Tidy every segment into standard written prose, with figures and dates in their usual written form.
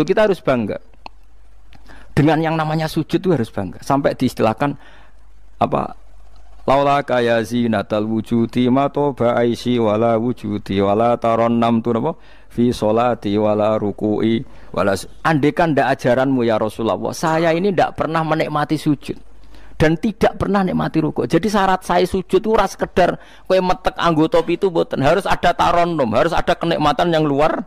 itu kita harus bangga. Dengan yang namanya sujud itu harus bangga. Sampai diistilahkan apa? Laula kaya zinatal wujudi ma toba aisi wala wujudi wala taronnam tu napa fi sholati wala ruku'i wala. Andekan ndak ajaranmu ya Rasulullah, saya ini ndak pernah menikmati sujud dan tidak pernah nikmati rukuk. Jadi syarat saya sujud itu ora sekedar kowe metek anggota pitu mboten, harus ada taronnum, harus ada kenikmatan yang luar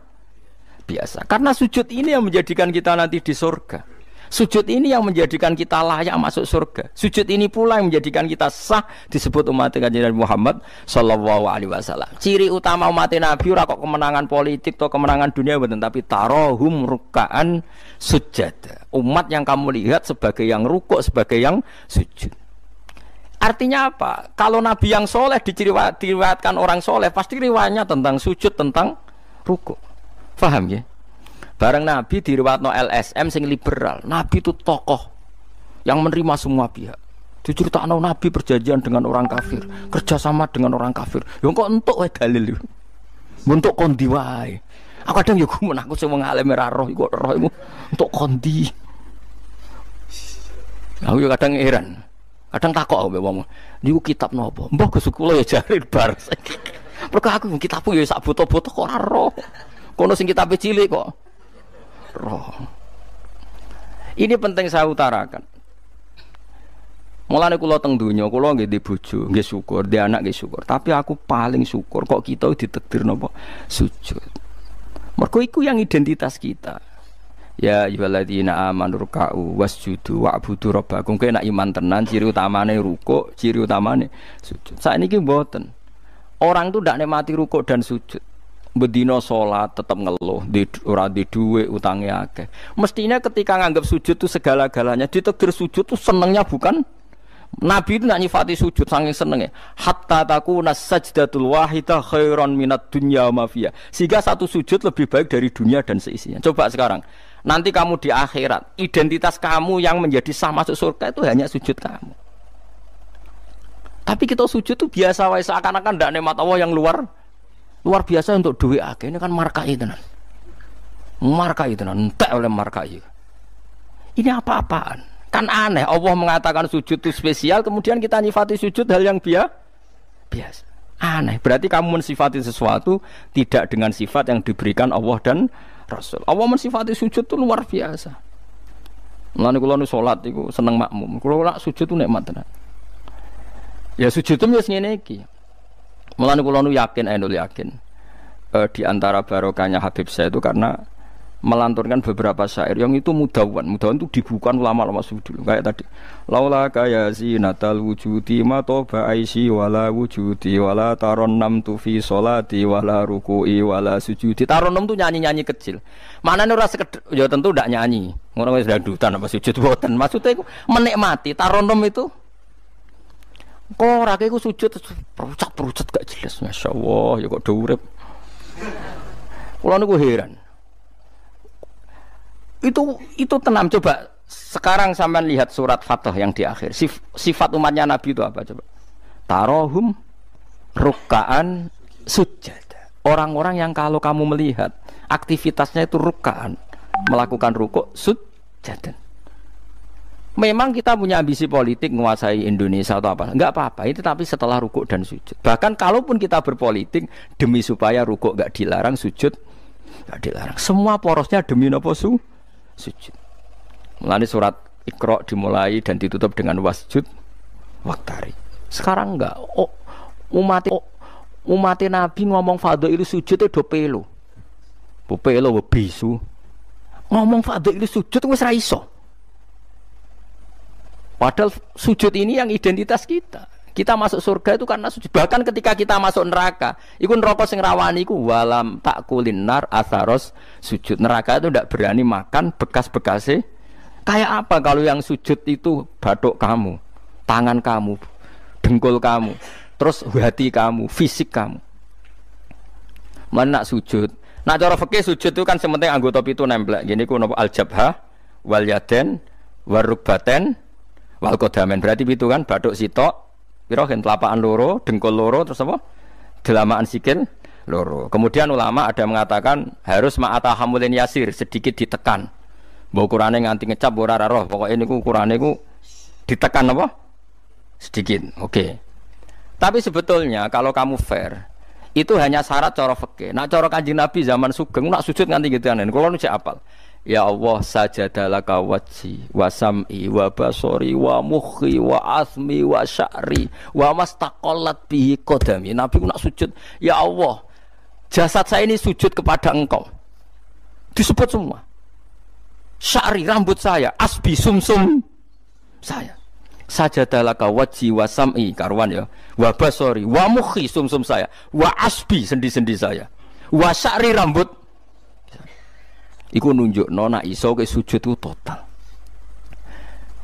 biasa. Karena sujud ini yang menjadikan kita nanti di surga. Sujud ini yang menjadikan kita layak masuk surga. Sujud ini pula yang menjadikan kita sah disebut umat Kanjeng Nabi Muhammad sallallahu alaihi wasallam. Ciri utama umat Nabi ora kok kemenangan politik atau kemenangan dunia mboten, tapi tarahum ruk'an sujud. Umat yang kamu lihat sebagai yang rukuk, sebagai yang sujud. Artinya apa? Kalau Nabi yang soleh diriwayatkan orang soleh, pasti riwayatnya tentang sujud, tentang rukuk. Faham ya? Bareng Nabi diriwayatno LSM sing liberal. Nabi itu tokoh yang menerima semua pihak. Diceritakno Nabi perjanjian dengan orang kafir, kerjasama dengan orang kafir. Yo kok entuk wae dalil. Untuk kondi wae. Aku kadang yo gumun aku sing wong alim ora roh iku roh iku untuk kondi. Aku yo kadang heran. Kadang takok aku wong, niku kitab napa? Mbah Gus kula ya jare bar. Mergo aku kitabku ya sak boto-boto kok ora roh. Kono sing kitabe cilik kok roh. Ini penting saya utarakan. Mulane kula teng donya, kula nggih di bojo, nggih syukur, di anak nggih syukur. Tapi aku paling syukur kok kita ditakdir napa sujud. Mergo iku yang identitas kita. Ya ayyuhalladzina amanu ruk'u wasjudu wa'budu rabbakum. Kowe nek iman tenan ciri utamane rukuk, ciri utamane sujud. Saiki mboten. Orang tuh ndak nikmati rukuk dan sujud. Bedino sholat tetap ngeluh, ora di duwe utangnya akeh. Mestinya ketika nganggap sujud itu segala-galanya, ditakdir sujud itu senengnya bukan. Nabi itu nak nyifati sujud saking senengnya. Hatta takuna sajdatul wahidah khairan minad dunya wa ma fiha. Sehingga satu sujud lebih baik dari dunia dan seisinya. Coba sekarang, nanti kamu di akhirat, identitas kamu yang menjadi sah masuk surga itu hanya sujud kamu. Tapi kita sujud itu biasa wae, seakan-akan ndak nikmat Allah yang luar biasa untuk duit akeh. Ini kan markai tenan. Markai tenan, entek oleh markai. Ini apa-apaan? Kan aneh, Allah mengatakan sujud itu spesial, kemudian kita nyifati sujud hal yang biasa. Aneh, berarti kamu mensifati sesuatu tidak dengan sifat yang diberikan Allah dan Rasul. Allah mensifati sujud itu luar biasa. Mulane kula nu salat iku seneng makmum. Kula nak sujud itu nikmat tenan. Ya sujud itu wis ngene iki. Mulane kula nu yakin di antara barokahnya Habib saya itu karena melanturkan beberapa syair yang itu mudawan itu dibukukan ulama-ulama dulu kayak tadi. Laula kaya zinatal wujudi ma toba aisi wala wujudi wala taronnam tu fi sholati wala ruku'i wala sujudi. Taronnam tu nyanyi-nyanyi kecil. Manane ora sekedar ya tentu ndak nyanyi. Ngono wis dangdutan apa sujud boten. Maksudnya iku menikmati taronnam itu. Kok rake ku sujud perucat gak jelas. Masyaallah ya kok do urip. Kula niku heran. Itu tenang. Coba sekarang sampean lihat surat Fatah yang di akhir. Sifat umatnya Nabi itu apa coba? Tarahum ruk'an sujud. Orang-orang yang kalau kamu melihat aktivitasnya itu ruk'an, melakukan rukuk sujud. Memang kita punya ambisi politik menguasai Indonesia atau apa, enggak apa-apa itu, tapi setelah rukuk dan sujud. Bahkan kalaupun kita berpolitik demi supaya rukuk enggak dilarang, sujud enggak dilarang. Semua porosnya demi napa sujud. Mulane surat Iqra dimulai dan ditutup dengan wasjud waktari. Sekarang enggak. Umat Nabi ngomong fadhail sujud itu do pelo. Bu pelo bisu. Ngomong fadhail sujud wis ra iso. Padahal sujud ini yang identitas kita. Kita masuk surga itu karena sujud. Bahkan ketika kita masuk neraka, iku neraka sing rawani iku walam takulin nar atharos sujud. Neraka itu tidak berani makan bekas-bekasnya. Kayak apa kalau yang sujud itu bathuk kamu, tangan kamu, dengkul kamu, terus hati kamu, fisik kamu. Mana nak sujud? Nak cara fikih sujud itu kan sementing anggota pitu nempel. Gini ku napa al-jabhah wal yaden warukbaten wal qadamen. Berarti pitu kan bathuk sitok, pira gen telapakan loro, dengkul loro, terus apa? Delamaan sikil loro. Kemudian ulama ada mengatakan harus ma'atahamulin yasir, sedikit ditekan. Mbok ukurane nganti ngecap ora roh, pokoke niku ukurane ku ditekan apa? Sedikit. Oke. Tapi sebetulnya kalau kamu fair, itu hanya syarat cara fikih. Nak cara Kanjeng Nabi zaman Sugeng nak sujud nganti gituan. Kulo nu cek apal. Ya Allah sajadalaka wajhi wa sam'i wa basori wa mukhi wa asmi wa sya'ri wa mastaqallat bihi qadami. Nabi ku nak sujud, ya Allah, jasad saya ini sujud kepada Engkau. Disebut semua. Sya'ri rambut saya, asbi sumsum saya. Sajadalaka wajhi wa sam'i karuan ya. Wa basori wa mukhi sumsum saya, wa asbi sendi-sendi saya. Wa sya'ri rambut iku nunjukno nek iso ke sujud itu total.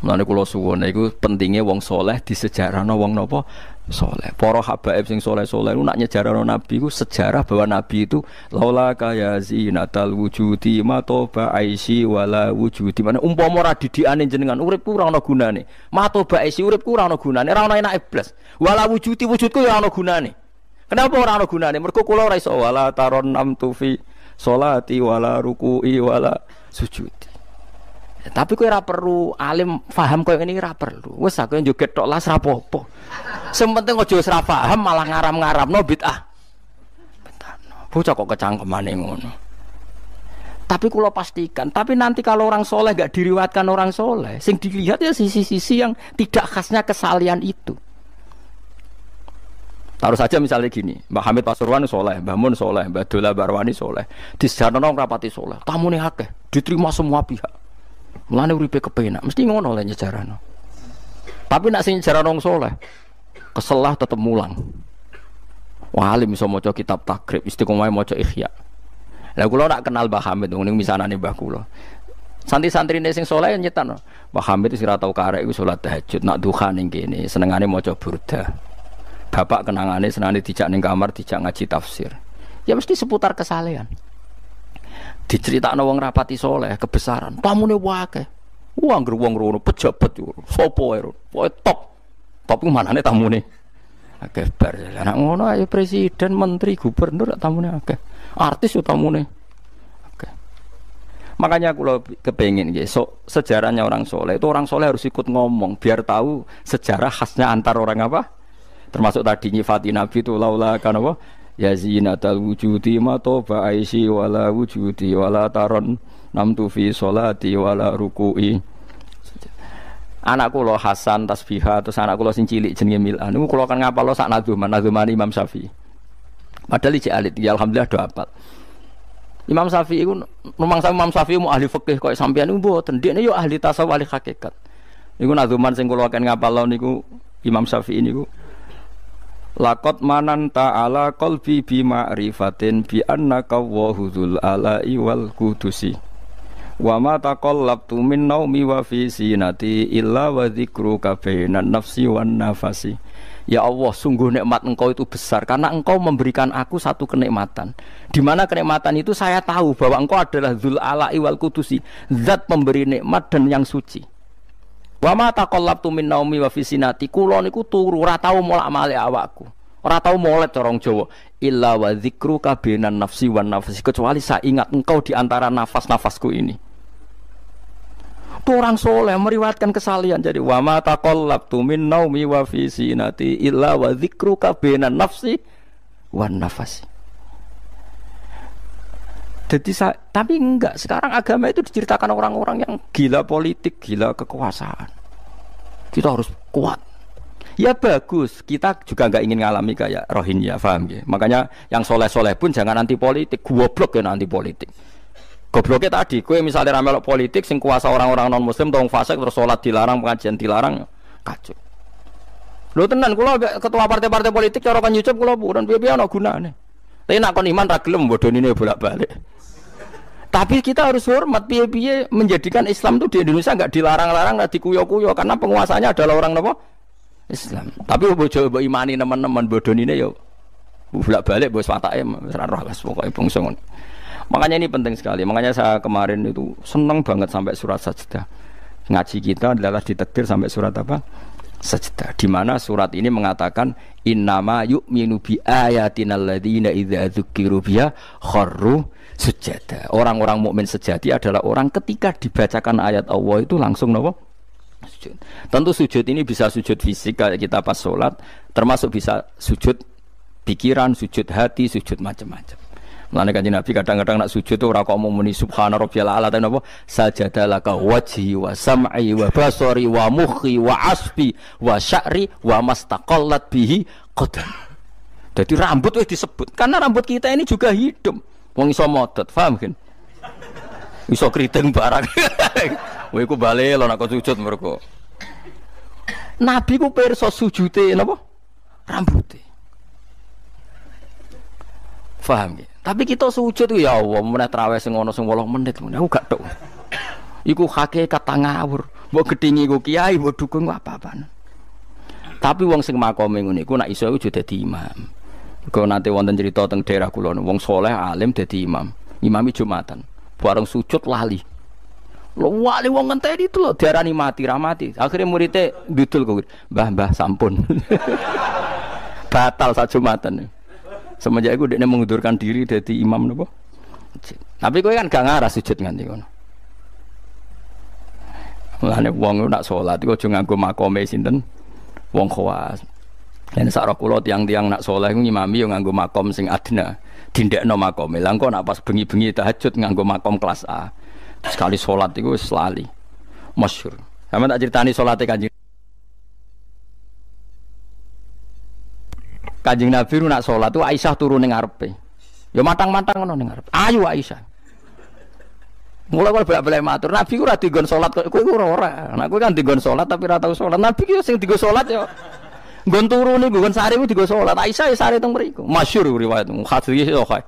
Mulane kula suwun iku pentinge wong saleh disejarahno wong napa saleh. Para habaib sing saleh-saleh ku nak nyejarahno nabi ku sejarah bahwa nabi itu laula kaya zinatal wujudi matoba aisi wala wujudi. Mane umpama ora didikane jenengan uripku ora ana gunane. Matoba aisi uripku ora ana gunane, ora ana enake blas. Wala wujudi wujudku ya ana gunane. Kenapa ora ana gunane? Mergo kula ora iso wala taron namtu fi sholati wala ruku'i wala sujudi. Tapi kowe ora perlu alim paham koyo ngene ora perlu. Wis aku joget tok las ra apa-apa. Sing penting aja wis ra paham malah ngaram-ngaramno bid'ah. Betano. Bocah kok kecangkemane ngono. Tapi kula pastikan, tapi nanti kalau orang soleh enggak diriwayatkan orang soleh, sing dilihat ya sisi-sisi yang tidak khasnya kesalian itu. Taruh saja misalnya gini, Mbah Hamid Pasuruan soleh, Mbah Mun soleh, Mbah Dola Barwani soleh, di sejarah nong rapati soleh, tamu nih akeh, diterima semua pihak, mulane uripe kepenak, mesti ngono lah nyejarah nong. Tapi nak sing nyejarah nong soleh, keselah tetep mulang. Wah alim iso maca kitab takrib, istiqomah maca ikhya. Lah kula nak kenal Mbah Hamid, ning misanane Mbah kula. Santri-santrine sing soleh nyetan, Mbah Hamid wis ora tau karek iku salat tahajud, nak duha ning kene, senengane maca burda. Bapak kenangane senane dijak ning kamar dijak ngaji tafsir. Ya mesti seputar kesalehan. Diceritakno wong rapati soleh kebesaran. Tamune wae. Wong anggere wong rono pejabat yo. Sopo wae ro. Pokoke top. Top ku manane tamune. Akeh bar. Lah nek ngono ayo presiden, menteri, gubernur tamune akeh. Artis yo tamune. Akeh. Makanya kula kepengin nggih sejarahnya orang soleh. Itu orang soleh harus ikut ngomong biar tahu sejarah khasnya antar orang apa? Termasuk tadi nyifati Nabi itu laula kan apa ya zinatal wujudi matoba aisi wala wujudi wala taron namtu fi sholati wala ruku'i. Anakku lo Hasan tasbihah terus anakku lo sing cilik jenenge Milan niku kula kan ngapal lo sak nadzuman Imam Syafi'i. Padahal iki alit ya alhamdulillah do apal. Imam Syafi'i iku rumangsa Imam Syafi'i mu ahli fikih kok sampeyan niku mboten ndekne yo ahli tasawuf ahli hakikat. Niku nadzuman sing kula kan ngapal lo niku Imam Syafi'i niku laqad mananta ala qalbi bi ma'rifatin bi annaka wahudul ala'i wal qudusi wa ma taqallabtu min naumi wa fi sinati illa wa dzikruka bainan nafsi wan nafasi. Ya Allah, sungguh nikmat Engkau itu besar karena Engkau memberikan aku satu kenikmatan. Di mana kenikmatan itu saya tahu bahwa Engkau adalah dzul ala'i wal qudusi, zat pemberi nikmat dan yang suci. Wa ma taqallabtu min naumi wa fi sinati, kula niku turu ora tau molak-malik awakku. Ora tau molet corong Jawa. Illa wa dzikruka bainan nafsi wan nafsi, kecuali saya ingat Engkau di antara nafas-nafasku ini. Itu orang soleh meriwayatkan kesalian. Jadi wa ma taqallabtu min naumi wa fi sinati illa wa dzikruka bainan nafsi wan nafsi. Jadi tapi enggak, sekarang agama itu diceritakan orang-orang yang gila politik, gila kekuasaan. Kita harus kuat. Ya bagus, kita juga enggak ingin ngalami kayak Rohingya, paham ya? Makanya yang soleh-soleh pun jangan anti politik, goblok ya anti politik. Gobloknya tadi, kowe misalnya ramelok politik, sing kuasa orang-orang non muslim, tong fasik terus sholat dilarang, pengajian dilarang, kacau. Lho tenan, kula ketua partai-partai politik cara kan YouTube kula bukan piye-piye ana gunane. Tapi nak kon iman ra gelem bodonine bolak-balik. Tapi kita harus hormat piye-piye menjadikan Islam itu di Indonesia enggak dilarang-larang, enggak dikuyo-kuyo karena penguasanya adalah orang apa? Islam. Tapi bojo mbok imani teman-teman bodonine ya bolak-balik bos watake ora roh wis pokoke bangsa ngono. Makanya ini penting sekali. Makanya saya kemarin itu senang banget sampai surat Sajdah. Ngaji kita adalah ditakdir sampai surat apa? sajdah. Di mana surat ini mengatakan innama yu'minu bi ayatina alladziina idza dzukiru biha kharru sujada. Orang-orang mukmin sejati adalah orang ketika dibacakan ayat Allah itu langsung napa? Sujud. Tentu sujud ini bisa sujud fisik kayak kita pas sholat, termasuk bisa sujud pikiran, sujud hati, sujud macam-macam. Mulane Kanjeng Nabi kadang-kadang nak sujud ora kok muni subhana rabbiyal a'la tapi napa? Sajadalaka wajhi wa sam'i wa basari wa mukhi wa asbi wa sya'ri wa mastaqallat bihi qadam. Jadi rambut wis disebut karena rambut kita ini juga hidup. Wong iso modot, paham kan? Iso kriting barang. Kowe iku bali lho nek sujud mergo. Nabi ku pirsa sujude napa? Rambute. Paham ya? Tapi kita sujud ya Allah, meneh traweh sing ana sing 8 menit aku gak tok. Iku hakikat ngawur. Mbok gedhingi ku kiai, mbok dukung apa-apaan. Tapi wong sing makome ngene iku nek iso iku dadi imam. Kok nanti wonten cerita teng daerah kula wong saleh alim dadi imam. Imami Jumatan. Bareng sujud lali. Lho wali wong ngenteni itu lho diarani mati ra mati. Akhire muridé ndudul kok. Mbah sampun. Batal sak Jumatan. Semenjak itu dia mengundurkan diri dari imam nopo. Tapi kowe kan gak ngarah sujud nganti ngono. Mulane wong nak salat iku aja nganggo makome sinten? Wong khawas. Yen sak kula tiang-tiang nak saleh iku ngimami yo nganggo makom sing adna. Dindekno makome. Lah engko nak pas bengi-bengi tahajud nganggo makom kelas A. Sekali salat iku wis lali. Masyhur. Sampe tak critani salate Kanjeng Kanjeng Nabi nak sholat tu Aisyah turun ning ngarepe. Ya matang-matang ngono ning ngarepe. Ayo Aisyah. Mulai kalau bolak-balik matur, Nabi ku ora digon salat kowe ku ora. Nek kowe kan digon salat tapi ora tau salat. Nabi ki sing digo salat ya nggon turu niku nggon sare ku digo salat. Aisyah ya sare teng mriku. Masyhur riwayat hadis iki kok.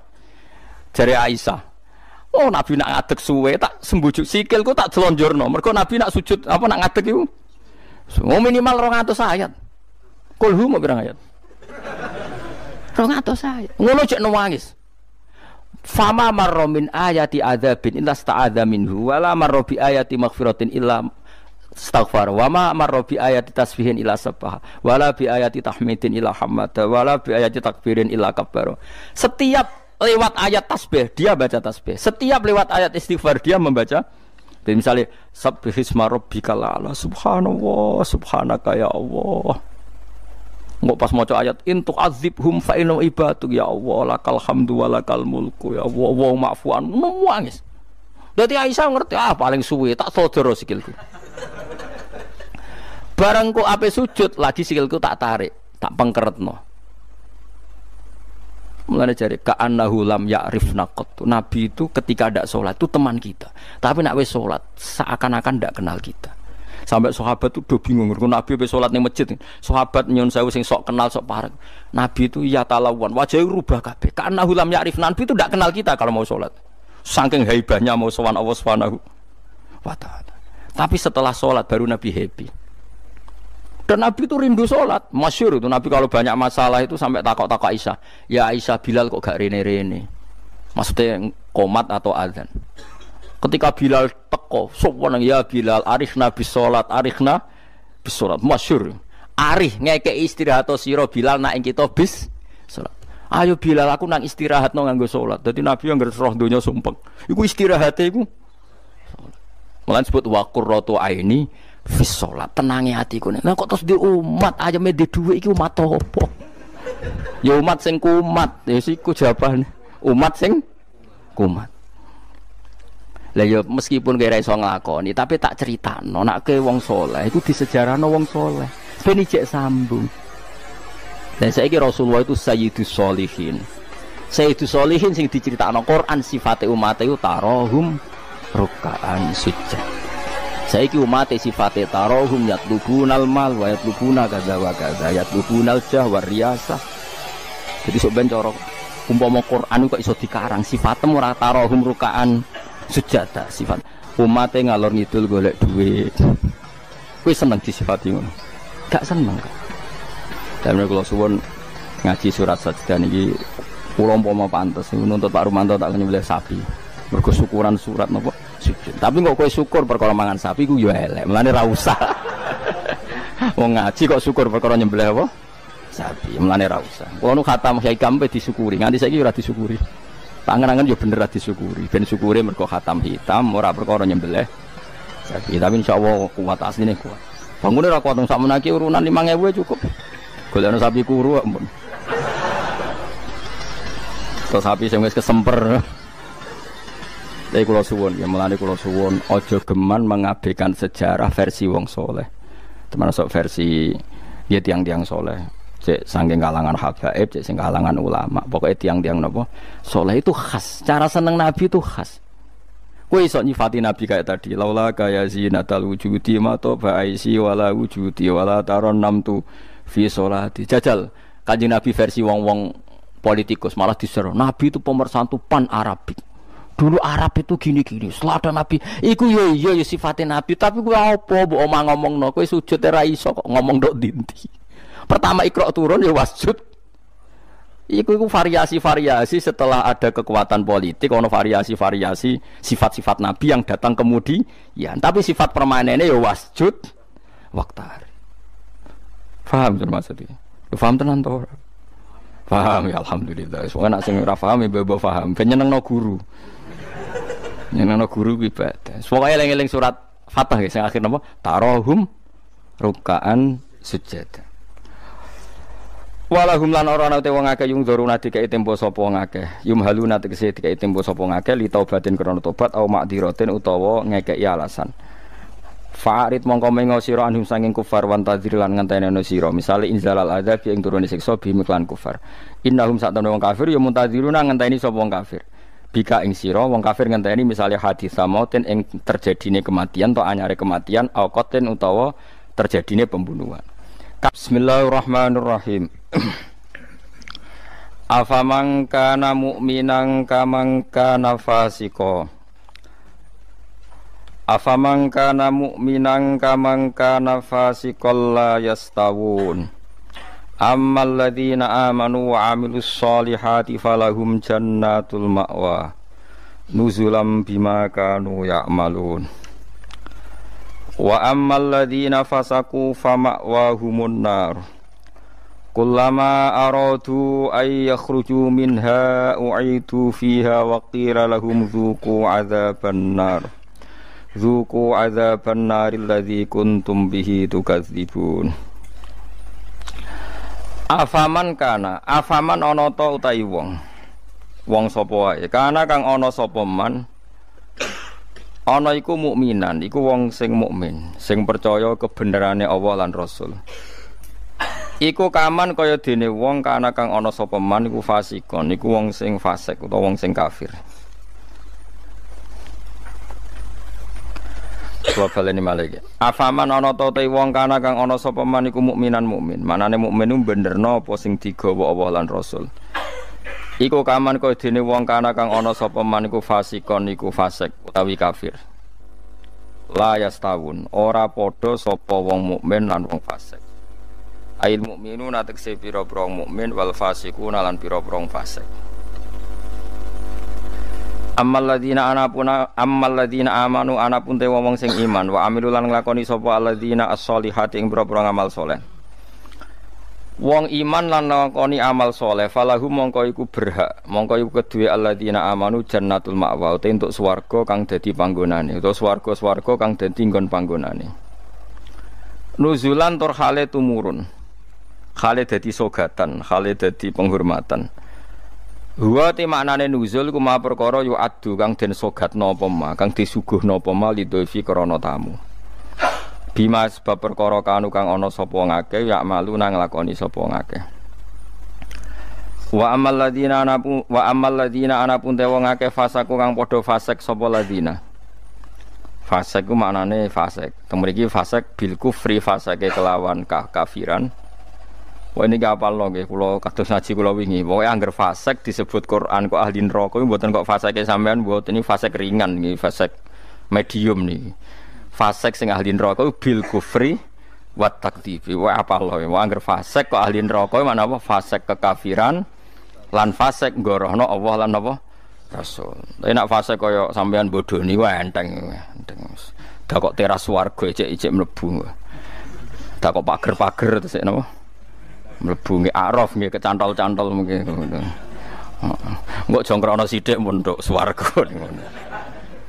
Jare Aisyah. Oh Nabi nak ngadeg suwe tak sembujuk sikilku tak jelonjorno. Mergo Nabi nak sujud apa nak ngadeg iku. Minimal 200 ayat. Kulhu mau pirang ayat? 200 saya. Ngono cek nangis. Fama marra min ayati adzabin illa sta'adza minhu wala marra bi ayati maghfiratin illa astaghfar wa ma marra bi ayati tasbihin illa sabbaha wala bi ayati tahmidin illa hamada wala bi ayati takbirin illa kabbara. Setiap lewat ayat tasbih dia baca tasbih. Setiap lewat ayat istighfar dia membaca. Jadi misalnya subbihisma rabbikal a'la subhanallah subhanaka ya Allah. Nggak pas maca ayat intu azibhum fa inna ibaduk ya Allah lakal hamdu walakal mulku ya Allah wa ma'fuan nangis. Dadi Aisyah ngerti paling suwe tak sodoro sikilku. Barang kok ape sujud lagi sikilku tak tarik, tak pengkeretno. Mulane jare ka'annahu lam ya'rifna qat. Nabi itu ketika ndak salat itu teman kita. Tapi nek wis salat seakan-akan ndak kenal kita. Sampai sahabat tuh udah bingung, Nabi habis sholat di masjid, sahabat nyun sewu sing sok kenal sok parek, Nabi itu ya talawan, wajahnya rubah kabeh, karena hulam ya'rif, Nabi itu tidak kenal kita kalau mau sholat, saking haibahnya mau sowan Allah Subhanahu wa ta'ala. Tapi setelah sholat baru Nabi happy, dan Nabi itu rindu sholat, masyhur itu Nabi kalau banyak masalah itu sampai takok-takok Aisyah, ya Aisyah Bilal kok gak rene-rene, maksudnya komat atau azan. Ketika Bilal teko, sopan ya Bilal, arifna bis sholat, arifna bis sholat, masyhur. Arif ngeke istirahat sira Bilal nak ing kita bis sholat. Ayo Bilal aku nang istirahat no nganggo sholat. Dadi Nabi yang roh donya sumpek. Iku istirahate iku. Mulane sebut wa qurratu aini fis sholat. Tenange atiku. Nah kok terus di umat ayame di dhuwit iki umat apa? Ya umat sing kumat. Ya siku jawabane. Umat sing kumat. Lah ya meskipun kira iso nglakoni tapi tak critakno nek ke wong saleh iku disejarahno wong saleh ben ijek sambung. Dan saiki Rasulullah itu sayyidus sholihin. Sayyidus sholihin sing diceritakno Quran sifate umat iku tarahum ruk'an sujud. Saiki umat sifate tarahum yatlubunal mal wa yatlubuna kadza wa kadza yatlubunal jah wa riyasah. Jadi sok ben cara umpama Quran kok iso dikarang sifatemu ora tarahum ruk'an sujada sifat umatnya ngalor ngidul golek duit. Kuwi seneng disifati ngono. Gak seneng. Dan kalau suwun ngaji surat sajdah niki kula umpama pantes nuntut Pak Rumanto tak nyembelih sapi. Mergo syukuran surat napa sujud. Tapi kok kowe syukur perkara mangan sapi ku yo elek. Mulane ra usah. Wong ngaji kok syukur perkara nyembelih apa? Sapi. Mulane ra usah. Kulo nu khatam hikam pe disyukuri. Nganti saiki ora disyukuri. Tangan-tangan yo bener ra disyukuri. Ben syukure mergo khatam hitam ora perkara nyembelih sapi. Tapi insyaallah kuat asline kuat. Bangune ra kuat sak menaki urunan 5.000 cukup. Golekno sapi kuru ampun. Terus sapi sing wis kesemper. Tapi kula suwun ya mulane kula suwun aja geman mengabaikan sejarah versi wong soleh. Termasuk versi ya tiang-tiang soleh. Cek saking kalangan habaib, cek sing kalangan ulama. Pokoknya tiang-tiang napa soleh itu khas. Cara seneng Nabi itu khas. Kowe iso nyifati Nabi kayak tadi. Laula kaya zinatal wujudi ma to ba'isi wala wujudi wala taron namtu fi sholati. Jajal Kanjeng Nabi versi wong-wong politikus malah diseru. Nabi itu pemersatu pan Arabik. Dulu Arab itu gini-gini, selada Nabi, iku iya sifatnya Nabi, tapi gue apa, bu omah ngomong no, gue sujud era iso kok ngomong dok dinti. Pertama Iqra turun ya wasjud. Iku variasi-variasi setelah ada kekuatan politik, ono variasi-variasi sifat-sifat Nabi yang datang kemudian, tapi sifat permanennya ya wasjud, waktari. Paham maksudnya? Paham tenan toh? Paham ya alhamdulillah. Soalnya nak sing ora paham ya bebo paham. Ben nyenengno guru. Nyenengno guru ku ibadah. Pokoke eling-eling surat Fatah ya sing akhir napa? Tarahum ruk'an sujud. Walahum lan ora ana te wong akeh yung dzuruna dikai tempo sapa wong akeh. Yumhaluna tegese dikai tempo sapa wong akeh li taubatin krana tobat au makdiratin utawa ngekeki alasan. Fa'arid mongko mengo sira anhum sanging kufar wan tadzir lan ngenteni sira misale inzalal adzab ing turune siksa bimiklan kufar innahum satana wong kafir ya muntadziruna ngenteni sapa wong kafir bika ing sira wong kafir ngenteni misale hadis samautin ing terjadine kematian atau anyare kematian auqatin utawa terjadine pembunuhan. Bismillahirrahmanirrahim. Afaman kana mu'minan kaman kana fasiqo. Afaman kana mu'minan kaman kana fasiqal la yastawun. Ammal ladzina amanu wa 'amilus solihati falahum jannatul ma'wa nuzulam bima kanu ya'malun. Wa ammal ladzina fasaqu fama'wahumun nar. Kullama aradu ay yakhruju minha u'idu fiha wa qila lahum dzuqu 'adzaban nar. Zuku adzaban naril ladzi kuntum bihi tukadzibun. Afaman kana, afaman ana ta utahi wong. Wong sapa wae, kana kang ana sapa man. Ana iku mukminan, iku wong sing mukmin, sing percaya kebenerane Allah lan Rasul. Iku kaman kaya dene wong kana kang ana sapa man iku fasikon, iku wong sing fasik utawa wong sing kafir. Wa baleni malih. Afaman ana ta te wong kana kang ana sapa man iku mukminan mukmin. Manane mukmin ku benerno apa sing digawa Allah lan Rasul. Iku kaman kaya dene wong kana kang ana sapa man iku fasikon iku fasik utawi kafir. La yastawun, ora padha sapa wong mukmin lan wong fasik. Ail mukminuna tekse pira-pira mukmin wal fasiquna lan pira-pira fasik. Ammal ladzina amanu anapun te wong sing iman wa amilu lan nglakoni sapa alladzina as-solihati ing pira-pira amal saleh. Wong iman lan nglakoni amal saleh falahu mongko iku berhak, mongko iku kedue alladzina amanu jannatul ma'wa te entuk swarga kang dadi panggonane utawa swarga-swarga kang dadi nggon panggonane. Nuzulan tur hale tumurun. Hale dadi sogatan, hale dadi penghormatan. Huwa te maknane nuzul ku ma perkara yu adu kang den sogatna apa ma kang disuguhna apa ma lidhofi krana tamu. Bima sebab perkara kanu kang ana sapa ngake ya malu nang nglakoni sapa ngake. Wa ammal ladina anapun te wong akeh fasaku kang padha fasik sapa ladina. Fasik ku maknane fasik. Temriki fasik bil kufri fasake kelawan kafiran. Wah ini gak apal loh, kalau kados ngaji kalau wingi, pokoknya angger fasek disebut Quran kok ahli neraka, buatan kok faseknya sampean, buat ini fasek ringan, nih fasek medium nih, fasek sing ahli neraka bil kufri wat takdifi, wah apal loh, wah angger fasek kok ahli neraka, mana apa fasek kekafiran, lan fasek gorohno Allah lan apa Rasul. Tapi nak fasek koyo sampean bodoh nih, wah enteng, dah kok teras warga ijek mlebu. Tak kok pager-pager terus napa? Mlebu nggih araf nggih kecantol-cantol mungkin ngono. Heeh. Engko jongkrono sithik mondok swarga ngono.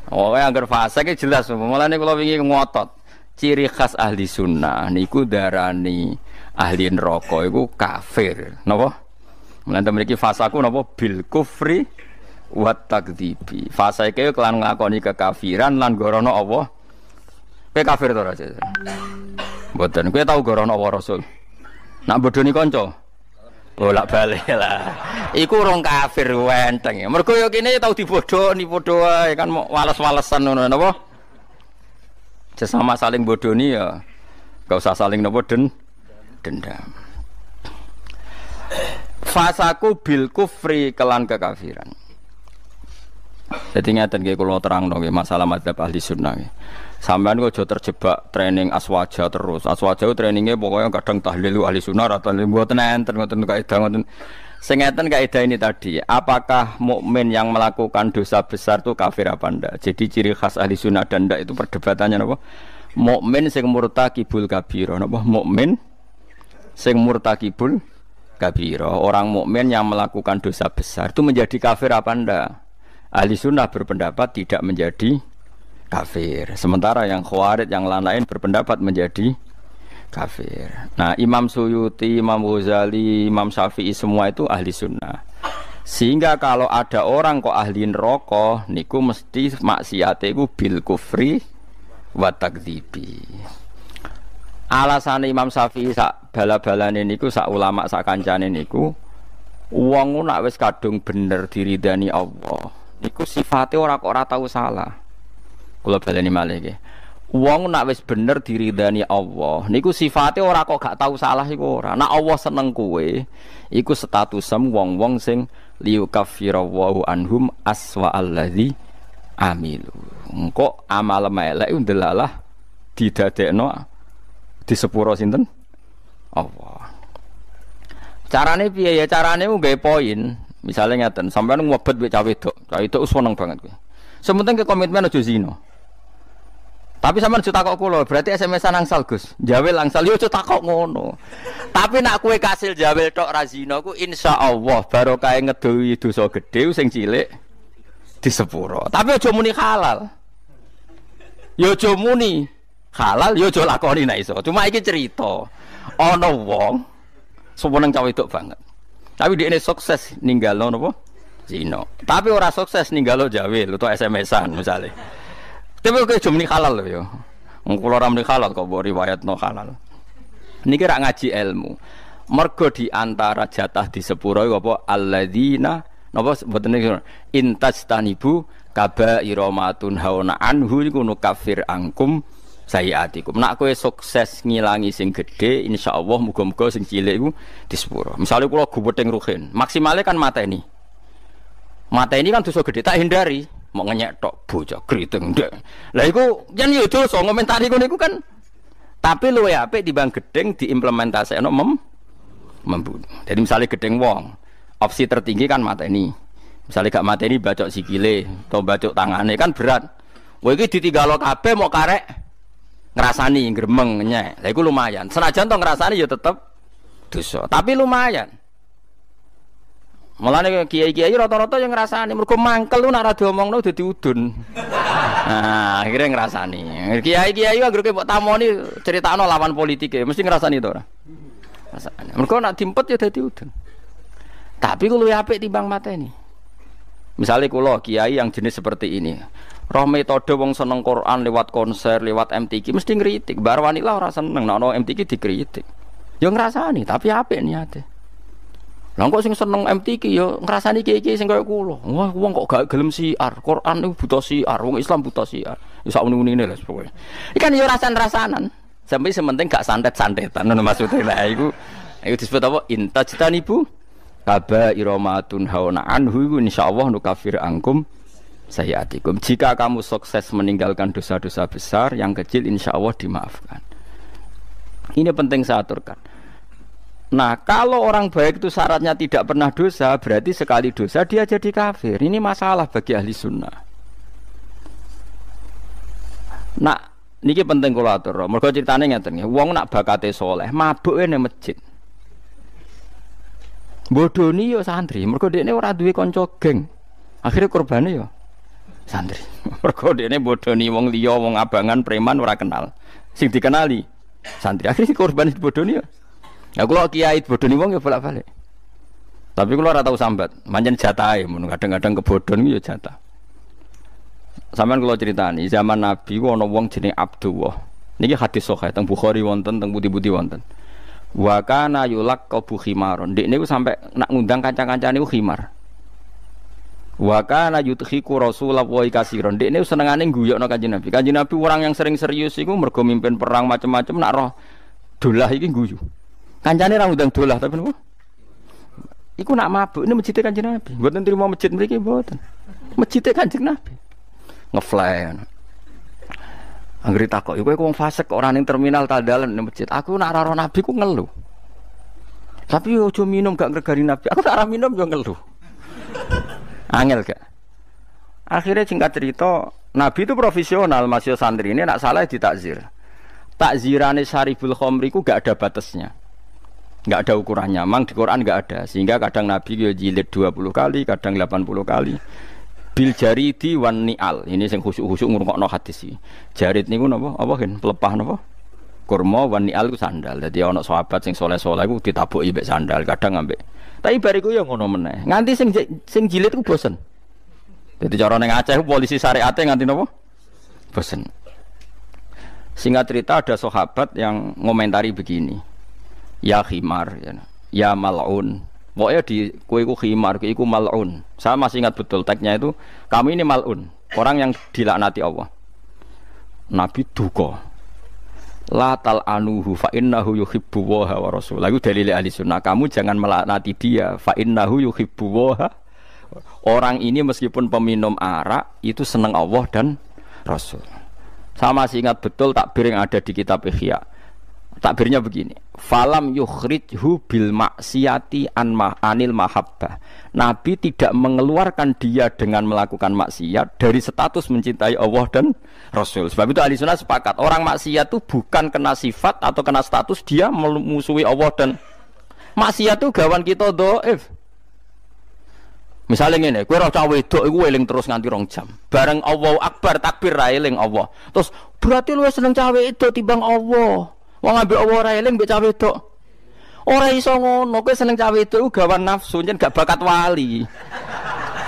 Oh, angger fase iki jelas. Mulane kula wingi ngotot. Ciri khas ahli sunnah niku darani ahli neraka iku kafir. Napa? Mulane mriki fasaku napa bil kufri wa takdzibi. Fase iki kelan nglakoni kekafiran lan gorono Allah. Kowe kafir to ora? Mboten. Kowe tau gorono Allah Rasul. Nak bodoni kanca. Bolak-balik lah. Iku urung kafir wenteng. Mergo yo kene tau dibodoni padha wae kan wales-walesan ngono napa? Sesama saling bodoni ya. Enggak usah saling napa dendam. Fasaku bil kufri kelan kekafiran. Dadi ngaten nggih kula terangno nggih masalah madzhab ahli sunnah nggih. Sampeyan kok aja terjebak training aswaja terus. Aswaja trainingnya pokoknya kadang tahlil ahli sunnah atau mboten enten ngoten kaidah ngoten. Sing ngeten kaidah ini tadi, apakah mukmin yang melakukan dosa besar itu kafir apa ndak? Jadi ciri khas ahli sunnah dan ndak itu perdebatannya napa? Mukmin sing murtakibul kabira napa? Mukmin sing murtakibul kabira. Orang mukmin yang melakukan dosa besar itu menjadi kafir apa ndak? Ahli sunnah berpendapat tidak menjadi kafir. Sementara yang khawarij yang lain berpendapat menjadi kafir. Nah, Imam Suyuti, Imam Ghazali, Imam Syafi'i semua itu ahli sunnah. Sehingga kalau ada orang kok ahli neraka, niku mesti maksiate iku bil kufri wa takdzibi. Alasane Imam Syafi'i sak bala-balane niku sak ulama sak kancane niku wong nak wis kadung bener diridani Allah. Niku sifate ora kok ora tau salah. Kula baleni malih nggih. Wong nak wis bener diridani Allah, niku sifate ora kok gak tau salah iku ora. Nek Allah seneng kowe, iku statusem wong-wong sing liyukaffirallahu anhum aswa allazi amilu. Engko amal elek ndelalah didadekno di sepuro sinten? Allah. Carane piye ya? Carane nggawe poin. Misale ngaten, sampean ngobet wek cawe wedok. Cawe wedok seneng banget kowe. Sementing ke komitmen aja zina. Tapi sampean aja takok kula, berarti SMS-an angsal Gus. Jawel angsal yo aja takok ngono. Tapi nak kowe kasil jawel tok ra zina ku insyaallah barokah ngedohi dosa gedhe sing cilik di sepuro. Tapi aja muni halal. Yo aja muni halal, yo aja lakoni nek iso. Cuma iki cerita. Ana wong seneng cawe wedok banget. Tapi dia ini sukses ninggalo napa? Zina. Tapi ora sukses ninggalo jawel utawa SMS-an misalnya. Tapi kok jumni halal lho ya. Wong kula ora muni halal kok mbok riwayatno halal. Niki rak ngaji ilmu. Mergo di antara jatah di sepuro apa alladzina napa mboten niku intajtanibu kaba'ira matun hauna anhu iku kafir angkum sayiatikum. Nak kowe sukses ngilangi sing gedhe insyaallah muga-muga sing cilik iku di sepuro. Misale kula gubething ruhin, maksimale kan mateni. Mateni kan dosa gedhe tak hindari. Mau ngenyek tok bocah kriting ndek. Lah iku yen yo dosa ngomentari ngono iku kan. Tapi luwe apik timbang gedeng diimplementasekno membunuh. Jadi misalnya gedeng wong, opsi tertinggi kan mateni. Misalnya gak mateni bacok sikile atau bacok tangane kan berat. Kowe iki ditinggalo kabeh mau karek ngrasani gremeng nyek. Lah iku lumayan. Senajan to ngrasani ya tetep dosa, tapi lumayan. Mulane kiai-kiai rata-rata yang ngrasani mergo mangkel lu nek ora diomongno dadi udun. Nah, akhirnya ngrasani. Kiai-kiai anggere mbok tamoni critakno lawan politike, mesti ngrasani to ora? Ngrasani. Mergo nek dimpet ya dadi udun. Tapi ku luwih apik timbang mateni. Misalnya kula kiai yang jenis seperti ini. Roh metode wong seneng Quran lewat konser, lewat MTQ mesti ngritik. Bar wanila ora seneng nek ono MTQ dikritik. Ya ngrasani, tapi apik niate. Lah kok sing seneng MTQ ya ngrasani kiai-kiai sing kaya kula. Wah, wong kok gak gelem siar. Quran niku buta siar, wong Islam buta siar. Ya sak muni-munine lho pokoke. Iki kan ya rasan-rasanan. Sampai sementing gak santet-santetan ngono maksude. Lah iku disebut apa? Intajtanibu kaba'ira matun hauna anhu iku insyaallah nukafir angkum sayiatikum. Jika kamu sukses meninggalkan dosa-dosa besar, yang kecil insyaallah dimaafkan. Ini penting saya aturkan. Nah, kalau orang baik itu syaratnya tidak pernah dosa, berarti sekali dosa dia jadi kafir. Ini masalah bagi ahli sunnah. Nah, niki penting kula atur. Mergo critane ngeten nggih, wong nak bakate saleh, mabuke ning masjid. Bodoni yo santri, mergo dekne ora duwe kanca geng. Akhire korbane yo santri. Mergo dekne bodoni wong liya, wong abangan, preman ora kenal. Sing dikenali santri. Akhire korban bodoni yo. Ya kula kiai bodoni wong yo bolak-balik. Tapi kula ora tau sambat, pancen jatahe mun kadang-kadang kebodhon yo jatah. Sampeyan kula critani, zaman Nabi ana wong jenenge Abdullah. Niki hadis sahih teng Bukhari wonten, teng pundi-pundi wonten. Wa kana yulaqabu khimaron. Dik niku sampe nak ngundang kanca-kancane niku khimar. Wa kana yudhiku Rasulullah katsiran. Dik niku senengane guyokno Kanjeng Nabi. Kanjeng Nabi orang yang sering serius iku mergo mimpin perang macam-macam nak roh dolah iki guyu. Kancane ra ngundang dolah tapi niku iku nak mabuk ini masjid Kanjeng Nabi. Mboten trimo masjid mriki mboten. Masjid Kanjeng Nabi. Ngefly. Anggere takok, kowe wong fasik ora ning terminal ta dalan ning masjid. Aku nak ora Nabi ku ngeluh. Tapi ojo minum gak ngregani Nabi. Aku nak ora minum yo ngeluh. Angel gak? Akhirnya singkat cerita, Nabi itu profesional, masih santri ini nak salah ditakzir. Takzirane Syaribul Khamri ku gak ada batasnya. Enggak ada ukurannya, memang di Quran enggak ada. Sehingga kadang Nabi yo jilid 20 kali, kadang 80 kali. Bil jaridi wan ni'al. Ini sing khusuk-khusuk ngrungokno hadis iki. Jarid niku napa? Apa kan pelepah napa? Kurma wan ni'al ku sandal. Dadi ana sahabat sing saleh-saleh ku ditabuki mbek sandal, kadang ambek. Tapi bariku yo ngono meneh. Nganti sing jilid ku bosen. Dadi cara ning Aceh polisi syariate nganti napa? Bosen. Singkat cerita ada sahabat yang ngomentari begini. Ya khimar ya mal'un. Pokoknya di kowe iku khimar, kowe iku mal'un. Saya masih ingat betul teksnya itu, kami ini mal'un, orang yang dilaknati Allah. Nabi duka. La tal'anuhu fa innahu yuhibbu wa rasul. Lagu dalil ahli sunnah, kamu jangan melaknati dia fa innahu yuhibbu wa. Orang ini meskipun peminum arak itu senang Allah dan Rasul. Saya masih ingat betul takbir yang ada di kitab Ihya. Takbirnya begini, falam yukhrijhu bil maksiati anil mahabbah. Nabi tidak mengeluarkan dia dengan melakukan maksiat dari status mencintai Allah dan Rasul. Sebab itu ahli sunnah sepakat, orang maksiat itu bukan kena sifat atau kena status, dia memusuhi Allah dan maksiat itu gawan kita dhaif. Misalnya ngene, kowe ora cah wedok iku eling terus nganti 2 jam. Bareng Allahu Akbar takbir ra eling Allah. Terus berarti lu seneng cah wedok timbang Allah. Wong ambek Allah ora eling mbek cah wedok. Ora iso ngono, kowe seneng cah wedok gawan nafsu, yen gak bakat wali.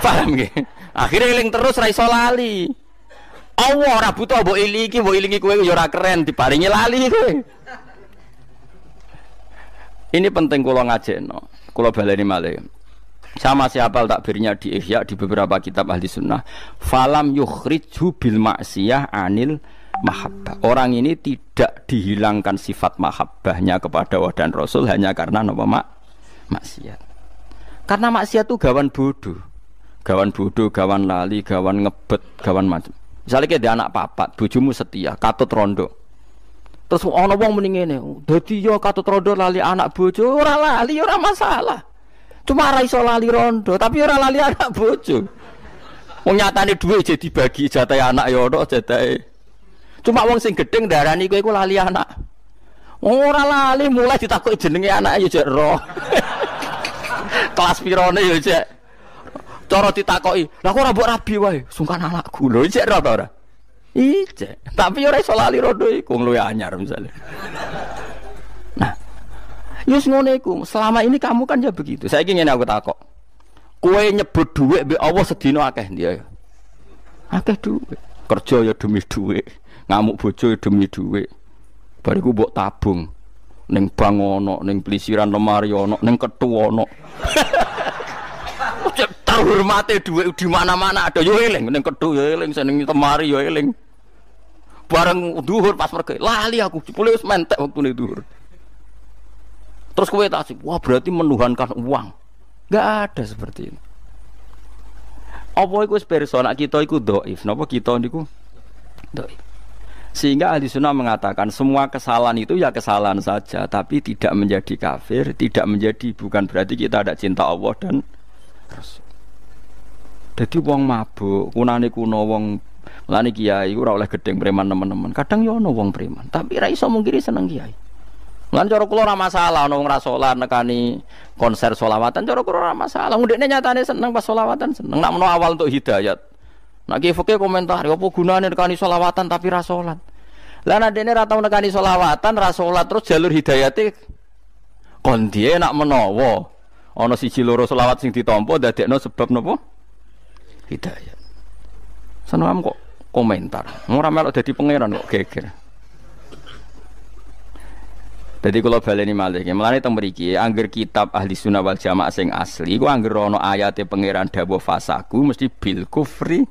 Paham nggih? Akhire eling terus ra iso lali. Allah ora butuh mbok ilingi kowe ya ora keren diparingi lali kowe. Ini penting kula ngajekno. Kula baleni malih. Sama siapa takbirnya di Ihya di beberapa kitab ahli sunnah. Falam yukhrijhu bil maksiyah anil mahabbah. Orang ini tidak dihilangkan sifat mahabbahnya kepada Allah dan Rasul hanya karena nama maksiat. Karena maksiat itu gawan bodoh, gawan lali, gawan ngebet, gawan macam. Misalnya kayak anak papat, bojomu setia, katut rondo. Terus ana wong muni ngene, dadi yo katut rondo lali anak bojo, ora lali ora masalah. Cuma ora iso lali rondo, tapi ora lali anak bojo. Wong nyatane dhuwit jadi dibagi jatahe anak ya ono jatahe. Cuma wong sing gedeng darani kowe iku lali anak. Ora lali mulai ditakoki jenenge anake ya jek roh. Kelas pirone ya jek. Cara ditakoki, "Lah kok ora mbok rabi wae, sungkan anakku." Lho jek roh ta ora? Ijek. Tapi ora iso lali rondo iku luwih anyar misale. Nah, yus ngono iku. Selama ini kamu kan ya begitu. Saiki ngene aku takok. Kowe nyebut dhuwit mbek Allah sedina akeh dia. Akeh dhuwit. Kerja ya demi dhuwit. Ngamuk bojo demi dhuwit. Bariku mbok tabung ning bank ono, ning plisiran lemari ono, ning kethu ono. Terhormate dhuwit di mana-mana ada yo eling, ning kethu yo eling, ning lemari yo eling. Bareng dhuwur pas mergo lali aku, jebule wis mentek wektune dhuwur. Terus kowe tak sip, wah berarti menuhankan uang. Enggak ada seperti ini. Apa iku wis persona kita iku dhaif, napa kita niku dhaif. Sehingga ahli sunnah mengatakan semua kesalahan itu ya kesalahan saja, tapi tidak menjadi kafir, tidak menjadi bukan berarti kita tidak cinta Allah dan Rasul. Jadi wong mabuk, kunane kuno wong Mulane kiai ora oleh gedeng preman teman-teman. Kadang yo ono wong preman, tapi ra iso mungkiri seneng kiai. Mulane cara kula ora masalah ono wong ra salat nekani konser sholawatan cara kula ora masalah. Ndekne nyatane seneng pas sholawatan seneng. Nak menawa awal untuk hidayat. Nak ki fikih komentar, apa gunane nekani sholawatan tapi ra salat. Lah nek dene ra tau nekani sholawatan ra salat terus jalur hidayate kon diye nak menawa ana siji loro sholawat sing ditampa dadekno sebab napa? Hidayat. Seneng kok komentar. Ora melok dadi pangeran kok geger. Jadi kalau baleni malih, mulane teng mriki angger kitab Ahli Sunnah wal Jamaah sing asli iku angger ana ayate pangeran dawuh fasaku mesti bil kufri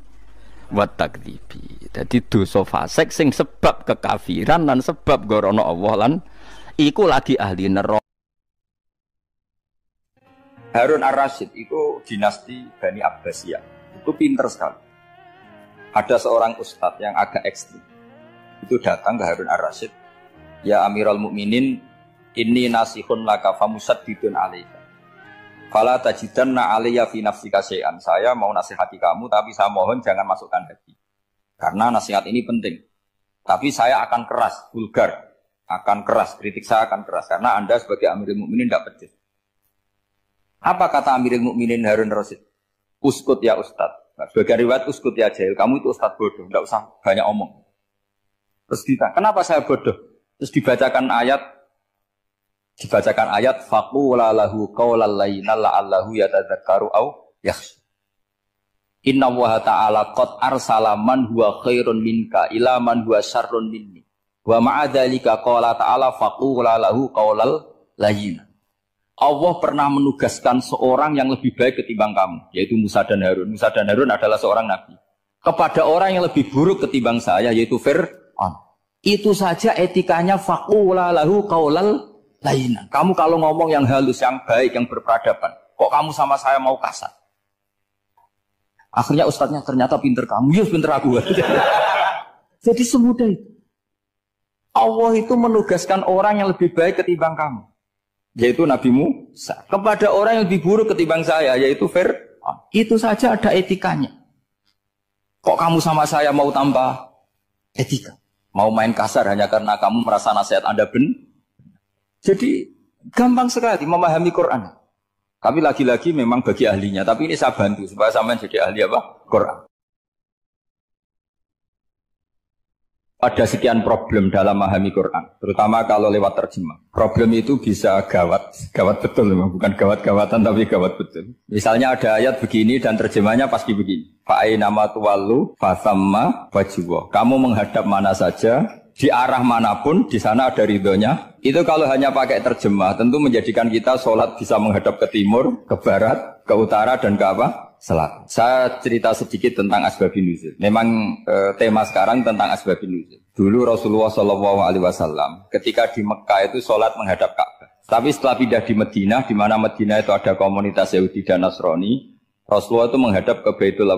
wa takdzibi. Dadi dosa fasik sing sebab kekafiran lan sebab gorono Allah lan iku lagi ahli neraka. Harun Ar-Rasyid itu dinasti Bani Abbasiyah. Itu pinter sekali. Ada seorang ustadz yang agak ekstrim. Itu datang ke Harun Ar-Rasyid. Ya Amirul Mukminin, inni nasihun laka famusaddidun alaika. Fala tajidanna alayya fi nafsika syai'an. Saya mau nasihati kamu tapi saya mohon jangan masukkan hati. Karena nasihat ini penting. Tapi saya akan keras, vulgar. Akan keras, kritik saya akan keras. Karena Anda sebagai Amirul Mukminin tidak pedes. Apa kata Amirul Mukminin Harun Ar-Rasyid? Uskut ya Ustadz. Nah, sebagai riwayat uskut ya jahil. Kamu itu Ustadz bodoh. Tidak usah banyak omong. Terus ditanya, kenapa saya bodoh? Terus dibacakan ayat faqula lahu qaulal layyina la'allahu yatadzakkaru aw yakhsha. Inna Allaha ta'ala qad arsala man huwa khairun minka ila man huwa syarrun minni. Wa ma'a dzalika qala ta'ala faqula lahu qaulal layyina. Allah pernah menugaskan seorang yang lebih baik ketimbang kamu, yaitu Musa dan Harun. Musa dan Harun adalah seorang nabi. Kepada orang yang lebih buruk ketimbang saya, yaitu Fir'aun. Itu saja etikanya faqula lahu qaulal layyina. Kamu kalau ngomong yang halus, yang baik, yang berperadaban, kok kamu sama saya mau kasar? Akhirnya ustadznya ternyata pinter kamu, ya pinter aku. Jadi semudah itu. Allah itu menugaskan orang yang lebih baik ketimbang kamu, yaitu Nabi Musa. Kepada orang yang lebih buruk ketimbang saya, yaitu Fir'aun. Itu saja ada etikanya. Kok kamu sama saya mau tambah etika? Mau main kasar hanya karena kamu merasa nasihat Anda benar? Jadi gampang sekali memahami Quran. Tapi lagi-lagi memang bagi ahlinya. Tapi ini saya bantu supaya sampean jadi ahli apa? Quran. Ada sekian problem dalam memahami Quran, terutama kalau lewat terjemah. Problem itu bisa gawat betul memang, bukan gawat-gawatan tapi gawat betul. Misalnya ada ayat begini dan terjemahnya pasti begini. Fa'ainama tuwallu fathamma wajhullah. Kamu menghadap mana saja, di arah manapun, di sana ada ridhonya. Itu kalau hanya pakai terjemah, tentu menjadikan kita sholat bisa menghadap ke timur, ke barat, ke utara, dan ke apa? Selatan. Saya cerita sedikit tentang asbabun nuzul. Memang tema sekarang tentang asbabun nuzul. Dulu Rasulullah SAW ketika di Mekah itu sholat menghadap Ka'bah. Tapi setelah pindah di Madinah, di mana Madinah itu ada komunitas Yahudi dan Nasrani, Rasulullah itu menghadap ke Baitul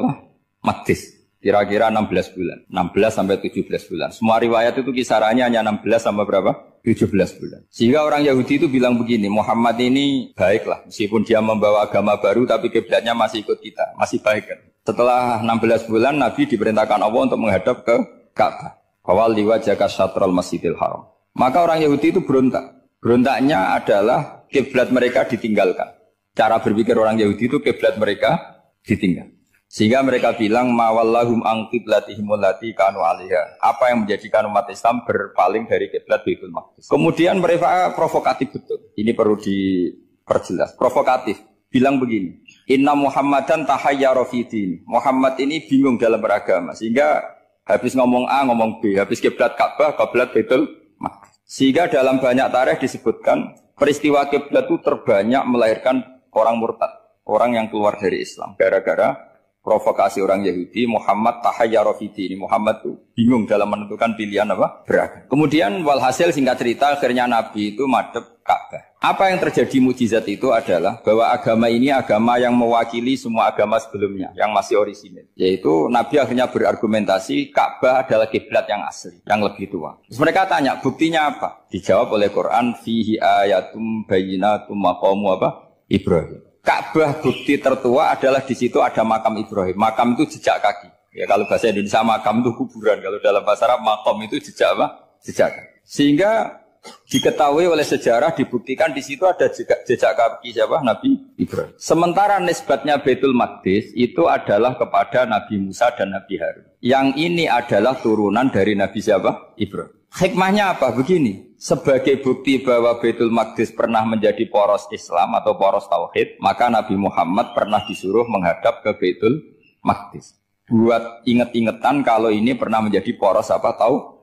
Maqdis. Kira-kira 16 bulan, 16 sampai 17 bulan. Semua riwayat itu kisarannya hanya 16 sampai berapa? 17 bulan. Sehingga orang Yahudi itu bilang begini, Muhammad ini baiklah, meskipun dia membawa agama baru, tapi kiblatnya masih ikut kita, masih baik kan. Setelah 16 bulan, Nabi diperintahkan Allah untuk menghadap ke Ka'bah. Fawalli wajhaka syatral masjidil haram. Maka orang Yahudi itu berontak. Berontaknya adalah kiblat mereka ditinggalkan. Cara berpikir orang Yahudi itu kiblat mereka ditinggal. Sehingga mereka bilang mawallahum an qiblatihim allati kanu 'alaiha. Apa yang menjadikan umat Islam berpaling dari kiblat Baitul Maqdis. Kemudian mereka provokatif betul. Ini perlu diperjelas. Provokatif. Bilang begini, "Inna Muhammadan tahayyara fi din." Muhammad ini bingung dalam beragama sehingga habis ngomong A ngomong B, habis kiblat Ka'bah, kiblat Baitul Maqdis. Sehingga dalam banyak tarikh disebutkan peristiwa kiblat itu terbanyak melahirkan orang murtad, orang yang keluar dari Islam gara-gara provokasi orang Yahudi. Muhammad tahayyara fi din. Muhammad itu bingung dalam menentukan pilihan apa? Beragama. Kemudian walhasil singkat cerita akhirnya Nabi itu madhep Ka'bah. Apa yang terjadi mukjizat itu adalah bahwa agama ini agama yang mewakili semua agama sebelumnya yang masih orisinil. Yaitu Nabi akhirnya berargumentasi Ka'bah adalah kiblat yang asli, yang lebih tua. Terus mereka tanya, buktinya apa? Dijawab oleh Quran, fihi ayatum bayyinatum maqamu apa? Ibrahim. Ka'bah bukti tertua adalah di situ ada makam Ibrahim. Makam itu jejak kaki. Ya kalau bahasa Indonesia makam itu kuburan, kalau dalam bahasa Arab makom itu jejak apa? Jejak. Sehingga diketahui oleh sejarah, dibuktikan di situ ada jejak kaki siapa? Nabi Ibrahim. Sementara nisbatnya Baitul Maqdis itu adalah kepada Nabi Musa dan Nabi Harun. Yang ini adalah turunan dari Nabi siapa? Ibrahim. Hikmahnya apa? Begini, sebagai bukti bahwa Baitul Maqdis pernah menjadi poros Islam atau poros Tauhid, maka Nabi Muhammad pernah disuruh menghadap ke Baitul Maqdis. Buat inget-ingetan kalau ini pernah menjadi poros apa? Tahu?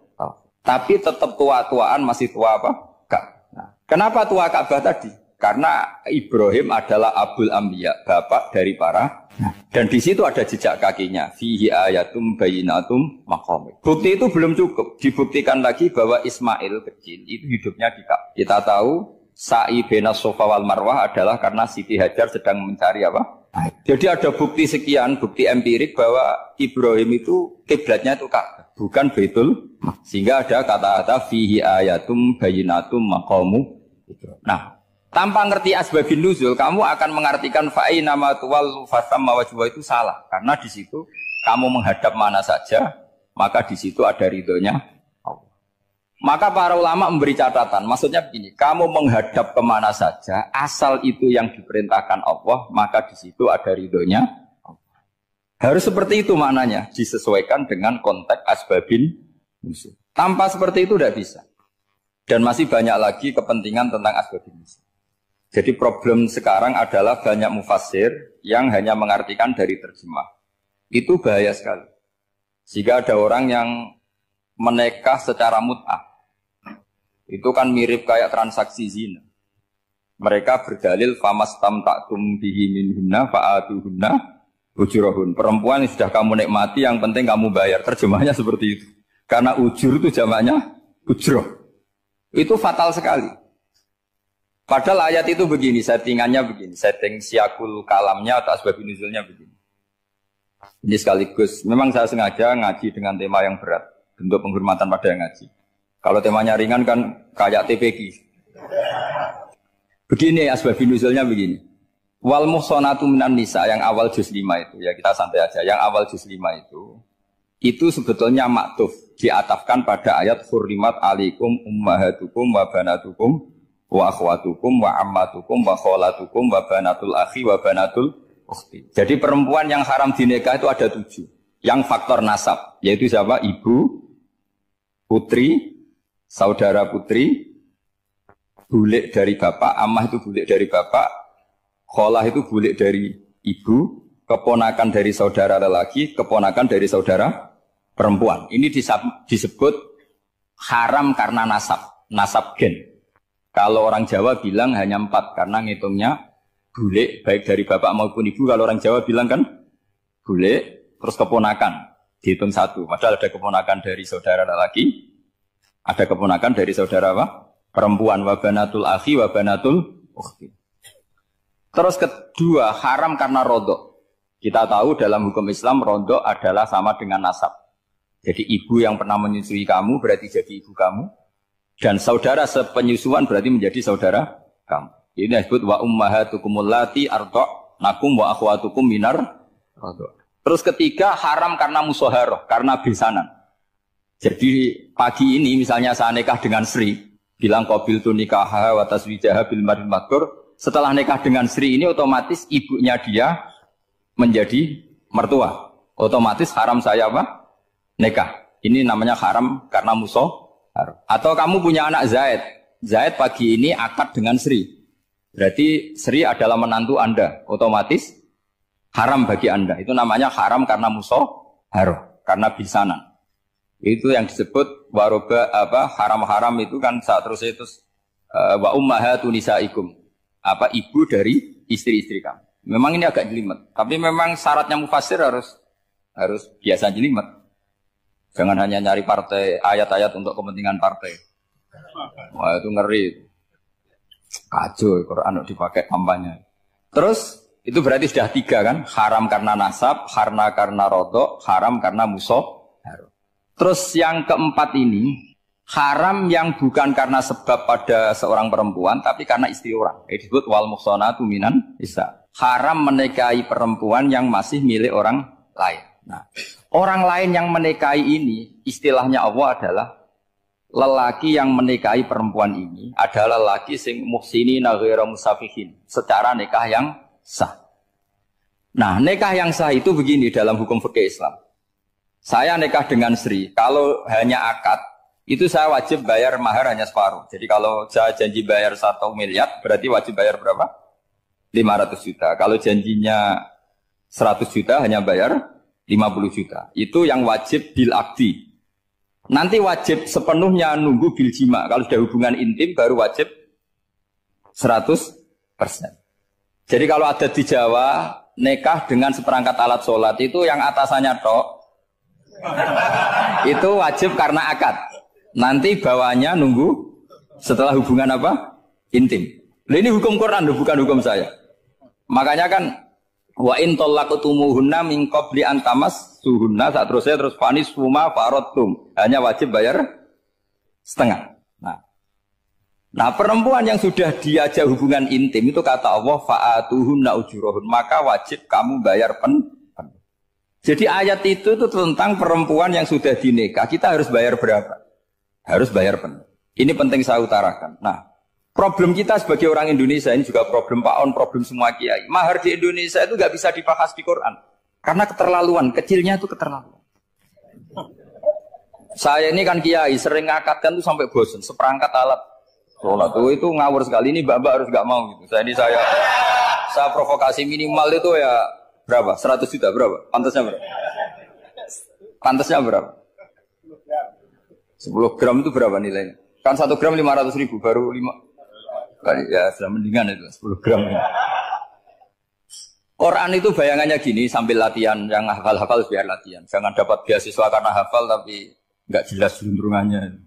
Tapi tetap tua-tuaan masih tua apa? Nah, kenapa tua Ka'bah tadi? Karena Ibrahim adalah Abul Anbiya, bapak dari para. Dan di situ ada jejak kakinya. Fihi ayatum bayinatum maqamih. Bukti itu belum cukup. Dibuktikan lagi bahwa Ismail kecil itu hidupnya di Ka'bah. Kita tahu sa'i bainas Shafa wal Marwah adalah karena Siti Hajar sedang mencari apa? Jadi ada bukti sekian, bukti empirik bahwa Ibrahim itu kiblatnya itu Ka'bah, bukan Baitul. Sehingga ada kata-kata fihi ayatum bayinatum maqamu. Nah, tanpa ngerti asbabun nuzul, kamu akan mengartikan fa'ina ma tuwallu fasamma wajhu itu salah. Karena di situ kamu menghadap mana saja, maka di situ ada ridhonya Allah. Maka para ulama memberi catatan, maksudnya begini, kamu menghadap kemana saja, asal itu yang diperintahkan Allah, maka di situ ada ridhonya Allah. Harus seperti itu maknanya, disesuaikan dengan konteks asbabin nuzul. Tanpa seperti itu tidak bisa. Dan masih banyak lagi kepentingan tentang asbabin nuzul. Jadi problem sekarang adalah banyak mufassir yang hanya mengartikan dari terjemah. Itu bahaya sekali. Jika ada orang yang menikah secara mut'ah, itu kan mirip kayak transaksi zina. Mereka berdalil famastam taktum bihi minhunna fa'atuhunna ujurahun. Perempuan yang sudah kamu nikmati, yang penting kamu bayar. Terjemahnya seperti itu. Karena ujur itu jamaknya ujroh. Itu fatal sekali. Padahal ayat itu begini, settingannya begini. Setting siakul kalamnya atau asbabun nuzulnya begini. Ini sekaligus, memang saya sengaja ngaji dengan tema yang berat. Bentuk penghormatan pada yang ngaji. Kalau temanya ringan kan kayak TPQ. Begini asbabun nuzulnya begini. Wal muhsanatu minan nisa yang awal juz 5 itu, ya kita santai aja. Yang awal juz 5 itu sebetulnya maktuf, diatafkan pada ayat hurrimat alaikum ummahatukum wa banatukum wa akhwatukum wa ammatukum wa kholatukum wa banatul akhi wa banatul ukhti. Jadi perempuan yang haram dinikah itu ada 7. Yang faktor nasab, yaitu siapa? Ibu, putri, saudara putri, bulik dari bapak, ammah itu bulik dari bapak, kholah itu bulik dari ibu, keponakan dari saudara lelaki, keponakan dari saudara perempuan. Ini disebut haram karena nasab gen. Kalau orang Jawa bilang hanya 4 karena ngitungnya bulik baik dari bapak maupun ibu. Kalau orang Jawa bilang kan bulik terus keponakan dihitung 1. Padahal ada keponakan dari saudara lelaki, ada keponakan dari saudara apa? Perempuan, wabanatul akhi, wabanatul ukhti. Terus kedua, haram karena rodok. Kita tahu dalam hukum Islam, rodok adalah sama dengan nasab. Jadi ibu yang pernah menyusui kamu berarti jadi ibu kamu. Dan saudara sepenyusuan berarti menjadi saudara kamu. Ini disebut wa ummahatukumul lati arda'nakum wa akhwatukum minar rodok. Terus ketiga, haram karena musoharoh, karena besanan. Jadi pagi ini misalnya saya nikah dengan Sri, bilang qabil tu nikaha wa taswijaha bil mar'il madkur. Setelah nikah dengan Sri ini otomatis ibunya dia menjadi mertua. Otomatis haram saya apa? Nikah. Ini namanya haram karena musoharoh. Atau kamu punya anak Zaid. Zaid pagi ini akad dengan Sri. Berarti Sri adalah menantu Anda. Otomatis haram bagi Anda. Itu namanya haram karena musoharoh, karena bisanan. Itu yang disebut waroba apa haram-haram itu kan saat terus itu wa ummahatu nisaikum. Apa ibu dari istri-istri kamu. Memang ini agak jelimet, tapi memang syaratnya mufassir harus biasa jelimet. Jangan hanya nyari partai ayat-ayat untuk kepentingan partai. Wah itu ngeri. Kacau Quran dipakai kampanye. Terus itu berarti sudah 3 kan? Haram karena nasab, karena rodok, haram karena musoharoh. Terus yang keempat ini, haram yang bukan karena sebab pada seorang perempuan, tapi karena istri orang. Itu disebut wal muhsanatu minan nisa. Haram menikahi perempuan yang masih milik orang lain. Nah, Orang lain yang menikahi ini, istilahnya Allah adalah lelaki yang menikahi perempuan ini adalah lelaki sing muhsinina ghairu musafihin, secara nikah yang sah. Nah, nikah yang sah itu begini dalam hukum fikih Islam. Saya nikah dengan Sri, kalau hanya akad, itu saya wajib bayar mahar hanya separuh. Jadi kalau saya janji bayar 1 miliar, berarti wajib bayar berapa? 500 juta. Kalau janjinya 100 juta, hanya bayar 50 juta. Itu yang wajib bil akdi. Nanti wajib sepenuhnya nunggu bil jima. Kalau sudah hubungan intim baru wajib 100%. Jadi kalau ada di Jawa, nikah dengan seperangkat alat sholat itu yang atasannya tok. Itu wajib karena akad. Nanti bawahnya nunggu setelah hubungan apa? Intim. Nah, ini hukum Quran, bukan hukum saya. Makanya kan wa in talaqtumuhunna min qabli an tamassuhunna, saat terusnya terus fanis suma faradtum, hanya wajib bayar setengah. Nah, perempuan yang sudah diajak hubungan intim itu kata Allah fa'atuhunna ujurahun, maka wajib kamu bayar penuh. Jadi ayat itu tentang perempuan yang sudah dinikah, kita harus bayar berapa? Harus bayar penuh. Ini penting saya utarakan. Nah, problem kita sebagai orang Indonesia, ini juga problem Pak On, problem semua kiai. Mahar di Indonesia itu nggak bisa dibahas di Quran. Karena keterlaluan, kecilnya itu keterlaluan. Saya ini kan kiai, sering ngakatkan tuh sampai bosan. Seperangkat alat sholat itu ngawur sekali. Ini mbak-mbak harus nggak mau gitu. Saya provokasi minimal itu ya berapa? 100 juta berapa? Pantasnya berapa? Pantasnya berapa? 10 gram itu berapa nilainya? Kan 1 gram 500 ribu, baru 5. Ya sudah mendingan itu 10 gram. Quran itu bayangannya gini, sambil latihan, yang hafal-hafal biar latihan. Jangan dapat beasiswa karena hafal tapi nggak jelas juntrungannya.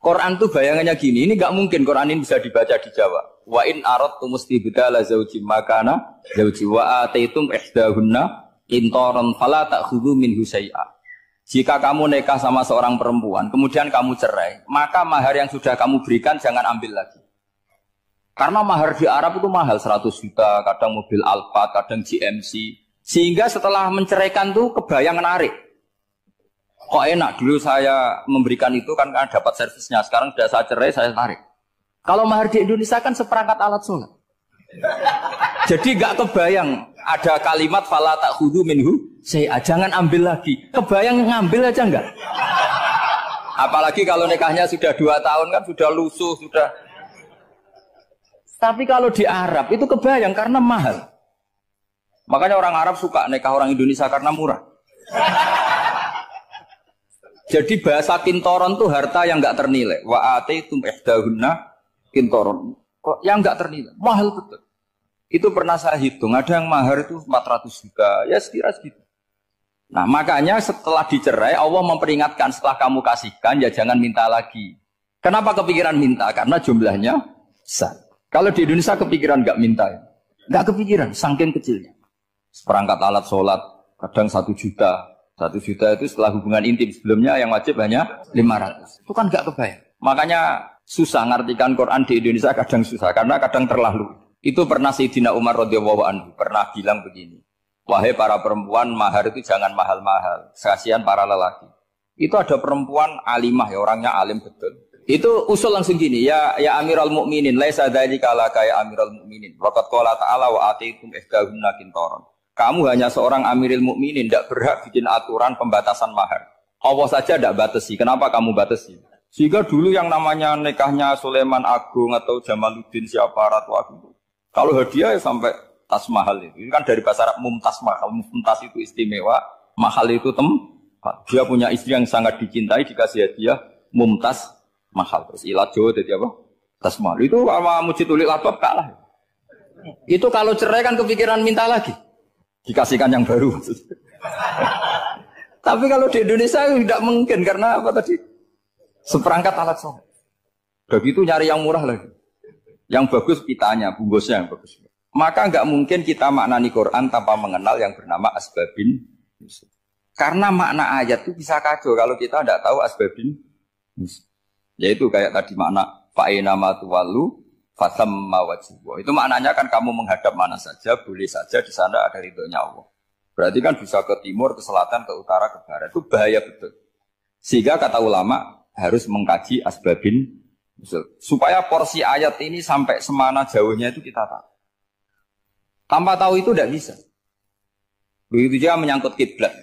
Quran itu bayangannya gini, ini nggak mungkin Quran ini bisa dibaca di Jawa. Wa in aradtum istibdala zawji makana zawji wa ataitum ihdahunna qintaran fala ta'khudhu minhu syai'a. Jika kamu nikah sama seorang perempuan, kemudian kamu cerai, maka mahar yang sudah kamu berikan jangan ambil lagi. Karena mahar di Arab itu mahal, 100 juta, kadang mobil Alphard, kadang GMC. Sehingga setelah menceraikan tuh kebayang menarik. Kok enak, dulu saya memberikan itu kan karena dapat servisnya, sekarang sudah saya cerai, saya tarik. Kalau mahar di Indonesia kan seperangkat alat sholat. Jadi gak kebayang ada kalimat fala ta'khudhu minhu syai'a, jangan ambil lagi. Kebayang ngambil aja enggak? Apalagi kalau nikahnya sudah 2 tahun kan sudah lusuh, sudah. Tapi kalau di Arab itu kebayang karena mahal. Makanya orang Arab suka nikah orang Indonesia karena murah. Jadi bahasa kintoron itu harta yang enggak ternilai. Wa ataitum ihdahunna kintoron. Kok yang enggak ternilai? Mahal betul. Itu pernah saya hitung, ada yang mahar itu 400 juta, ya sekira segitu. Nah makanya setelah dicerai, Allah memperingatkan setelah kamu kasihkan, ya jangan minta lagi. Kenapa kepikiran minta? Karena jumlahnya besar. Kalau di Indonesia kepikiran nggak minta, ya? Nggak kepikiran, saking kecilnya. Seperangkat alat sholat, kadang 1 juta. 1 juta itu setelah hubungan intim, sebelumnya yang wajib hanya 500. Itu kan nggak kebayang. Makanya susah ngartikan Quran di Indonesia, kadang susah, karena kadang terlalu. Itu pernah Sayyidina Umar radhiyallahu anhu pernah bilang begini, wahai para perempuan, mahar itu jangan mahal-mahal, kasihan para lelaki. Itu ada perempuan alimah, ya orangnya alim betul. Itu usul langsung gini, ya Amirul Mukminin, laisa dzalika laka ya Amirul Mukminin. Waqad qala ta'ala wa atiitum ihdahunna qintaran. Kamu hanya seorang Amirul Mukminin, tidak berhak bikin aturan pembatasan mahar. Allah saja tidak batasi, kenapa kamu batasi? Sehingga dulu yang namanya nikahnya Sulaiman Agung atau Jamaluddin siapa Ratu Agung, kalau hadiah ya sampai tas mahal itu. Ini kan dari bahasa Arab mumtaz mahal. Mumtaz itu istimewa, mahal itu tempat. Dia punya istri yang sangat dicintai, dikasih hadiah mumtaz mahal. Terus ilat Jawa jadi apa? Tas mahal. Itu sama Mujitulik Labab kalah. Itu kalau cerai kan kepikiran minta lagi. Dikasihkan yang baru. Tapi kalau di Indonesia tidak mungkin. Karena apa tadi? Seperangkat alat sholat. Begitu nyari yang murah lagi. Yang bagus pitanya, bungkusnya yang bagus. Maka enggak mungkin kita maknani Quran tanpa mengenal yang bernama asbabin. Karena makna ayat itu bisa kacau kalau kita tidak tahu asbabin. Yaitu kayak tadi makna fa'ina matuwalu fatamma wajibwa. Itu maknanya kan kamu menghadap mana saja, boleh saja di sana ada ridhonya Allah. Berarti kan bisa ke timur, ke selatan, ke utara, ke barat. Itu bahaya betul. Sehingga kata ulama harus mengkaji asbabin nuzul. Supaya porsi ayat ini sampai semana jauhnya itu kita tahu. Tanpa tahu itu tidak bisa. Begitu juga menyangkut kiblat.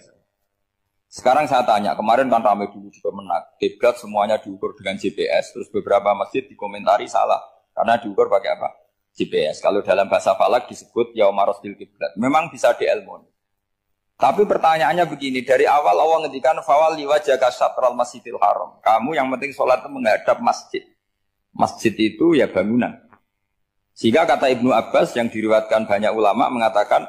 Sekarang saya tanya, kemarin kan ramai dulu juga menak. Kiblat semuanya diukur dengan GPS. Terus beberapa masjid dikomentari salah. Karena diukur pakai apa? GPS. Kalau dalam bahasa falak disebut yaumarostil kiblat. Memang bisa diilmoni. Tapi pertanyaannya begini, dari awal Allah ngendikan fawal liwajhaka syatral masjidil haram. Kamu yang penting sholat itu menghadap masjid. Masjid itu ya bangunan. Sehingga kata Ibnu Abbas yang diriwayatkan banyak ulama mengatakan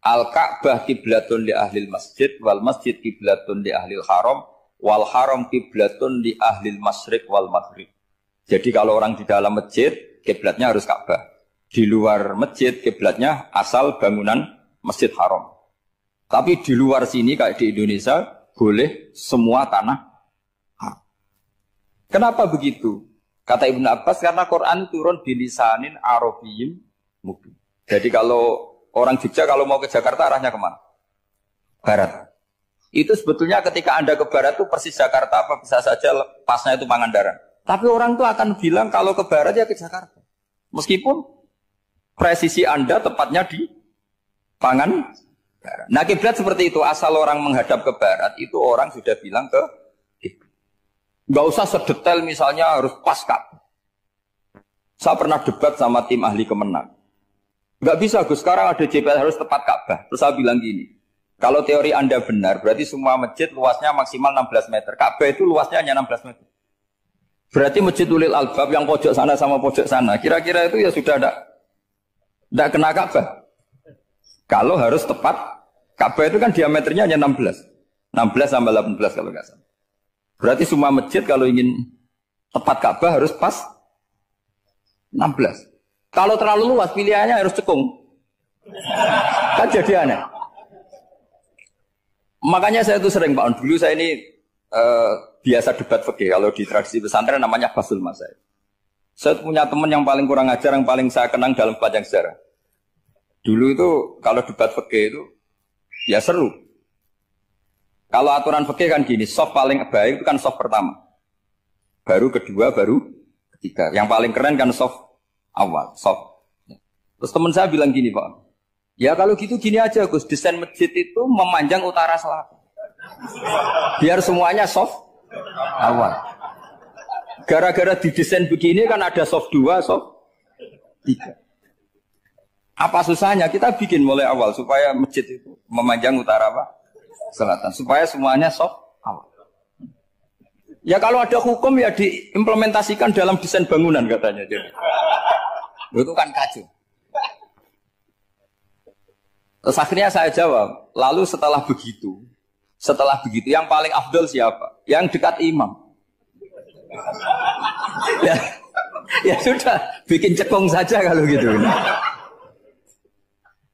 al-Ka'bah kiblatun li ahlil masjid wal masjid kiblatun li ahlil haram wal haram kiblatun li ahlil masyriq wal maghrib. Jadi kalau orang di dalam masjid kiblatnya harus Ka'bah. Di luar masjid kiblatnya asal bangunan Masjid Haram. Tapi di luar sini kayak di Indonesia boleh semua tanah. Kenapa begitu? Kata Ibnu Abbas karena Quran turun bilisanin Arabiyyin mubin. Jadi kalau orang Jogja kalau mau ke Jakarta arahnya kemana? Barat. Itu sebetulnya ketika Anda ke barat itu persis Jakarta apa bisa saja pasnya itu Pangandaran. Tapi orang itu akan bilang kalau ke barat ya ke Jakarta. Meskipun presisi Anda tepatnya di Pangandaran. Nah kiblat seperti itu, asal orang menghadap ke barat, itu orang sudah bilang ke kiblat. Nggak usah sedetail misalnya harus pas Ka'bah. Saya pernah debat sama tim ahli Kemenang. Nggak bisa Gus, sekarang ada GPS harus tepat Ka'bah. Terus saya bilang gini, kalau teori Anda benar, berarti semua masjid luasnya maksimal 16 meter. Ka'bah itu luasnya hanya 16 meter. Berarti Masjid Ulil Albab yang pojok sana sama pojok sana, kira-kira itu ya sudah tidak kena Ka'bah. Kalau harus tepat, Ka'bah itu kan diameternya hanya 16. 16 sampai 18 kalau nggak salah. Berarti semua masjid kalau ingin tepat Ka'bah harus pas 16. Kalau terlalu luas pilihannya harus cekung. Kan jadi aneh. Makanya saya itu sering Pak, dulu saya ini biasa debat fikih. Kalau di tradisi pesantren namanya Basul Masail. Saya punya teman yang paling kurang ajar, yang paling saya kenang dalam panjang sejarah. Dulu itu kalau debat fikih itu ya seru. Kalau aturan fikih kan gini, soft paling baik itu kan soft pertama. Baru kedua, baru ketiga. Yang paling keren kan soft awal, soft. Terus teman saya bilang gini Pak, ya kalau gitu gini aja Gus, desain masjid itu memanjang utara selatan. Biar semuanya soft awal. Gara-gara didesain begini kan ada soft 2, soft 3. Apa susahnya? Kita bikin mulai awal supaya masjid itu memanjang utara apa? Selatan. Supaya semuanya soft awal. Ya kalau ada hukum ya diimplementasikan dalam desain bangunan katanya. Jadi. Itu kan kacau. Terus akhirnya saya jawab, lalu setelah begitu yang paling afdol siapa? Yang dekat imam. Ya sudah, bikin cekung saja kalau gitu.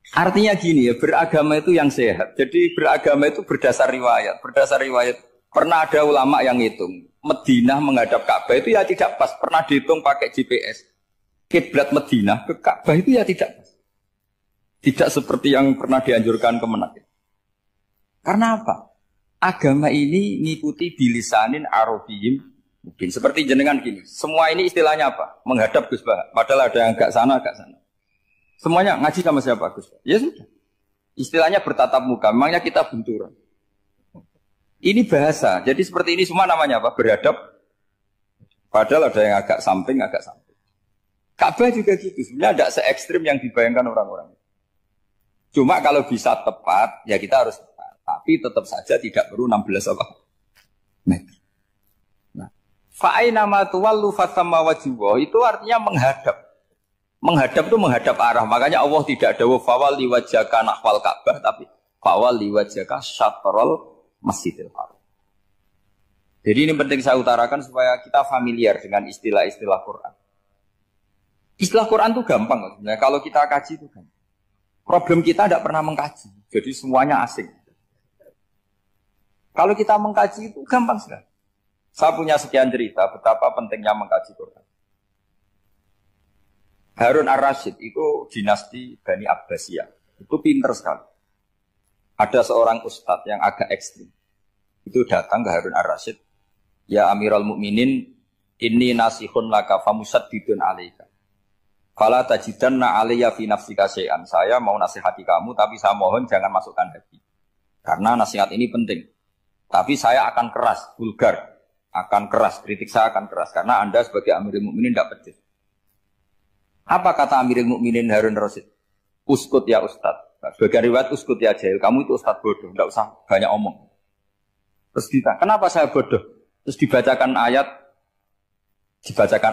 Artinya gini ya, beragama itu yang sehat. Jadi beragama itu berdasar riwayat. Berdasar riwayat, pernah ada ulama yang ngitung. Madinah menghadap Ka'bah itu ya tidak pas. Pernah dihitung pakai GPS. Kiblat Madinah ke Ka'bah itu ya tidak pas. Tidak seperti yang pernah dianjurkan Kemenak. Karena apa? Agama ini ngikuti bilisanin Arabiyyin mungkin. Seperti jenengan gini. Semua ini istilahnya apa? Menghadap Gus Bah. Padahal ada yang agak sana, agak sana. Semuanya ngaji sama siapa Gus? Ya sudah. Istilahnya bertatap muka. Memangnya kita benturan. Ini bahasa. Jadi seperti ini semua namanya apa? Berhadap. Padahal ada yang agak samping, agak samping. Ka'bah juga gitu. Sebenarnya tidak se-ekstrim yang dibayangkan orang-orang. Cuma kalau bisa tepat, ya kita harus tepat. Tapi tetap saja tidak perlu 16 apa? Meter. Nah, fa'aina ma tuwallu fathamma wajhullah itu artinya menghadap. Menghadap itu menghadap arah. Makanya Allah tidak dawuh fawalli wajhaka nahwal Ka'bah, tapi fawalli wajhaka syatrul Masjidil Haram. Jadi ini penting saya utarakan supaya kita familiar dengan istilah-istilah Quran. Istilah Quran itu gampang. Nah, kalau kita kaji itu kan. Problem kita tidak pernah mengkaji. Jadi semuanya asing. Kalau kita mengkaji itu gampang sekali. Saya punya sekian cerita betapa pentingnya mengkaji Quran. Harun ar-Rasyid itu dinasti Bani Abbasiyah. Itu pinter sekali. ada seorang ustadz yang agak ekstrim. Itu datang ke Harun ar-Rasyid. Ya Amirul Mukminin, inni nasihun laka famusaddidun alaika. Fala tajidanna alayya fi nafsika syai'an. Saya mau nasihati kamu, tapi saya mohon jangan masukkan hati. Karena nasihat ini penting. Tapi saya akan keras, vulgar. Akan keras, kritik saya akan keras. Karena Anda sebagai Amirul Mukminin tidak pedes. Apa kata Amirul Mukminin Harun ar-Rasyid? Uskut ya Ustadz. Sebagai riwayat uskut ya jahil, kamu itu ustadz bodoh, tidak usah banyak omong. Terus ditanya, kenapa saya bodoh? Terus dibacakan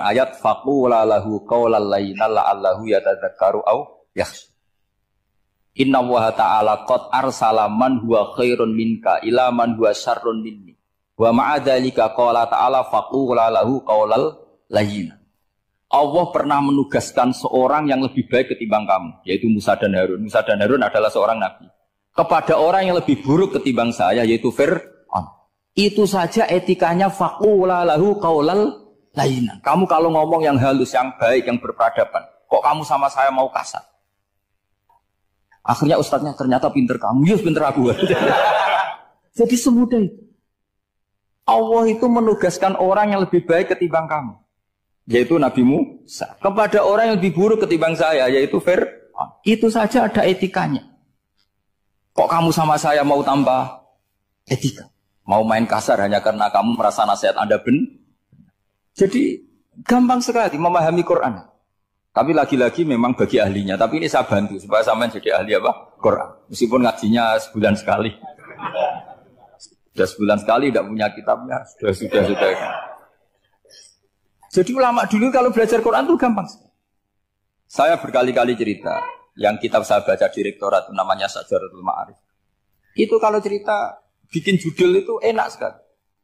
ayat faqula lahu qaulal layyina la'allahu yatadzakkaru aw yakhsha. Inna Allaha ta'ala qad arsala man huwa khairun minka ila man huwa syarrun minni. Wa ma'a dzalika qala ta'ala faqula lahu qaulal layyina. Allah pernah menugaskan seorang yang lebih baik ketimbang kamu, yaitu Musa dan Harun. Musa dan Harun adalah seorang nabi. Kepada orang yang lebih buruk ketimbang saya, yaitu Fir'aun. Itu saja etikanya faqula lahu qaulal layyina. Kamu kalau ngomong yang halus, yang baik, yang berperadaban, kok kamu sama saya mau kasar? Akhirnya ustadznya ternyata pinter kamu, ya pinter aku. Jadi semudah itu. Allah itu menugaskan orang yang lebih baik ketimbang kamu, yaitu Nabi Musa, kepada orang yang lebih buruk ketimbang saya, yaitu Fir'aun. Itu saja ada etikanya. Kok kamu sama saya mau tambah etika? Mau main kasar hanya karena kamu merasa nasihat Anda benar? Jadi gampang sekali memahami Quran. Tapi lagi-lagi memang bagi ahlinya. Tapi ini saya bantu supaya sampean jadi ahli apa? Quran. Meskipun ngajinya sebulan sekali. Sudah sebulan sekali tidak punya kitabnya. Sudah. Jadi ulama dulu kalau belajar Quran itu gampang. Saya berkali-kali cerita, yang kitab saya baca di rektorat namanya Syajaratul Ma'arif. Itu kalau cerita bikin judul itu enak sekali.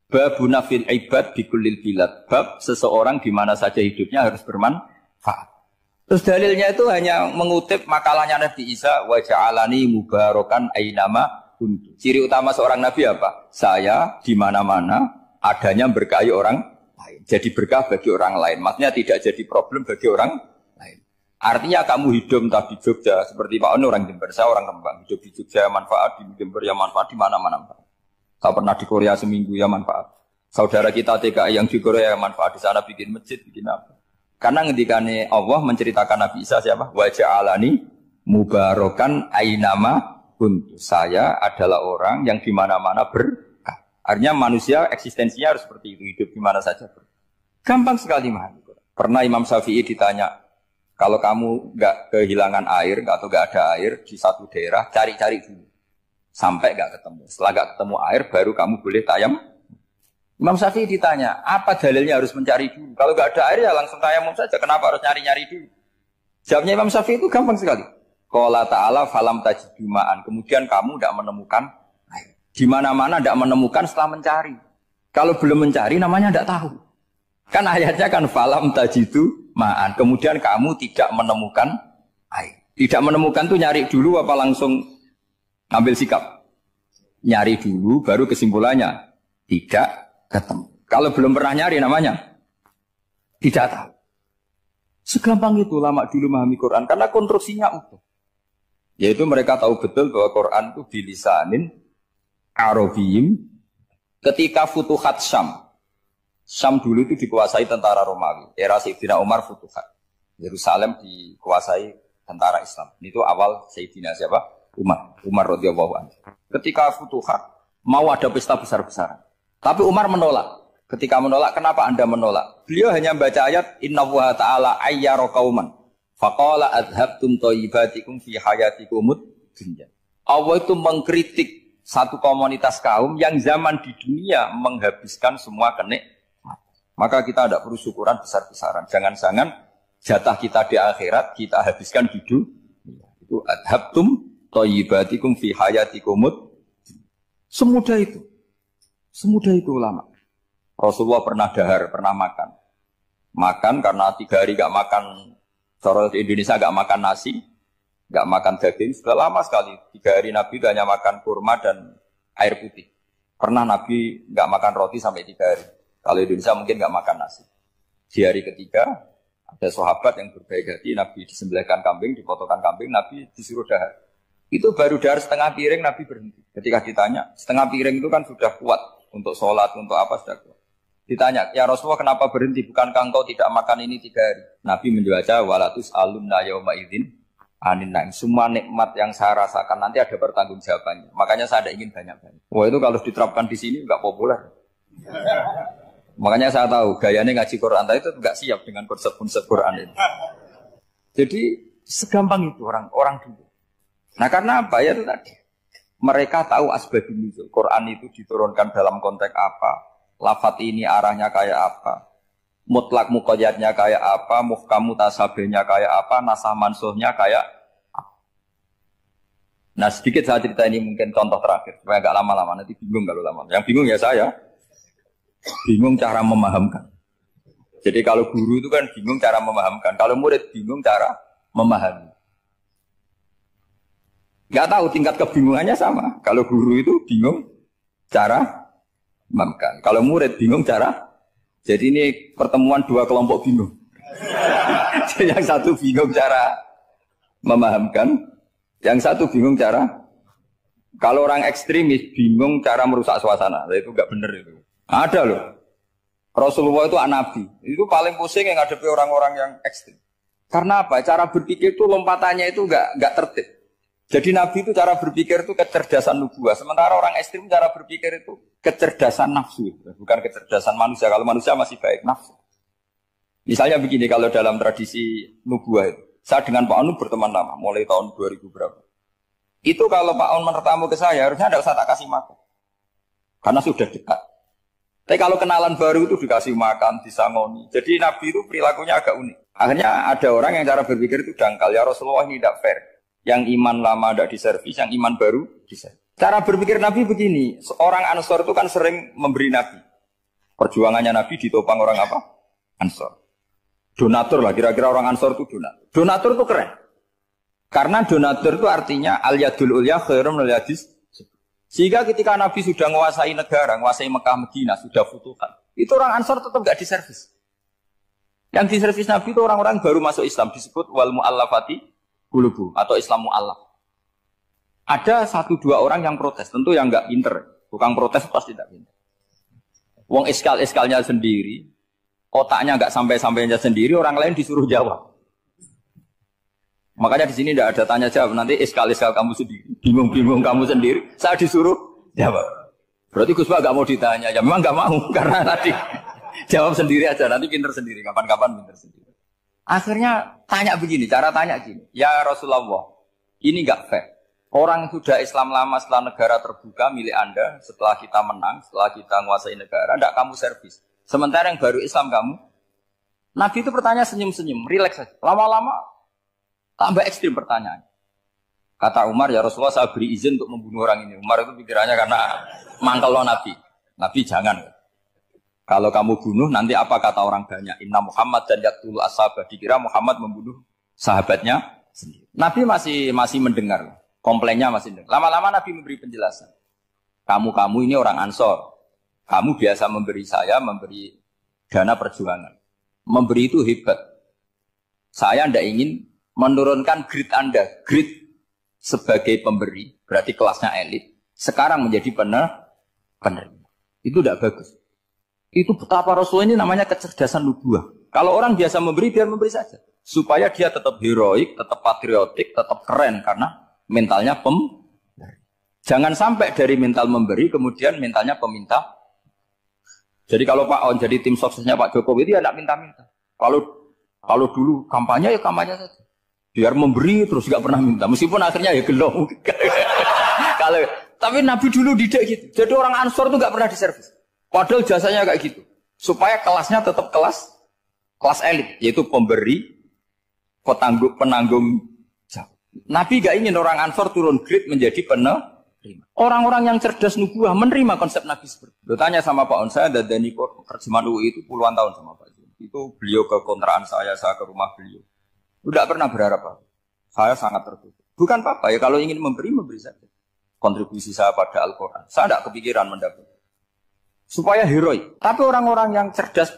Babuna fil ibad bikullil bilad. Bab seseorang di mana saja hidupnya harus bermanfaat. Terus dalilnya itu hanya mengutip makalahnya Nabi Isa, wa ja'alani mubarakan ainama kuntu. Ciri utama seorang nabi apa? Saya di mana-mana adanya berkahi orang. Jadi berkah bagi orang lain. Maksudnya tidak jadi problem bagi orang lain. Artinya kamu hidup entah di Jogja, seperti Pak Ono orang Jember, saya orang Kembang. Hidup di Jogja manfaat, di Jember ya manfaat, di mana-mana. Saya pernah di Korea seminggu ya manfaat. Saudara kita TKI yang di Korea ya manfaat. Di sana bikin masjid, bikin apa. Karena ngendikane Allah menceritakan Nabi Isa siapa? Wa ja'alani mubarakan ainama kuntu. Saya adalah orang yang di mana-mana berkah. Artinya manusia eksistensinya harus seperti itu, hidup di mana saja. Gampang sekali memahami. Pernah Imam Syafi'i ditanya, kalau kamu nggak kehilangan air atau nggak ada air di satu daerah, cari-cari dulu sampai nggak ketemu. Setelah nggak ketemu air, baru kamu boleh tayam. Imam Syafi'i ditanya, apa dalilnya harus mencari dulu? Kalau nggak ada air ya langsung tayamum saja. Kenapa harus nyari-nyari dulu? Jawabnya Imam Syafi'i itu gampang sekali. Qala ta'ala falam tajidu ma'an. Kemudian kamu tidak menemukan air. Di mana-mana tidak menemukan setelah mencari. Kalau belum mencari namanya tidak tahu. Kan ayatnya kan falam tajidu ma'an. Kemudian kamu tidak menemukan air. Tidak menemukan tuh nyari dulu apa langsung ambil sikap? Nyari dulu baru kesimpulannya tidak ketemu. Kalau belum pernah nyari namanya tidak tahu. Segampang itu ulama dulu memahami Quran karena konstruksinya utuh. Yaitu mereka tahu betul bahwa Quran itu bilisanin Arabiyim. Ketika Futuhat Syam dulu itu dikuasai tentara Romawi. Era Sayyidina Umar Futuhat. Yerusalem dikuasai tentara Islam. Itu awal Sayyidina siapa? Umar radhiyallahu anhu. Ketika Futuhat mau ada pesta besar-besaran. Tapi Umar menolak. Ketika menolak, kenapa Anda menolak? Beliau hanya membaca ayat Inna Allaha ta'ala ayyara qauman faqala adhabtum thayyibatikum fi hayatikumud dunya. Allah itu mengkritik satu komunitas kaum yang zaman di dunia menghabiskan semua kenikmatan. Maka kita tidak perlu syukuran besar-besaran. Jangan-jangan jatah kita di akhirat kita habiskan di dunia. Itu adhabtum thayyibatikum fi hayatikumud dunya. Semudah itu. Semudah itu ulama. Rasulullah pernah dahar, pernah makan. Makan karena 3 hari gak makan, cara di Indonesia gak makan nasi, gak makan daging, sudah lama sekali. 3 hari Nabi hanya makan kurma dan air putih. Pernah Nabi gak makan roti sampai 3 hari. Kalau Indonesia mungkin gak makan nasi. Di hari ketiga, ada sahabat yang berbaik hati, Nabi disembelihkan kambing, dipotongkan kambing, Nabi disuruh dahar. Itu baru dari setengah piring Nabi berhenti. Ketika ditanya, setengah piring itu kan sudah kuat untuk sholat, untuk apa sudah kuat. Ditanya, ya Rasulullah kenapa berhenti? Bukankah engkau tidak makan ini 3 hari? Nabi menjawab, walatus alunna yauma idzin anin naim. Semua nikmat yang saya rasakan nanti ada pertanggungjawabannya. Makanya saya tidak ingin banyak-banyak. Wah itu kalau diterapkan di sini nggak populer. Makanya saya tahu gayanya ngaji Quran itu nggak siap dengan konsep-konsep Quran ini. Jadi segampang itu orang dulu. Nah karena apa ya itu tadi? Mereka tahu asbabun nuzul. Quran itu diturunkan dalam konteks apa? Lafat ini arahnya kayak apa? Mutlak muqayyadnya kayak apa? Muhkam mutasabihnya kayak apa? Nasah mansuhnya kayak apa? Nah sedikit saya cerita ini mungkin contoh terakhir. Supaya agak lama-lama, nanti bingung kalau lama. Yang bingung ya saya. Bingung cara memahamkan. Jadi kalau guru itu kan bingung cara memahamkan. Kalau murid bingung cara memahami. Nggak tahu tingkat kebingungannya sama. Kalau guru itu bingung cara memahamkan. Kalau murid bingung cara. Jadi ini pertemuan 2 kelompok bingung. Yang satu bingung cara memahamkan. Yang satu bingung cara. Kalau orang ekstremis bingung cara merusak suasana. Itu nggak benar itu. Ada loh. Rasulullah itu nabi. Itu paling pusing yang ngadepi orang-orang yang ekstrem. Karena apa? Cara berpikir itu lompatannya itu nggak tertib. Jadi Nabi itu cara berpikir itu kecerdasan nubuah. Sementara orang ekstrim cara berpikir itu kecerdasan nafsu. Bukan kecerdasan manusia. Kalau manusia masih baik nafsu. Misalnya begini, kalau dalam tradisi nubuah itu. Saya dengan Pak Anu berteman lama. Mulai tahun 2000 berapa. Itu kalau Pak Anu bertamu ke saya, harusnya tidak usah tak kasih makan. Karena sudah dekat. Tapi kalau kenalan baru itu dikasih makan, disangoni. Jadi Nabi itu perilakunya agak unik. Akhirnya ada orang yang cara berpikir itu dangkal. Ya Rasulullah ini tidak fair. Yang iman lama tidak diservis, yang iman baru diservis. Cara berpikir Nabi begini, seorang Ansor itu kan sering memberi Nabi. Perjuangannya Nabi ditopang orang apa? Ansor. Donatur lah, kira-kira orang Ansor itu donatur. Donatur itu keren. Karena donatur itu artinya al-yadul ulya khairum minal yadis. Sehingga ketika Nabi sudah menguasai negara, menguasai Mekah Medina, sudah futuhan. Itu orang Ansor tetap tidak diservis. Yang diservis Nabi itu orang-orang baru masuk Islam, disebut wal mu'allafati Qulubu atau Islam mu'allaf. Ada 1-2 orang yang protes, tentu yang enggak pinter. Bukan protes pasti tidak pinter. Wong iskal-iskalnya sendiri, otaknya enggak sampai-sampainya sendiri, orang lain disuruh jawab. Makanya di sini tidak ada tanya jawab, nanti iskal-iskal kamu sendiri, bingung-bingung kamu sendiri, saya disuruh jawab. Berarti Gus Pak enggak mau ditanya, ya memang enggak mau karena tadi jawab sendiri aja, nanti pinter sendiri, kapan-kapan pinter sendiri. Akhirnya tanya begini, cara tanya gini. Ya Rasulullah, ini enggak fair. Orang sudah Islam lama setelah negara terbuka milik Anda, setelah kita menang, setelah kita menguasai negara, enggak kamu servis. Sementara yang baru Islam kamu, Nabi itu bertanya senyum-senyum, rileks saja. Lama-lama tambah ekstrim pertanyaan. Kata Umar, ya Rasulullah saya beri izin untuk membunuh orang ini. Umar itu pikirannya karena mangkel lo Nabi. Nabi jangan. Kalau kamu bunuh, nanti apa kata orang banyak? Inna Muhammad dan yaqtul ashabah. Dikira Muhammad membunuh sahabatnya sendiri. Nabi masih mendengar. Komplainnya masih dengar. Lama-lama Nabi memberi penjelasan. Kamu ini orang Ansor. Kamu biasa memberi saya, memberi dana perjuangan. Memberi itu hebat. Saya tidak ingin menurunkan grade Anda. Grade sebagai pemberi, berarti kelasnya elit. Sekarang menjadi penerima. Itu tidak bagus. Itu betapa Rasul ini namanya kecerdasan nubuah. Kalau orang biasa memberi, biar memberi saja. Supaya dia tetap heroik, tetap patriotik, tetap keren. Karena mentalnya pemberi. Jangan sampai dari mental memberi, kemudian mentalnya peminta. Jadi kalau Pak On jadi tim suksesnya Pak Jokowi, dia tidak minta-minta. Kalau dulu kampanye, ya kampanye saja. Biar memberi, terus nggak pernah minta. Meskipun akhirnya ya gelong. Tapi Nabi dulu tidak gitu. Jadi orang Ansor itu nggak pernah diservis. Padahal jasanya kayak gitu. Supaya kelasnya tetap kelas elit. Yaitu pemberi, penanggung jawab. Nabi gak ingin orang Ansor turun grade menjadi penerima. Orang-orang yang cerdas nubuah menerima konsep Nabi seperti itu. Tanya sama Pak On, saya dadani terjemahan UI itu puluhan tahun sama Pak Zul. Itu beliau ke kontrakan saya ke rumah beliau. Tidak pernah berharap apa. Saya sangat tertutup. Bukan apa-apa ya, kalau ingin memberi saja. Kontribusi saya pada Al-Quran. Saya tidak kepikiran mendapat. Supaya heroik. Tapi orang-orang yang cerdas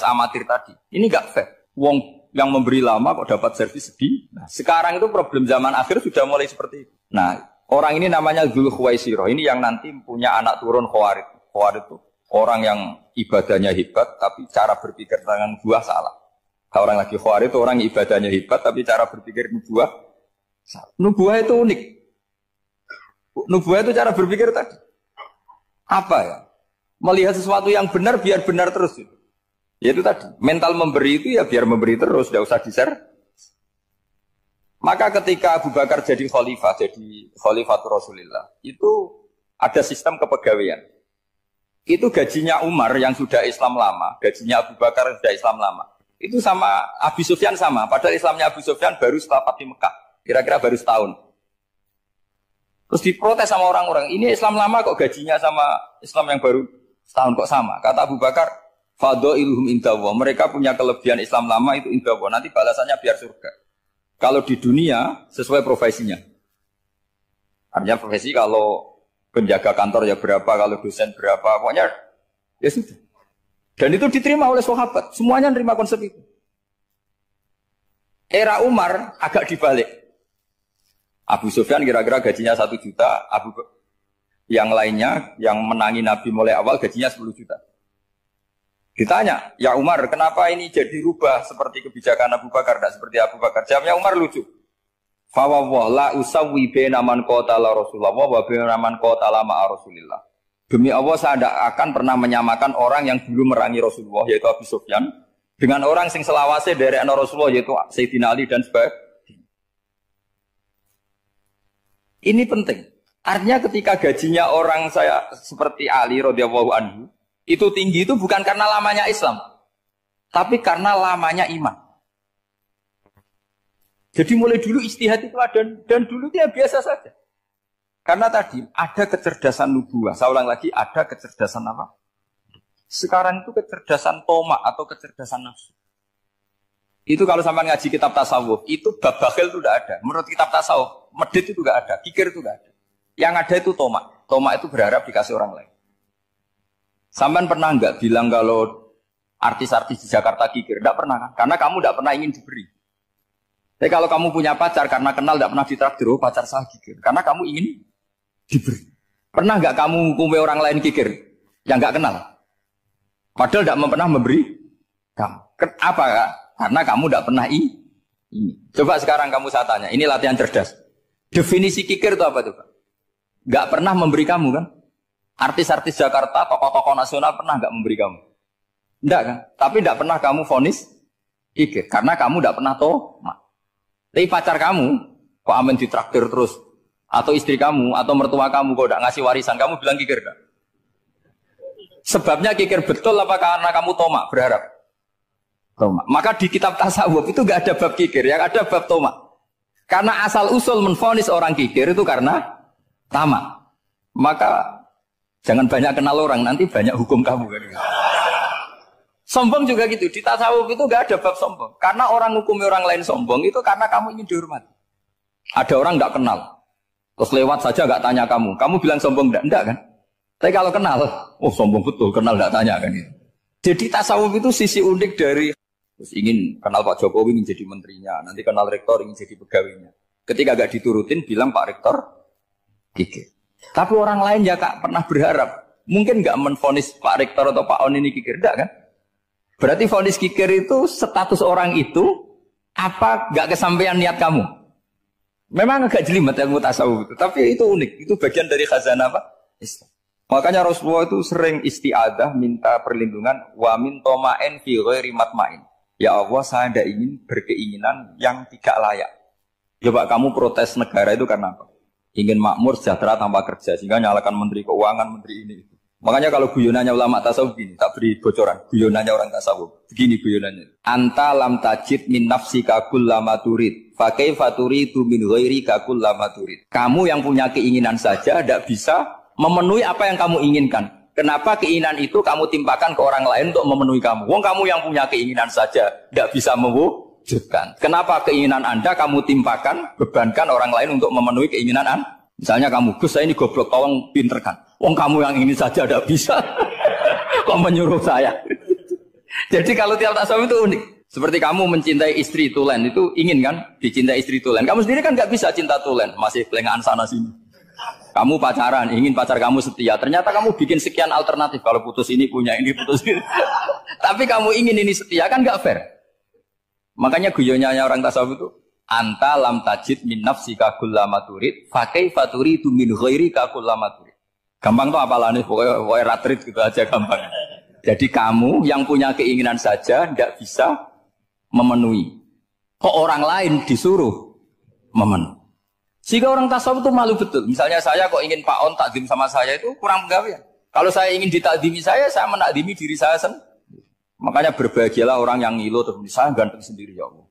amatir tadi, ini gak fair. Wong yang memberi lama kok dapat servis sedih. Nah, sekarang itu problem zaman akhir sudah mulai seperti itu. Nah, orang ini namanya Dzul Khuwaisirah. Ini yang nanti punya anak turun Khawarij. Khawarij itu orang yang ibadahnya hebat tapi cara berpikir tentang buah salah. Kalau orang lagi Khawarij itu orang ibadahnya hebat tapi cara berpikir nubuah salah. Nubuah itu unik. Nubuah itu cara berpikir tadi. Apa ya? Melihat sesuatu yang benar biar benar terus. Yaitu tadi, mental memberi itu ya biar memberi terus, tidak usah di-share. Maka ketika Abu Bakar jadi Khalifatul Rasulillah, itu ada sistem kepegawaian. Itu gajinya Umar yang sudah Islam lama, gajinya Abu Bakar yang sudah Islam lama. Itu sama Abu Sufyan sama, padahal Islamnya Abu Sufyan baru setelah Fathu Mekah, kira-kira baru setahun. Terus diprotes sama orang-orang, ini Islam lama kok gajinya sama Islam yang baru setahun kok sama. Kata Abu Bakar, Fadha'iluhum indallah. Mereka punya kelebihan Islam lama itu indallah. Nanti balasannya biar surga. Kalau di dunia sesuai profesinya. Artinya profesi kalau penjaga kantor ya berapa, kalau dosen berapa, pokoknya ya sudah. Dan itu diterima oleh sahabat. Semuanya nerima konsep itu. Era Umar agak dibalik. Abu Sufyan kira-kira gajinya 1 juta, yang lainnya yang menangi Nabi mulai awal gajinya 10 juta. Ditanya, ya Umar, kenapa ini jadi rubah seperti kebijakan Abu Bakar, tidak seperti Abu Bakar? Jawabnya Umar lucu. Fawwah la usawwi baina man qatala Rasulullah wa baina man qatala ma'a Rasulillah. Demi Allah saya tidak akan pernah menyamakan orang yang dulu merangi Rasulullah yaitu Abu Sufyan dengan orang sing selawase dari anak Rasulullah yaitu Sayyidina Ali dan sebagainya. Ini penting. Artinya ketika gajinya orang saya seperti Ali radhiyallahu anhu itu tinggi itu bukan karena lamanya Islam, tapi karena lamanya iman. Jadi mulai dulu ijtihad itu ada dan dulu dia biasa saja. Karena tadi ada kecerdasan nubuah. Saya ulang lagi, ada kecerdasan apa? Sekarang itu kecerdasan tomak atau kecerdasan nafsu. Itu kalau sampai ngaji kitab tasawuf, itu bab bakhil itu tidak ada. Menurut kitab tasawuf, medit itu tidak ada, kikir itu tidak ada. Yang ada itu tomak. Tomak itu berharap dikasih orang lain. Sampean pernah enggak bilang kalau artis-artis di Jakarta kikir? Enggak pernah kan? Karena kamu enggak pernah ingin diberi. Tapi kalau kamu punya pacar karena kenal enggak pernah ditraktir, oh pacar saya kikir. Karena kamu ingin diberi. Pernah enggak kamu hukumi orang lain kikir yang enggak kenal? Padahal enggak pernah memberi kamu. Apa kak? Karena kamu enggak pernah ini. Coba sekarang kamu saya tanya, ini latihan cerdas. Definisi kikir itu apa tuh Pak? Enggak pernah memberi kamu kan? Artis-artis Jakarta, tokoh-tokoh nasional pernah nggak memberi kamu? Enggak kan? Tapi enggak pernah kamu vonis kikir. Karena kamu enggak pernah tomak. Tapi pacar kamu, kok amin ditraktir terus? Atau istri kamu, atau mertua kamu, kok enggak ngasih warisan, kamu bilang kikir enggak? Sebabnya kikir betul apa karena kamu tomak, berharap? Tomak. Maka di kitab tasawuf itu enggak ada bab kikir, yang ada bab tomak. Karena asal usul menvonis orang kikir itu karena tamak. Maka jangan banyak kenal orang, nanti banyak hukum kamu kan. Sombong juga gitu, di tasawuf itu gak ada bab sombong. Karena orang hukumi orang lain sombong itu karena kamu ingin dihormati. Ada orang gak kenal, terus lewat saja gak tanya kamu bilang sombong enggak kan? Tapi kalau kenal, oh sombong betul, kenal gak tanya kan gitu. Jadi tasawuf itu sisi unik dari terus ingin kenal Pak Jokowi ingin jadi menterinya, nanti kenal rektor ingin jadi pegawainya. Ketika gak diturutin bilang Pak Rektor kikir. Tapi orang lain ya kak pernah berharap, mungkin nggak menvonis Pak Rektor atau Pak On ini kikir, enggak kan? Berarti vonis kikir itu status orang itu apa nggak kesampaian niat kamu? Memang agak jelimet ilmu tasawuf itu, tapi itu unik, itu bagian dari khazanah apa? Islam. Makanya Rasulullah itu sering isti'adah minta perlindungan wa min toma'in fi ghairi matma'in. Ya Allah, saya tidak ingin berkeinginan yang tidak layak. Coba kamu protes negara itu karena apa? Ingin makmur sejahtera tanpa kerja sehingga nyalakan menteri keuangan, menteri ini itu. Makanya kalau guyonannya ulama tasawuf gini, tak beri bocoran. Guyonannya orang tasawuf. Begini guyonannya. Anta lam tajid min nafsika kullama turid. Fa kaifa turidu min ghairika kullama turid. Kamu yang punya keinginan saja tidak bisa memenuhi apa yang kamu inginkan. Kenapa keinginan itu kamu timpakan ke orang lain untuk memenuhi kamu? Wong kamu yang punya keinginan saja tidak bisa mewujudkan. Kenapa keinginan Anda kamu timpakan, bebankan orang lain untuk memenuhi keinginan Anda? Misalnya kamu, Gus saya ini goblok, tolong pinterkan. Wong kamu yang ini saja tidak bisa. Kok menyuruh saya? Jadi kalau tiap tasawuf itu unik. Seperti kamu mencintai istri tulen, itu ingin kan dicintai istri tulen. Kamu sendiri kan nggak bisa cinta tulen, masih pelengahan sana sini. Kamu pacaran, ingin pacar kamu setia. Ternyata kamu bikin sekian alternatif. Kalau putus ini punya ini, putus ini. Tapi kamu ingin ini setia, kan nggak fair. Makanya guyonnya orang tasawuf itu, anta lam tajid min nafsika kullama turid, fa kaifa turidu min ghairika kullama turid. Gampang tuh apalane, pokoknya ratrit gitu aja gampang. Jadi kamu yang punya keinginan saja tidak bisa memenuhi. Kok orang lain disuruh memenuhi. Sehingga orang tasawuf itu malu betul. Misalnya saya kok ingin Pak On takdim sama saya itu kurang penggawean. Kalau saya ingin ditakdimi saya menakdimi diri saya sendiri. Makanya berbahagialah orang yang ngilu terus saya ganteng sendiri ya Allah.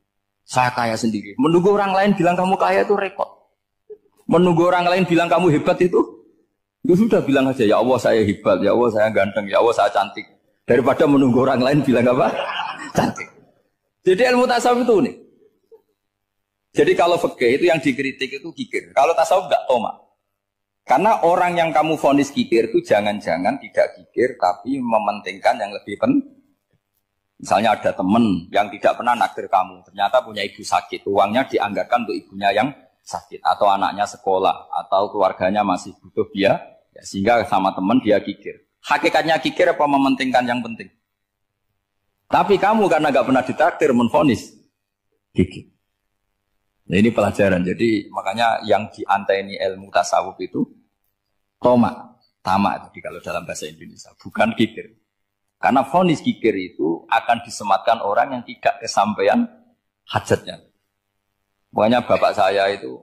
Saya kaya sendiri. Menunggu orang lain bilang kamu kaya itu rekod. Menunggu orang lain bilang kamu hebat itu, ya sudah bilang aja ya Allah saya hebat, ya Allah saya ganteng, ya Allah saya cantik. Daripada menunggu orang lain bilang apa? Cantik. Jadi ilmu tasawuf itu unik. Jadi kalau fikih itu yang dikritik itu kikir. Kalau tasawuf enggak toma. Karena orang yang kamu vonis kikir itu jangan-jangan tidak kikir tapi mementingkan yang lebih penting. Misalnya ada teman yang tidak pernah naksir kamu, ternyata punya ibu sakit, uangnya dianggarkan untuk ibunya yang sakit atau anaknya sekolah atau keluarganya masih butuh dia, ya, sehingga sama teman dia kikir. Hakikatnya kikir apa mementingkan yang penting? Tapi kamu karena nggak pernah ditakdir menvonis kikir. Nah, ini pelajaran. Jadi makanya yang dianteni ilmu tasawuf itu toma, tamak jadi kalau dalam bahasa Indonesia, bukan kikir. Karena vonis kikir itu akan disematkan orang yang tidak kesampaian hajatnya. Pokoknya bapak saya itu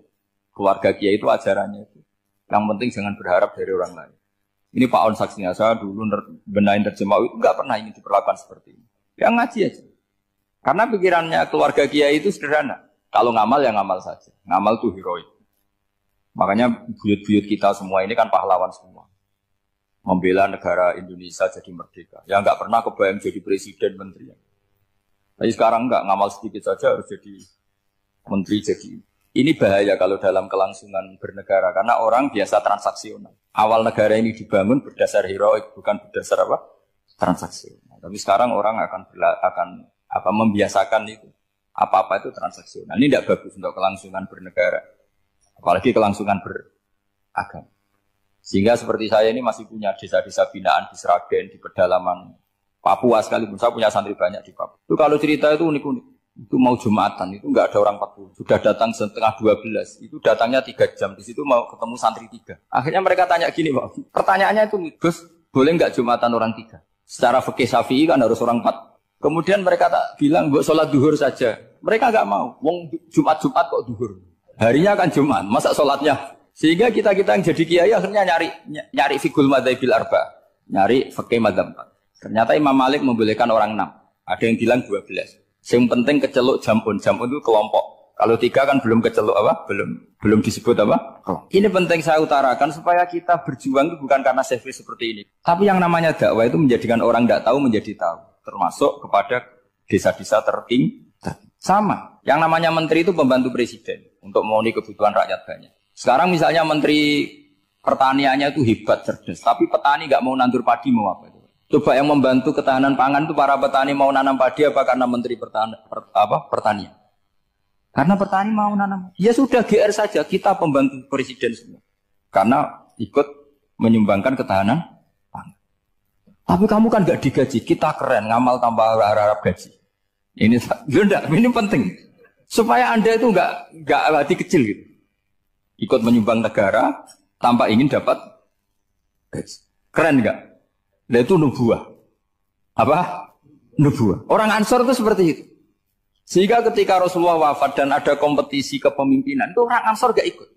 keluarga kiai itu ajarannya itu. Yang penting jangan berharap dari orang lain. Ini Pak On saksinya, saya dulu benahin terjemah itu nggak pernah ingin diperlakukan seperti ini. Ya ngaji aja. Karena pikirannya keluarga kiai itu sederhana. Kalau ngamal ya ngamal saja. Ngamal itu heroik. Makanya buyut-buyut kita semua ini kan pahlawan semua. Membela negara Indonesia jadi merdeka. Ya nggak pernah kebayang jadi presiden, menteri. Tapi sekarang nggak, ngamal sedikit saja harus jadi menteri. Jadi ini bahaya kalau dalam kelangsungan bernegara. Karena orang biasa transaksional. Awal negara ini dibangun berdasar heroik, bukan berdasar apa? Transaksional. Tapi sekarang orang akan membiasakan itu. Apa-apa itu transaksional. Ini tidak bagus untuk kelangsungan bernegara. Apalagi kelangsungan beragama. Sehingga seperti saya ini masih punya desa-desa binaan di Sragen, di pedalaman Papua sekalipun. Saya punya santri banyak di Papua. Itu kalau cerita itu unik-unik. Itu mau Jumatan, itu nggak ada orang 40. Sudah datang setengah 12. Itu datangnya 3 jam. Di situ mau ketemu santri 3. Akhirnya mereka tanya gini, Pak. Pertanyaannya itu, Gus, boleh nggak Jumatan orang 3? Secara fikih Syafi'i kan harus orang 4. Kemudian mereka tak bilang, buat sholat duhur saja. Mereka nggak mau. Wong Jumat-Jumat kok duhur. Harinya kan Jumat, masa sholatnya? Sehingga kita-kita yang jadi kiai akhirnya nyari fikul madzhabil arba. Nyari fikih madzhab 4. Ternyata Imam Malik membolehkan orang 6. Ada yang bilang 12. Yang penting keceluk jampun. Jampun itu kelompok. Kalau 3 kan belum keceluk apa? Belum disebut apa? Ini penting saya utarakan supaya kita berjuang itu bukan karena selfish seperti ini. Tapi yang namanya dakwah itu menjadikan orang tidak tahu menjadi tahu. Termasuk kepada desa-desa tertinggi. Sama. Yang namanya menteri itu pembantu presiden untuk memenuhi kebutuhan rakyat banyak. Sekarang misalnya menteri pertaniannya itu hebat, cerdas. Tapi petani nggak mau nandur padi, mau apa itu? Coba yang membantu ketahanan pangan itu para petani mau nanam padi apa karena menteri pertanian? Karena petani mau nanam. Ya sudah GR saja, kita pembantu presiden semua. Karena ikut menyumbangkan ketahanan pangan. Tapi kamu kan nggak digaji, kita keren, ngamal tanpa harap gaji. Ini penting. Supaya Anda itu nggak hati kecil gitu. Ikut menyumbang negara tanpa ingin dapat gaji. Keren nggak? Nah itu nubuah. Apa? Nubuah. Orang Ansor itu seperti itu. Sehingga ketika Rasulullah wafat dan ada kompetisi kepemimpinan, itu orang Ansor gak ikut.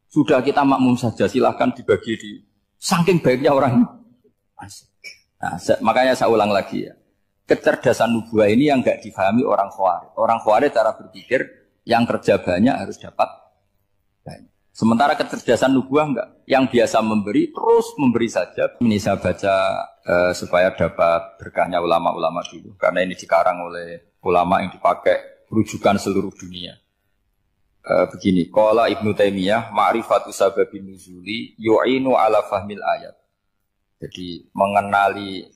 Sudah kita makmum saja, silahkan dibagi di saking baiknya orang Ansor. Nah, makanya saya ulang lagi ya. Kecerdasan nubuah ini yang gak difahami orang Khawarij. Orang Khawarij cara berpikir yang kerja banyak harus dapat banyak. Sementara kecerdasan nubuah enggak. Yang biasa memberi, terus memberi saja. Ini saya baca supaya dapat berkahnya ulama-ulama dulu. Karena ini dikarang oleh ulama yang dipakai rujukan seluruh dunia. Begini, qala Ibnu Taimiyah, ma'rifatu sababin nuzuli yu'inu ala fahmil ayat. Jadi mengenali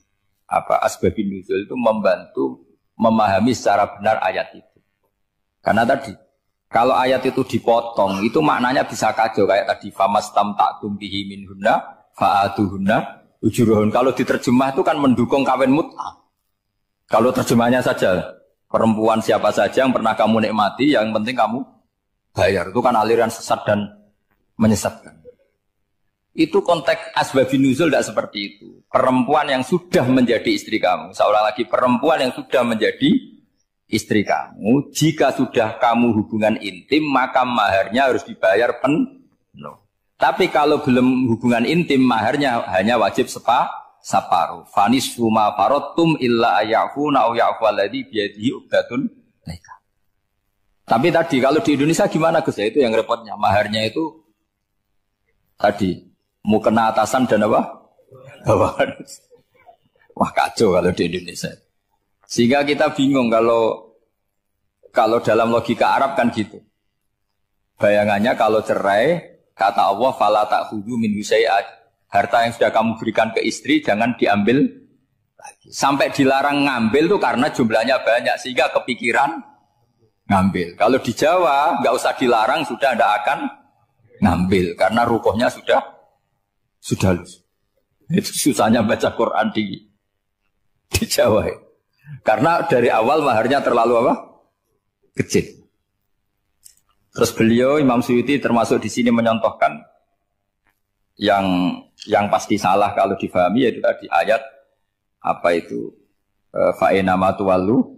asbabun nuzul itu membantu memahami secara benar ayat itu. Karena tadi kalau ayat itu dipotong, itu maknanya bisa kacau kayak tadi famastamta'tum bihi minhunna fa'atuhunna ujurahun. Kalau diterjemah itu kan mendukung kawin mut'ah. Kalau terjemahnya saja perempuan siapa saja yang pernah kamu nikmati, yang penting kamu bayar. Itu kan aliran sesat dan menyesatkan. Itu konteks asbabun nuzul tidak seperti itu. Perempuan yang sudah menjadi istri kamu, seorang lagi perempuan yang sudah menjadi istri kamu, jika sudah kamu hubungan intim, maka maharnya harus dibayar penuh. Tapi kalau belum hubungan intim, maharnya hanya wajib separuh. Fanisfu ma faradtum illa ayafuna aw ya'fu alladhi biyadihi uqdatun nikah. Tapi tadi kalau di Indonesia gimana Gus? Itu yang repotnya. Maharnya itu tadi mau kena atasan dan apa? Bawahan. Wah kacau kalau di Indonesia. Sehingga kita bingung kalau dalam logika Arab kan gitu. Bayangannya kalau cerai, kata Allah fala ta'khudhu min syai'at. Harta yang sudah kamu berikan ke istri jangan diambil lagi. Sampai dilarang ngambil tuh karena jumlahnya banyak sehingga kepikiran ngambil. Kalau di Jawa enggak usah dilarang sudah tidak akan ngambil karena rukuhnya sudah lulus. Itu susahnya baca Quran di Jawa. Karena dari awal maharnya terlalu apa? Kecil. Terus beliau Imam Suyuti termasuk di sini menyontohkan yang pasti salah kalau difahami yaitu tadi ayat apa itu fa inama tuwallu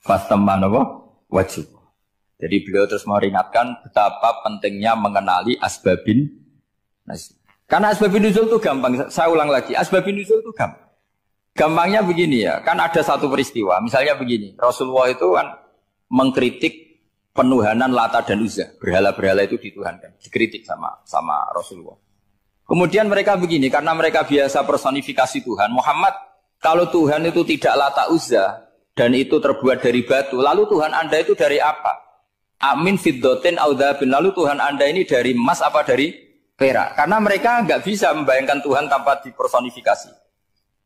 fastamma wajib. Jadi beliau terus meringatkan betapa pentingnya mengenali asbabin nuzul. Karena asbabin nuzul itu gampang. Saya ulang lagi, asbabin nuzul itu gampang. Gampangnya begini ya, kan ada satu peristiwa, misalnya begini, Rasulullah itu kan mengkritik penuhanan Lata dan Uzza, berhala-berhala itu dituhankan, dikritik sama Rasulullah. Kemudian mereka begini, karena mereka biasa personifikasi Tuhan, Muhammad, kalau Tuhan itu tidak Lata Uzza, dan itu terbuat dari batu, lalu Tuhan Anda itu dari apa? Amin fiddotin audhabin, lalu Tuhan Anda ini dari emas apa dari perak? Karena mereka nggak bisa membayangkan Tuhan tanpa dipersonifikasi.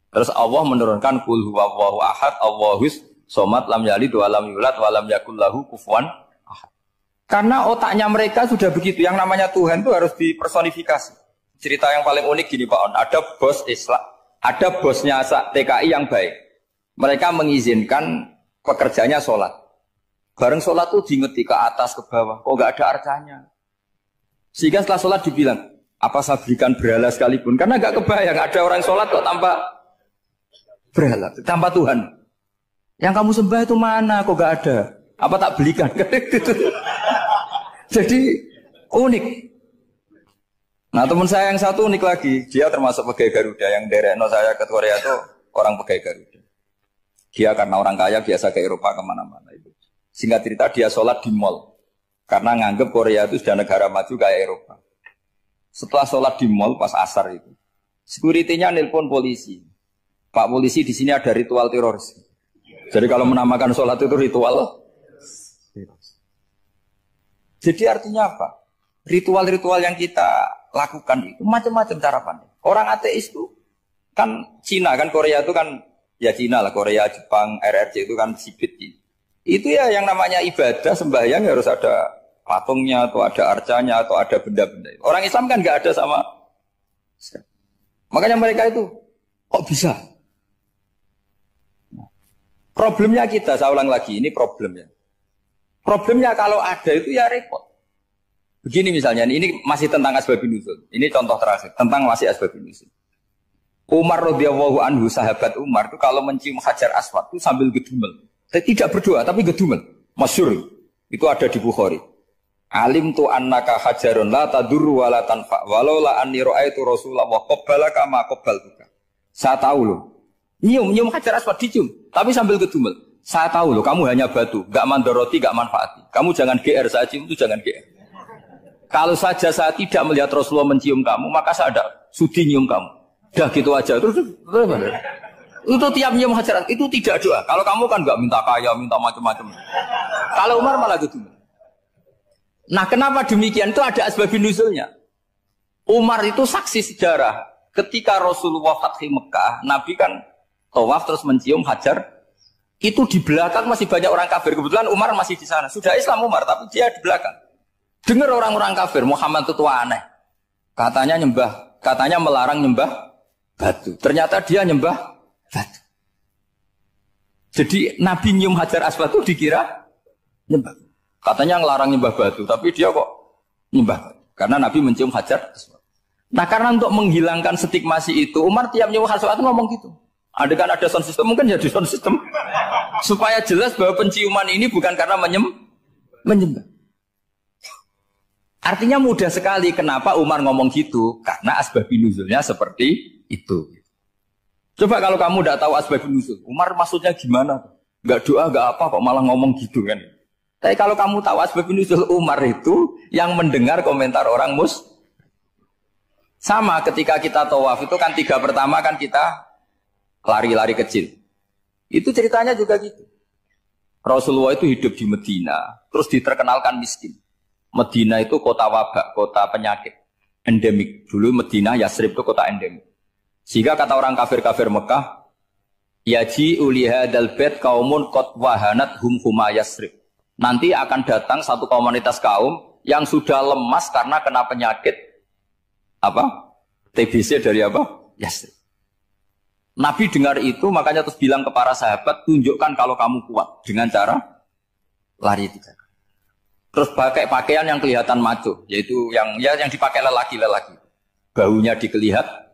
Terus Allah menurunkan qul huwallahu ahad Allahus somad lam yalid wa lam yulad wa lam yakul lahu kufuwan ahad. Karena otaknya mereka sudah begitu, yang namanya Tuhan itu harus dipersonifikasi. Cerita yang paling unik gini Pak On, ada bos Islam, ada bosnya TKI yang baik. Mereka mengizinkan pekerjanya sholat. Bareng sholat tuh diingeti ke atas ke bawah, kok nggak ada arcanya. Sehingga setelah sholat dibilang, apa saya berikan berhala sekalipun? Karena nggak kebayang ada orang sholat kok tanpa berhala, tanpa Tuhan. Yang kamu sembah itu mana? Kok gak ada? Apa tak belikan? Jadi unik. Nah teman saya yang satu unik lagi. Dia termasuk pegawai Garuda. Yang derekno saya ke Korea itu orang pegawai Garuda. Dia karena orang kaya biasa ke Eropa kemana-mana itu. Singkat cerita dia sholat di mall. Karena nganggep Korea itu sudah negara maju kayak Eropa. Setelah sholat di mall pas asar itu, security-nya nelpon polisi. Pak polisi di sini ada ritual teroris. Jadi kalau menamakan sholat itu ritual. Jadi artinya apa? Ritual-ritual yang kita lakukan itu macam-macam cara pandang. Orang ateis itu kan Cina kan Korea itu kan ya Cina lah, Korea, Jepang, RRC itu kan sipit. Itu ya yang namanya ibadah sembahyang harus ada patungnya atau ada arcanya atau ada benda-benda. Orang Islam kan nggak ada sama. Makanya mereka itu kok bisa? Problemnya kita, saya ulang lagi, ini problemnya. Problemnya kalau ada itu ya repot. Begini misalnya, ini masih tentang asbabun nuzul. Ini contoh terakhir, tentang masih asbabun nuzul. Umar radhiyallahu anhu, sahabat Umar itu kalau mencium Hajar Aswad itu sambil gedumel. Tidak berdoa, tapi gedumel. Masyhur. Itu ada di Bukhari. Alim tu annaka hajarun la tadurru wa la tanfa. Walau la anni ra'aitu Rasulullah qabbalaka ma qabbaltuka. Saya tahu loh. Nyium Hajar Aswad dicium, tapi sambil gedumel. Saya tahu loh, kamu hanya batu, gak mandoroti, gak manfaati. Kamu jangan GR, saya cium itu jangan GR. Kalau saja saya tidak melihat Rasulullah mencium kamu, maka saya ada sudi nyium kamu. Dah gitu aja. Terus itu tiap nyium Hajar Aswad, itu tidak doa. Kalau kamu kan gak minta kaya, minta macam-macam. Kalau Umar malah gedumel. Nah kenapa demikian? Itu ada asbabun nuzulnya. Umar itu saksi sejarah. Ketika Rasulullah Fathi Mekah, Nabi kan tawaf terus mencium Hajar Itu di belakang masih banyak orang kafir. Kebetulan Umar masih di sana. Sudah Islam Umar, tapi dia di belakang. Dengar orang-orang kafir, Muhammad itu tua aneh. Katanya melarang nyembah batu. Ternyata dia nyembah batu. Jadi Nabi nyium Hajar Aswad itu dikira nyembah. Katanya ngelarang nyembah batu, tapi dia kok nyembah batu. Karena Nabi mencium Hajar Aswad. Nah karena untuk menghilangkan stigmasi itu, Umar tiap nyium Hajar Aswad ngomong gitu. Kan ada sound system, mungkin jadi sound system. Supaya jelas bahwa penciuman ini bukan karena menyembah. Artinya mudah sekali kenapa Umar ngomong gitu. Karena asbabun nuzulnya seperti itu. Coba kalau kamu tidak tahu asbabun nuzul, Umar maksudnya gimana? Gak doa, gak apa kok malah ngomong gitu kan. Tapi kalau kamu tahu asbabun nuzul Umar itu yang mendengar komentar orang sama ketika kita tawaf itu kan 3 pertama kan kita lari-lari kecil. Itu ceritanya juga gitu. Rasulullah itu hidup di Medina, terus diterkenalkan miskin. Medina itu kota wabak, kota penyakit, endemik. Dulu Medina, Yasrib itu kota endemik. Sehingga kata orang kafir-kafir Mekah, yaji ulihadal bait kaumun qad wahanat huma Yasrib. Nanti akan datang satu komunitas kaum yang sudah lemas karena kena penyakit TBC dari Yasrib. Nabi dengar itu makanya terus bilang ke para sahabat, tunjukkan kalau kamu kuat dengan cara lari 3 kali. Terus pakai pakaian yang kelihatan maco, yaitu yang dipakai lelaki-lelaki. Baunya dikelihatan.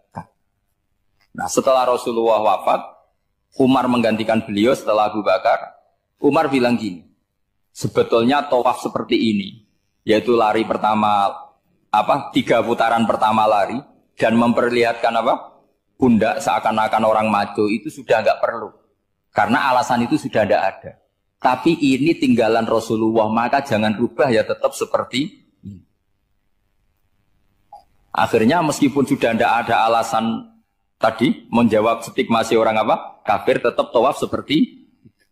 Nah, setelah Rasulullah wafat, Umar menggantikan beliau setelah Abu Bakar. Umar bilang gini, sebetulnya tawaf seperti ini, yaitu lari pertama 3 putaran pertama lari dan memperlihatkan pundak seakan-akan orang maco itu sudah enggak perlu. Karena alasan itu sudah tidak ada. Tapi ini tinggalan Rasulullah, maka jangan rubah ya tetap seperti ini. Akhirnya meskipun sudah tidak ada alasan tadi menjawab stigmasi orang kafir, tetap tawaf seperti itu.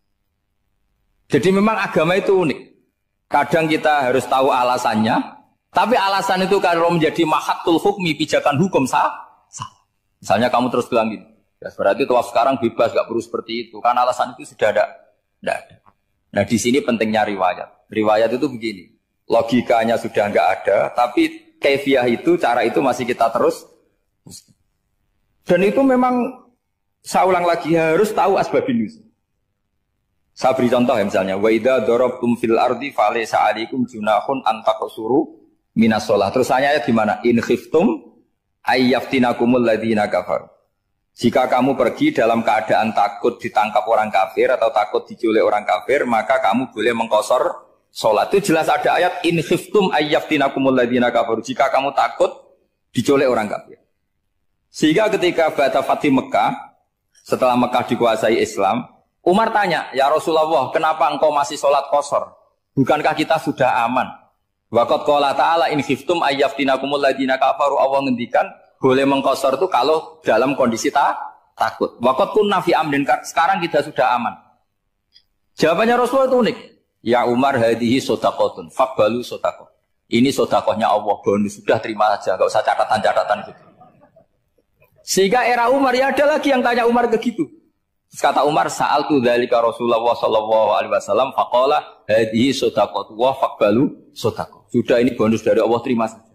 Jadi memang agama itu unik. Kadang kita harus tahu alasannya, tapi alasan itu kalau menjadi mahatul hukmi, pijakan hukum sah. Misalnya kamu terus bilang gini, ya berarti tawaf sekarang bebas, gak perlu seperti itu. Karena alasan itu sudah tidak ada. Nah di sini pentingnya riwayat. Riwayat itu begini, logikanya sudah nggak ada, tapi kaifiah itu, cara itu masih kita terus. Dan itu memang, saya ulang lagi, harus tahu asbabun nuzul. Saya beri contoh ya misalnya, wa idza darabtum fil ardi falaysa 'alaikum junahun an taqsuru minas shalah. Terus ayatnya di mana? In khiftum ayyaftinakumul ladzina kafaru. Jika kamu pergi dalam keadaan takut ditangkap orang kafir atau takut diculik orang kafir, maka kamu boleh mengqasar salat. Itu jelas ada ayat in khiftum ayyaftinakumul ladzina kafaru. Jika kamu takut diculik orang kafir. Sehingga ketika Ba'da Fathi Mekah, setelah Mekah dikuasai Islam, Umar tanya, "Ya Rasulullah, kenapa engkau masih salat qasar? Bukankah kita sudah aman?" Waqad qala ta'ala in khiftum ayyaftinakumul ladzina kafaru, Allah ngendikan boleh mengqasar itu kalau dalam kondisi takut. Waqad kunna fi amrin, sekarang kita sudah aman. Jawabannya Rasulullah itu unik. Ya Umar, hadhihi shadaqatun faqbalu shadaqah. Ini sedekahnya Allah, bonus, sudah terima saja, enggak usah catatan-catatan gitu. Sehingga era Umar ya ada lagi yang tanya Umar begitu. Kata Umar, sa'altu dzalika Rasulullah sallallahu alaihi wasallam faqala hadhihi shadaqatu wa faqbalu shadaqah. Sudah ini bonus dari Allah, terima saja.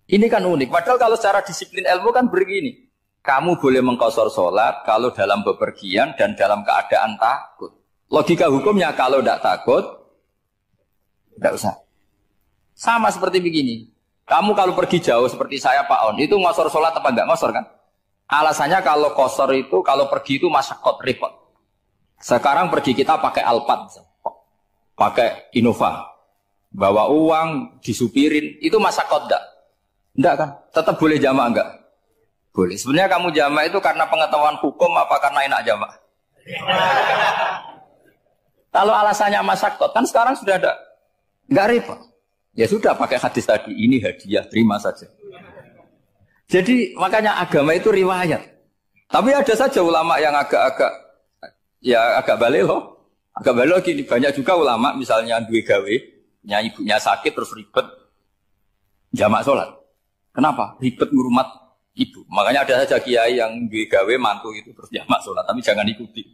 Ini kan unik. Padahal kalau secara disiplin ilmu kan begini. Kamu boleh mengqasar salat kalau dalam bepergian dan dalam keadaan takut. Logika hukumnya kalau tidak takut tidak usah. Sama seperti begini. Kamu kalau pergi jauh seperti saya Pak On, itu ngosor sholat apa enggak ngosor kan? Alasannya kalau kosor itu, kalau pergi itu masyakot, repot. Sekarang pergi kita pakai Alphard, pakai Innova, bawa uang, disupirin, itu masyakot enggak? Enggak kan? Tetap boleh jamaah enggak? Boleh. Sebenarnya kamu jamaah itu karena pengetahuan hukum apa karena enak jamaah? Kalau alasannya masyakot, kan sekarang sudah ada, enggak repot. Ya sudah pakai hadis tadi, ini hadiah, terima saja. Jadi makanya agama itu riwayat. Tapi ada saja ulama yang agak balik loh. Agak balik loh gini, banyak juga ulama misalnya duwe gawe, ibunya sakit terus ribet jamak sholat. Kenapa? Ribet ngurumat ibu. Makanya ada saja kiai yang gawe mantu itu terus jamak sholat, tapi jangan ikuti.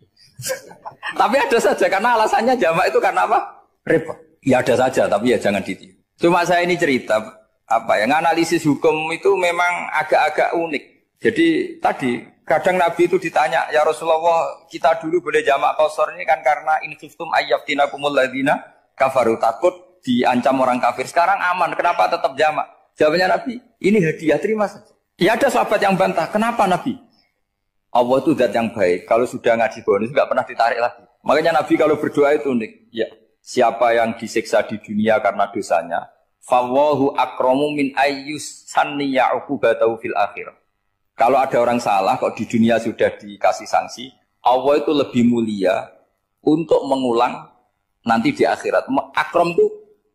Tapi ada saja karena alasannya jamak itu karena apa? Repot. Ya ada saja, tapi ya jangan ditiru. Cuma saya ini cerita apa ya? Analisis hukum itu memang agak-agak unik. Jadi tadi kadang Nabi itu ditanya, ya Rasulullah, kita dulu boleh jamak qasar ini kan karena in khiftum ayyafinakumul ladzina kafaru, takut diancam orang kafir. Sekarang aman, kenapa tetap jamak? Jawabnya Nabi, ini hadiah, terima saja. Ya ada sahabat yang bantah, kenapa Nabi? Allah itu zat yang baik, kalau sudah ngaji bonus nggak pernah ditarik lagi. Makanya Nabi kalau berdoa itu unik. Ya, siapa yang disiksa di dunia karena dosanya, fawahu akramu min ayyus sanniya uqubatahu fil akhirah. Kalau ada orang salah kok di dunia sudah dikasih sanksi, Allah itu lebih mulia untuk mengulang nanti di akhirat. Akram itu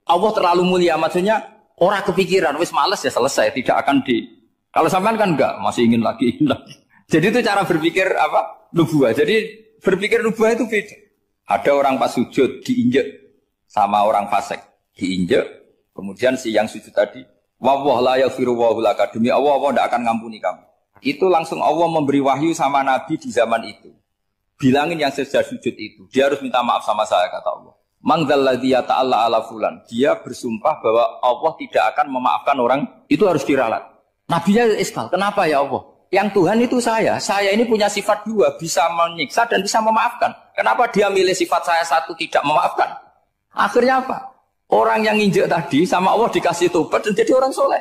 Allah terlalu mulia, maksudnya orang kepikiran, wis males ya selesai, tidak akan di. Kalau sampean kan enggak, masih ingin lagi. Jadi itu cara berpikir apa? Nubuah. Jadi berpikir nubuah itu beda. Ada orang pas sujud diinjek sama orang fasik, diinjek. Kemudian si yang sujud tadi, wallah la yaghfiru wa laka, demi Allah tidak akan ngampuni kamu. Itu langsung Allah memberi wahyu sama Nabi di zaman itu. Bilangin yang sedang sujud itu, dia harus minta maaf sama saya, kata Allah. Mangdalladzi yata'alla ala fulan. Dia bersumpah bahwa Allah tidak akan memaafkan orang, itu harus diralat. Nabinya iskal, kenapa ya Allah? Yang Tuhan itu saya ini punya sifat dua, bisa menyiksa dan bisa memaafkan. Kenapa dia milih sifat saya satu tidak memaafkan? Akhirnya apa? Orang yang injek tadi sama Allah dikasih tobat dan jadi orang soleh.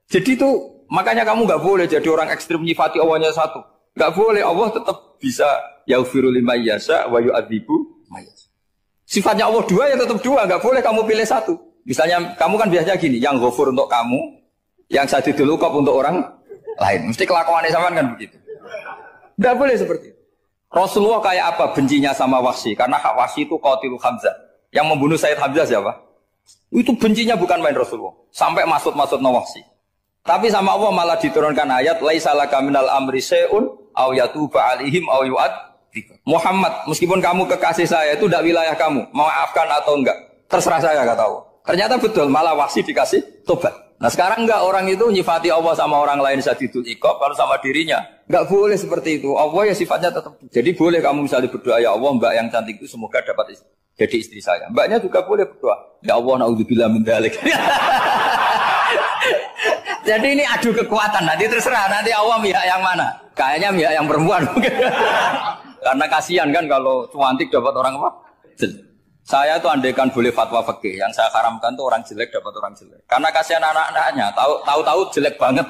Jadi itu makanya kamu nggak boleh jadi orang ekstrim nyifati Allahnya satu. Nggak boleh, Allah tetap bisa yaghfiru liman yasha wa yu'adzibu may yasha. Sifatnya Allah dua ya tetap dua, nggak boleh kamu pilih satu. Misalnya kamu kan biasanya gini, yang ghafur untuk kamu, yang sadidul uqab untuk orang lain. Mesti kelakuannya sama kan begitu. Nggak boleh seperti itu. Rasulullah kayak apa bencinya sama Wahsy? Karena Wahsy itu qatilu Hamzah. Yang membunuh Sayyid Hamzah siapa? Itu bencinya bukan main Rasulullah. Sampai maksud-maksud Wahsy. Tapi sama Allah malah diturunkan ayat laisa laka minal amri syai'un aw yatuba alaihim aw yu'adzib. Muhammad, meskipun kamu kekasih saya itu tidak wilayah kamu, maafkan atau enggak, terserah saya, kata Allah. Ternyata betul, malah Wahsy dikasih tobat. Nah sekarang enggak, orang itu nyifati Allah sama orang lain sadidul iqab, kalau sama dirinya enggak boleh seperti itu. Allah ya sifatnya tetap. Jadi boleh kamu misalnya berdoa, ya Allah mbak yang cantik itu semoga dapat jadi istri saya. Mbaknya juga boleh berdoa, ya Allah naudzubillah min dzalik. Jadi ini adu kekuatan, nanti terserah, nanti Allah pihak yang mana? Kayaknya pihak yang perempuan mungkin. Karena kasihan kan kalau cantik dapat orang apa? Saya tuh andaikan boleh fatwa fikih, yang saya haramkan tuh orang jelek dapat orang jelek. Karena kasihan anak-anaknya, tahu-tahu jelek banget.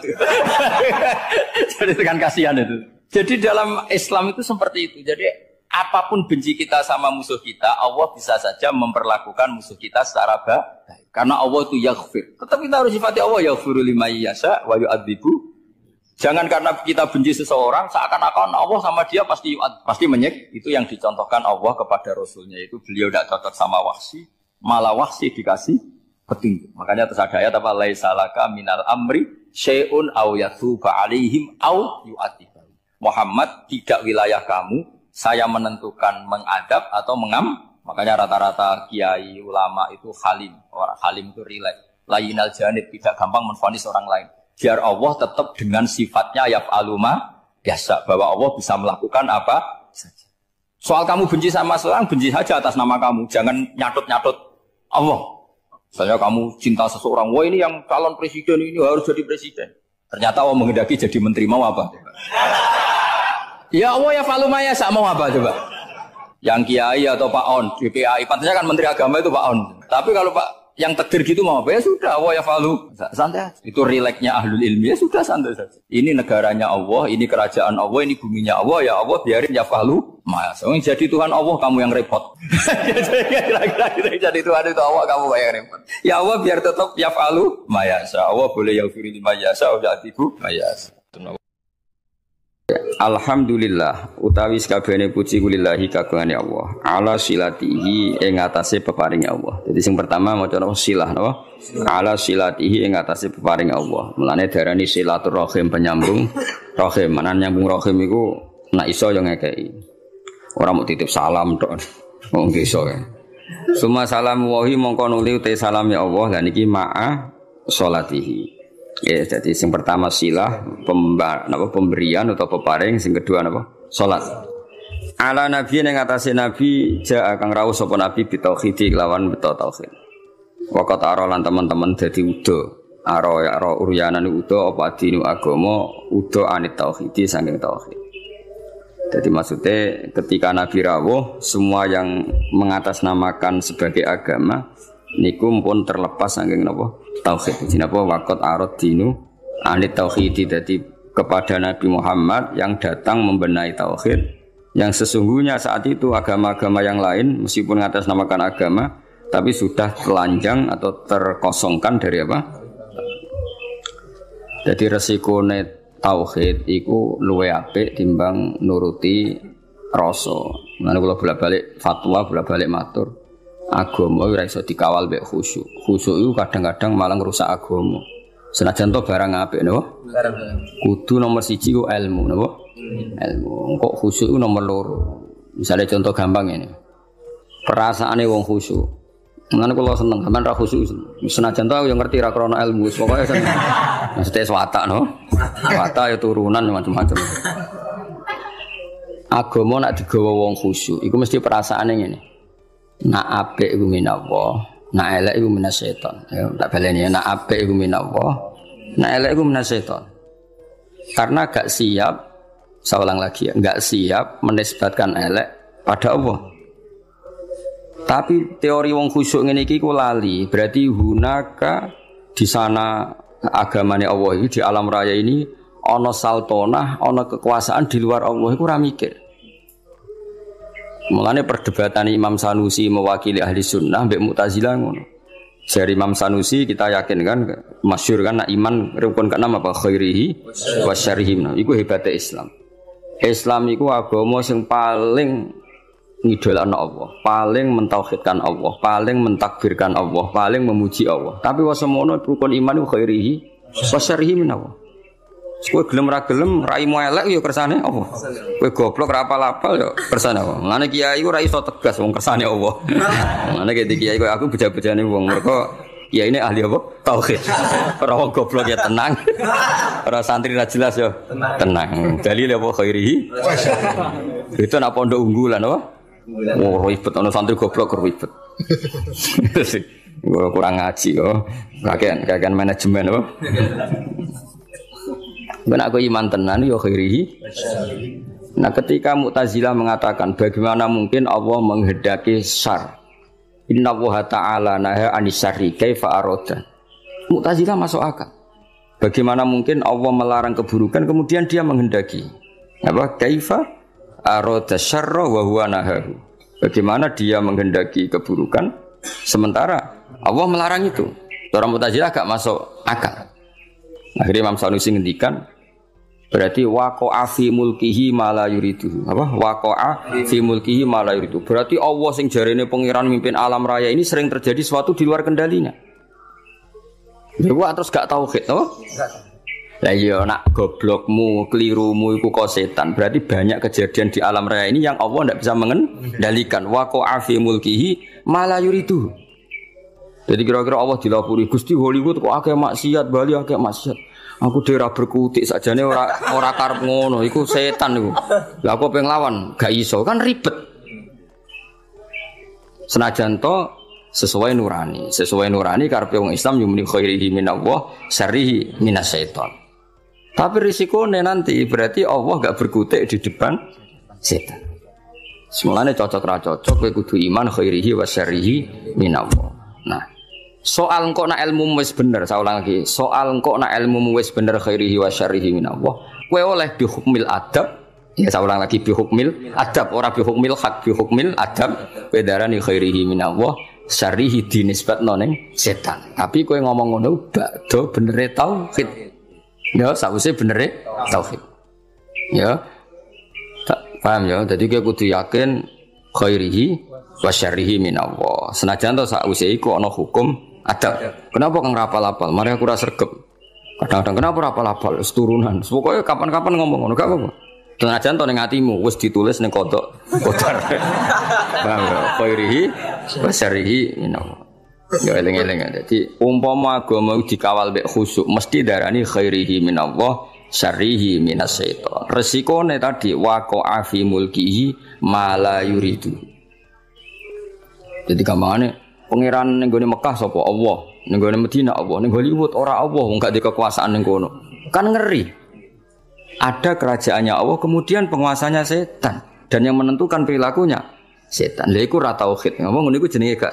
Jadi kan kasihan itu. Jadi dalam Islam itu seperti itu. Jadi apapun benci kita sama musuh kita, Allah bisa saja memperlakukan musuh kita secara baik. Karena Allah itu yaghfir. Tetap kita harus sifati Allah yaghfiru liman yasha wa yu'adzibu. Jangan karena kita benci seseorang seakan-akan Allah sama dia pasti menyek. Itu yang dicontohkan Allah kepada Rasulnya, itu beliau tidak cocok sama Wahsy, malah Wahsy dikasih petunjuk. Makanya terus ada ayat apa laisa laka minal amri syai'un aw yatuba alaihim aw yu'adzib. Muhammad, tidak wilayah kamu, saya menentukan mengadab atau mengam. Makanya rata-rata kiai ulama itu halim. Orang halim itu rileks. Layinal janib, tidak gampang menvonis orang lain. Biar Allah tetap dengan sifatnya yaf'alu ma yasha, bahwa Allah bisa melakukan apa saja. Soal kamu benci sama seorang, benci saja atas nama kamu. Jangan nyatut-nyatut Allah. Misalnya kamu cinta seseorang, wah ini yang calon presiden ini harus jadi presiden. Ternyata Allah menghendaki jadi menteri, mau apa? Ya Allah yaf'alu ma yasha, mau apa coba? Yang kiai atau Pak On, di PAI, pantasnya kan menteri agama itu Pak On. Tapi kalau Pak yang takdir gitu mau apa ya sudah, Allah ya falu, santai. Itu rileksnya ahlul ilmi, ya sudah santai saja. Ini negaranya Allah, ini kerajaan Allah, ini buminya Allah, ya Allah biarin ya falu. Mas, jadi Tuhan Allah kamu yang repot. Jadi Tuhan itu Allah kamu yang repot. Ya Allah biar tetap ya falu, mayasa. Allah boleh yaghfir liman yasha wa yu'adzibu mayasa. Alhamdulillah utawi sakabehane puji kulillahi kagungane Allah ala silatihi ing atase peparing Allah. Jadi sing pertama maca silah napa? Ala silatihi ing atase peparing Allah. Mulane darani silaturahim penyambung rahim. Manan nyambung rahim iku nek iso yo ngekeki. Ora mau titip salam tok. Wong iso ya. Suma salam wahi mongko nuli te salam ya Allah lan iki ma'a sholatihi. Ya, jadi yang pertama silah pemberian atau peparing, yang kedua napa? Salat. Ala nabi yang ngatasi nabi ja kang rawuh sapa nabi bitauhid lawan beto tauhid. Waqat arolan teman-teman dadi udo. Aro uryanan udo apa dinu agama udo anit tauhid saking tauhid. Jadi maksudnya ketika nabi rawuh semua yang mengatasnamakan sebagai agama niku pun terlepas saking napa? Tauhid. Jenapa waqat arad dinu anit tauhid dadi kepada Nabi Muhammad yang datang membenahi tauhid yang sesungguhnya saat itu agama-agama yang lain meskipun mengatasnamakan agama tapi sudah telanjang atau terkosongkan dari apa? Jadi resikone tauhid iku luwih apik timbang nuruti rasa. Mulane kula bolak-balik fatwa bolak-balik matur. Agama ora iso dikawal mek khusyuk. Khusyuk itu kadang-kadang malah ngrusak agama. Senajan to barang apik napa? Kudu nomor 1 ku ilmu napa? Ilmu. Kok khusyuk ku nomor 2. Misalnya contoh gampang ini. Perasaane wong khusyuk. Mulane kula seneng sampean ra khusyuk. Senajan to aku yo ngerti ra krana ilmu, pokoke seneng. Mesti watak no. Watak ya turunan macam-macam. Agama nak digawa wong khusyuk, iku mesti perasaane ngene. Nak apik iku minallah, nak elek iku minasyaiton. Ya tak baleni nak apik iku minallah, nak elek iku minasyaiton. Karena gak siap, saya ulang lagi ya, gak siap menisbatkan elek pada Allah. Tapi teori wong khusyuk ngene iki ku lali, berarti hunaka di sana agamane Allah iki di alam raya ini ana saltonah, ana kekuasaan di luar Allah iku ora mikir. Mulane perdebatan Imam Sanusi mewakili ahli sunnah mbek Mu'tazilah ngono. Dari Imam Sanusi kita yakin kan masyhur kan iman rukun ke-6 apa khairihi wa syarrihi. Iku hebatnya Islam. Islam iku agama sing paling ngidolakno Allah, paling mentauhidkan Allah, paling mentakbirkan Allah, paling memuji Allah. Tapi wasemono rukun iman iku khairihi wa syarrihi min Allah. Kowe gelem ra gelem raimu elek ya kersane apa? Kowe goblok ra apal-apal ya kersane apa? Ngene kiai ku ra iso tegas wong kersane apa. Ngene iki kiai kowe aku beja-bejane wong mergo kiai ini ahli apa? Tauhid. Ora wong goblok ya tenang. Ora santri ra jelas ya tenang. Dalil apa khairihi? Itu nak pondok unggulan apa? Oh ribet ana santri goblok ribet. Kurang ngaji kok. Kakean manajemen apa? Ben aku iman tenan ya khairihi. Nah, ketika Mu'tazilah mengatakan bagaimana mungkin Allah menghendaki syarr. Innallaha ta'ala naha anisarri kaifa arada. Mu'tazilah masuk akal. Bagaimana mungkin Allah melarang keburukan kemudian dia menghendaki. Apa? Kaifa arada syarra wa huwa nahahu. Bagaimana dia menghendaki keburukan sementara Allah melarang itu. Orang Mu'tazilah gak masuk akal. Akhirnya Imam Sanusi ngendikan berarti waqa'a fi mulkihi ma la yuridu. Apa? Waqa'a fi mulkihi ma la yuridu. Berarti Allah sing jarene pangeran mimpin alam raya ini sering terjadi sesuatu di luar kendalinya. Dewa terus gak tauhid, oh? Lah iya nak goblokmu, kelirumu iku kok setan. Berarti banyak kejadian di alam raya ini yang Allah ndak bisa mengendalikan. Waqa'a fi mulkihi ma la yuridu. Jadi kira-kira Allah dilapuri Gusti Hollywood kok akeh maksiat, Bali akeh maksiat. Aku daerah berkutik sajane ora karep ngono, iku setan iku. Lah aku pengen lawan, gak iso kan ribet. Senajan to sesuai nurani karepe wong Islam yumni khairihi minallah, syarrihi minasyaiton. Tapi risikone nanti berarti Allah gak berkutik di depan setan. Semulane cocok ra cocok kowe kudu iman khairihi wa syarrihi minallah. Nah, soal engkau nak ilmu wis bener, saya ulang lagi. Soal engkau nak ilmu wis bener khairihi wa syarrihi minallah. Kowe oleh bi hukmil adab. Ya saya ulang lagi bi hukmil adab, ora bi hukmil hak, bi hukmil adab. Kowe darani khairihi minallah, syarrihi dinisbatno ning setan. Tapi kowe ngomong ngono bakdo benere tauhid. Ya, sakwise benere tauhid. Ya. Tak paham ya. Jadi kowe kudu yakin khairihi wa syarrihi minallah. Senajan to sakwise iku ana hukum adab. Kenapa kang rapal-apal? Mari aku ora sregep. Kadang-kadang kenapa rapal-apal? Wis turunan. Pokoke kapan-kapan ngomong ngono gak apa-apa. Senajan to ning atimu wis ditulis ning kodok. Kodar. Paham ya? Khairihi wa syarrihi minallah. Ya eling-eling. Jadi umpama agama dikawal mek khusyuk mesti darani khairihi minallah syarrihi minasyaiton. Resikone tadi waqa'a fi mulkihi ma la yuridu. Jadi gampangane pangeran ning gone Mekah sapa Allah, ning gone Madinah Allah, ning Hollywood ora Allah wong gak di kekuasaan ning kono. Kan ngeri. Ada kerajaannya Allah kemudian penguasanya setan dan yang menentukan perilakunya setan. Lha iku ra tauhid. Ngomong ngono iku jenenge gak.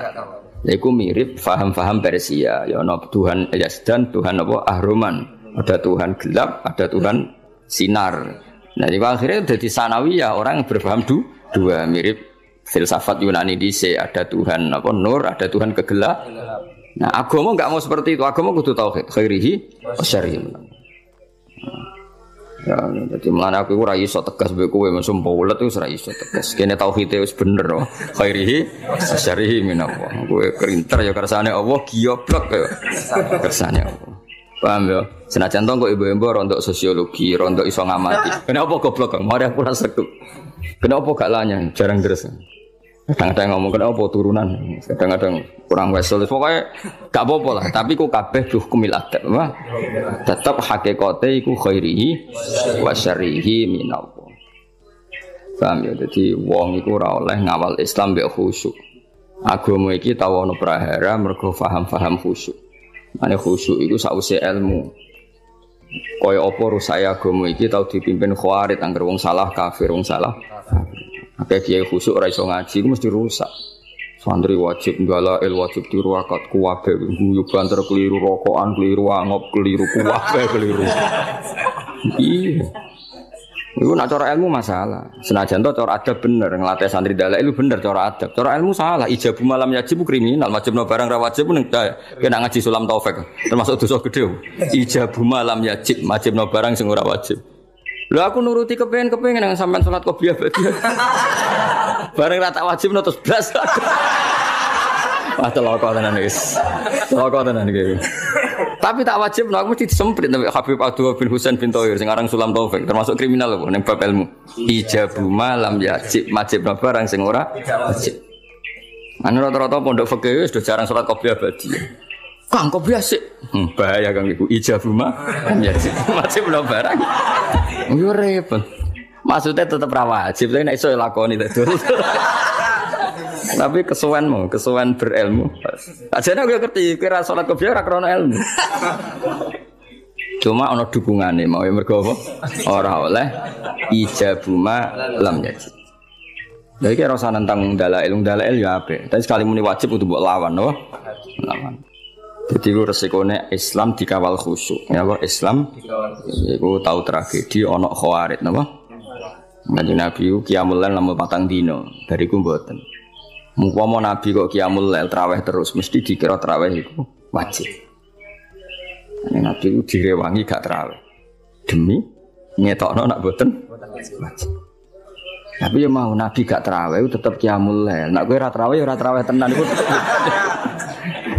Lha iku mirip faham-faham Persia. Ya ana Tuhan Yazdan, Tuhan apa Ahroman. Ada Tuhan gelap, ada Tuhan sinar. Nah, di akhirnya jadi sanawiyah orang yang berpaham dua mirip filsafat Yunani dhisik, ada Tuhan apa nur, ada Tuhan kegelap. Nah, agama enggak mau seperti itu. Agama kudu tauhid, khairihi wasyarrihi. Ya, jadi mulane aku ora iso tegas mbek kowe mesum paulet wis ora iso tegas. Kene tauhide wis bener oh. Khairihi wasyarrihi minallah. Kowe kerinter ya kersane Allah, giyoblok ya kersane Allah. Paham ya? Senajan to kok ibu-ibu rontok sosiologi, rontok iso ngamati. Kenapa goblok kok? Mari aku rasa sekut. Kenapa gak lanya? Jarang deres. Kadang-kadang ngomong kenapa turunan. Kadang-kadang kurang wesel. Pokoknya gak apa-apa lah. Tapi ku kabeh hukumil adab. Tetap hakikate iku khairihi wa syarrihi minallah. Paham ya? Jadi wong iku ora oleh ngawal Islam mbek khusyuk. Agama iki tau ana prahara mergo paham-paham khusyuk. Ane khusyuk itu sausé ilmu. Kaya apa rusaya agama iki tau dipimpin khawarit angger wong salah kafir wong salah. Akeh kiai khusyuk ora iso ngaji iku mesti rusak. Santri wajib ngalail wajib diruakat kuwabe guyu banter keliru rokokan keliru angop keliru kuwabe keliru. Iya. Iku nak cara ilmu masalah. Senajan to cara adab bener nglatih santri dalek itu bener cara adab. Cara ilmu salah. Ijabu malam yajib kriminal, wajibno barang ra wajib ning kena ngaji sulam taufik. Termasuk dosa gede. Ijabu malam yajib, wajibno barang sing ora wajib. Lho aku nuruti kepengin nang sampean salat qobliyah badi. Bareng ra tak wajibno terus blas. Wah teloko tenan wis. Teloko tenan iki. Tapi tak wajib aku mesti disemprit sampai Habib Abdul bin Husain bin Thohir sing aran Sulam Taufik termasuk kriminal lho ning bab ilmu. Ijabu malam yajib wajibno barang sing ora wajib. Anu rata-rata pondok fikih wis do jarang salat qobliyah badi. Kang qobliyah sik. Bahaya Kang iku ijabu malam yajib wajibno barang. Yo repot. Maksudnya tetap ra wajib, tapi nek iso lakoni terus. Tapi kesuwen berilmu. Ajane aku ngerti kira salat qobliyah ora krana ilmu. Cuma ana dukungane mau mergo apa? Ora oleh ijabuma lam yajib. Lha iki ora usah nentang dalail ya apik. Tapi sekali muni wajib kudu mbok lawan, no? Lawan. Jadi ku resikone Islam dikawal khusyuk. Ya apa Islam iku tau tragedi ana khawarit napa? Kanjeng Nabi ku qiyamul lail lamun 4 dina, bariku mboten. Mumpama Nabi kok qiyamul lail traweh terus mesti dikira traweh iku wajib. Nabi ku direwangi gak traweh. Demi ngetokno nak mboten wajib. Tapi ya mau Nabi gak traweh tetep qiyamul lail. Nek kowe ora traweh ya ora traweh tenan iku.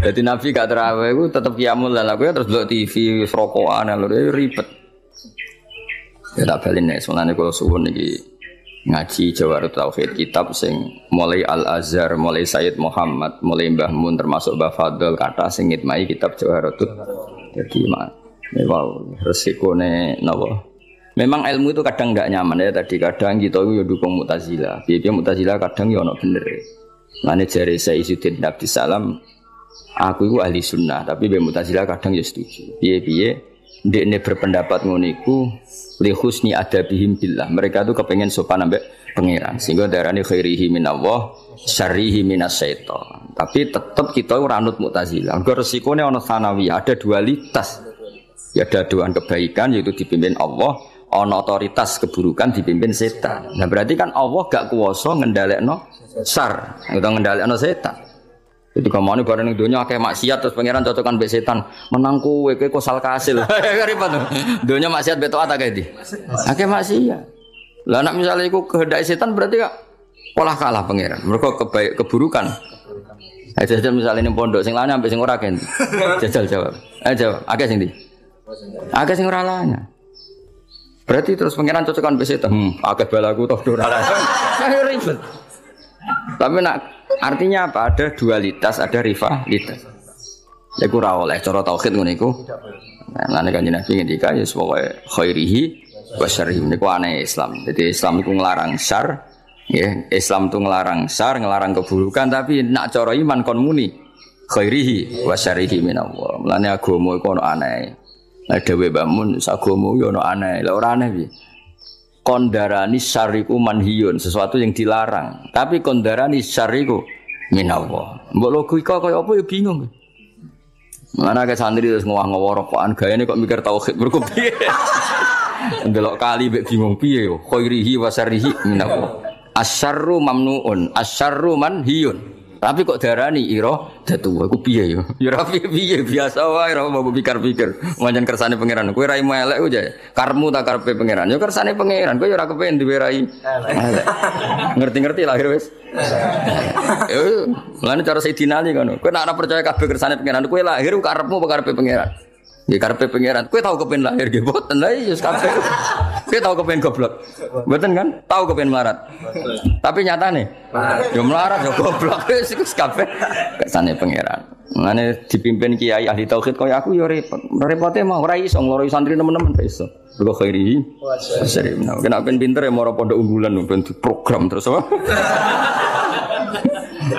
Jadi Nabi gak traweh iku tetep qiyamul lail. Kowe terus delok TV rokokan lho ribet. Ya tak balen nek sunane kula suwun iki ngaji Jawarut Tauhid kitab sing mulai Al-Azhar, mulai Sayyid Muhammad, mulai Mbah Mun termasuk Mbah Fadl kata sing ngitmai kitab Jawarut. Jadi wow resikone napa? Memang ilmu itu kadang ndak nyaman ya tadi kadang kita itu ya dukung Mu'tazilah. Piye Mu'tazilah kadang ya ono bener. Mane jare Sayyidin Abdissalam aku itu ahli sunnah tapi be Mu'tazilah kadang ya setuju. Piye ndekne berpendapat ngono iku li husni adabihim billah. Mereka tuh kepengen sopan ambek pangeran. Sehingga darane khairihi minallah, syarrihi minasyaiton. Tapi tetap kita ora anut Mu'tazilah. Mergo resikone ana sanawiyah, ada dualitas. Ya ada dua kebaikan yaitu dipimpin Allah, ana otoritas keburukan dipimpin setan. Nah berarti kan Allah gak kuwasa ngendhalekno syar, utawa ngendhalekno setan. Jadi kamane bareng ning donya akeh maksiat terus pangeran cocokan mbek setan. Menang kowe kosal kasil. Ribet. Donya maksiat mbek taat akeh ndi? Akeh maksiat. Lah nek misale iku kehendak setan berarti kok olah kalah pangeran. Mergo keburukan. Jajal misale ning pondok sing lane ambek sing ora akeh. Jajal jawab. Jawab. Akeh sing ndi? Akeh sing ora lanya. Berarti terus pangeran cocokan mbek setan. Akeh balaku toh ora lanya. Ribet. Tapi nak artinya apa? Ada dualitas, ada rivalitas. Ya ku ra oleh cara tauhid ngono iku. Nah, nek kanjeng Nabi ngendika ya pokoke khairihi wa syarrihi niku aneh Islam. Jadi Islam iku nglarang syar, ya, Islam itu nglarang syar, nglarang keburukan, tapi nak cara iman kon muni khairihi wa syarrihi minallah. Mulane agama iku ono aneh. Lah dhewe Mbah Mun agama yo ono aneh. Lah ora aneh piye? Kondarani syariku manhiyun, sesuatu yang dilarang. Tapi kondarani syariku minallah. Mbok logika kaya apa ya bingung. Mana ke santri terus ngowah-ngowah rokokan gayane kok mikir tauhid mergo piye. Ndelok kali mbek bingung piye yo. Khairihi wa syarrihi minallah. Asyarru mamnuun, asyarru manhiyun. Tapi kok darani ira datu aku piye yo. Ya ora piye biasa wae ora mau pikir-pikir. Manjen kersane pangeran. Kowe rai elek ku jae. Karmu tak karepe pangeran. Yo kersane pangeran. Kowe yo ora kepen duwe rai elek. Ngerti-ngerti lahir wis. Yo, lan cara Sayyidina Ali ngono. Kowe nek ora percaya kabeh kersane pangeran, kowe lahir ku karepmu apa karepe pangeran? Ya karepe pangeran. Kowe tau kepen lahir nggih mboten. Lah iya kabeh. Kowe tau kepen goblok. Mboten kan? Tau kepen melarat. Tapi nyatane yo melarat yo goblok wis kabeh kersane pangeran. Mane dipimpin kiai ahli tauhid kaya aku yo repot. Repote mah ora iso ngloroi santri nemen-nemen iso. Mergo khairi. Sering. Kena ben pinter ya moro pondok unggulan ben diprogram terus apa?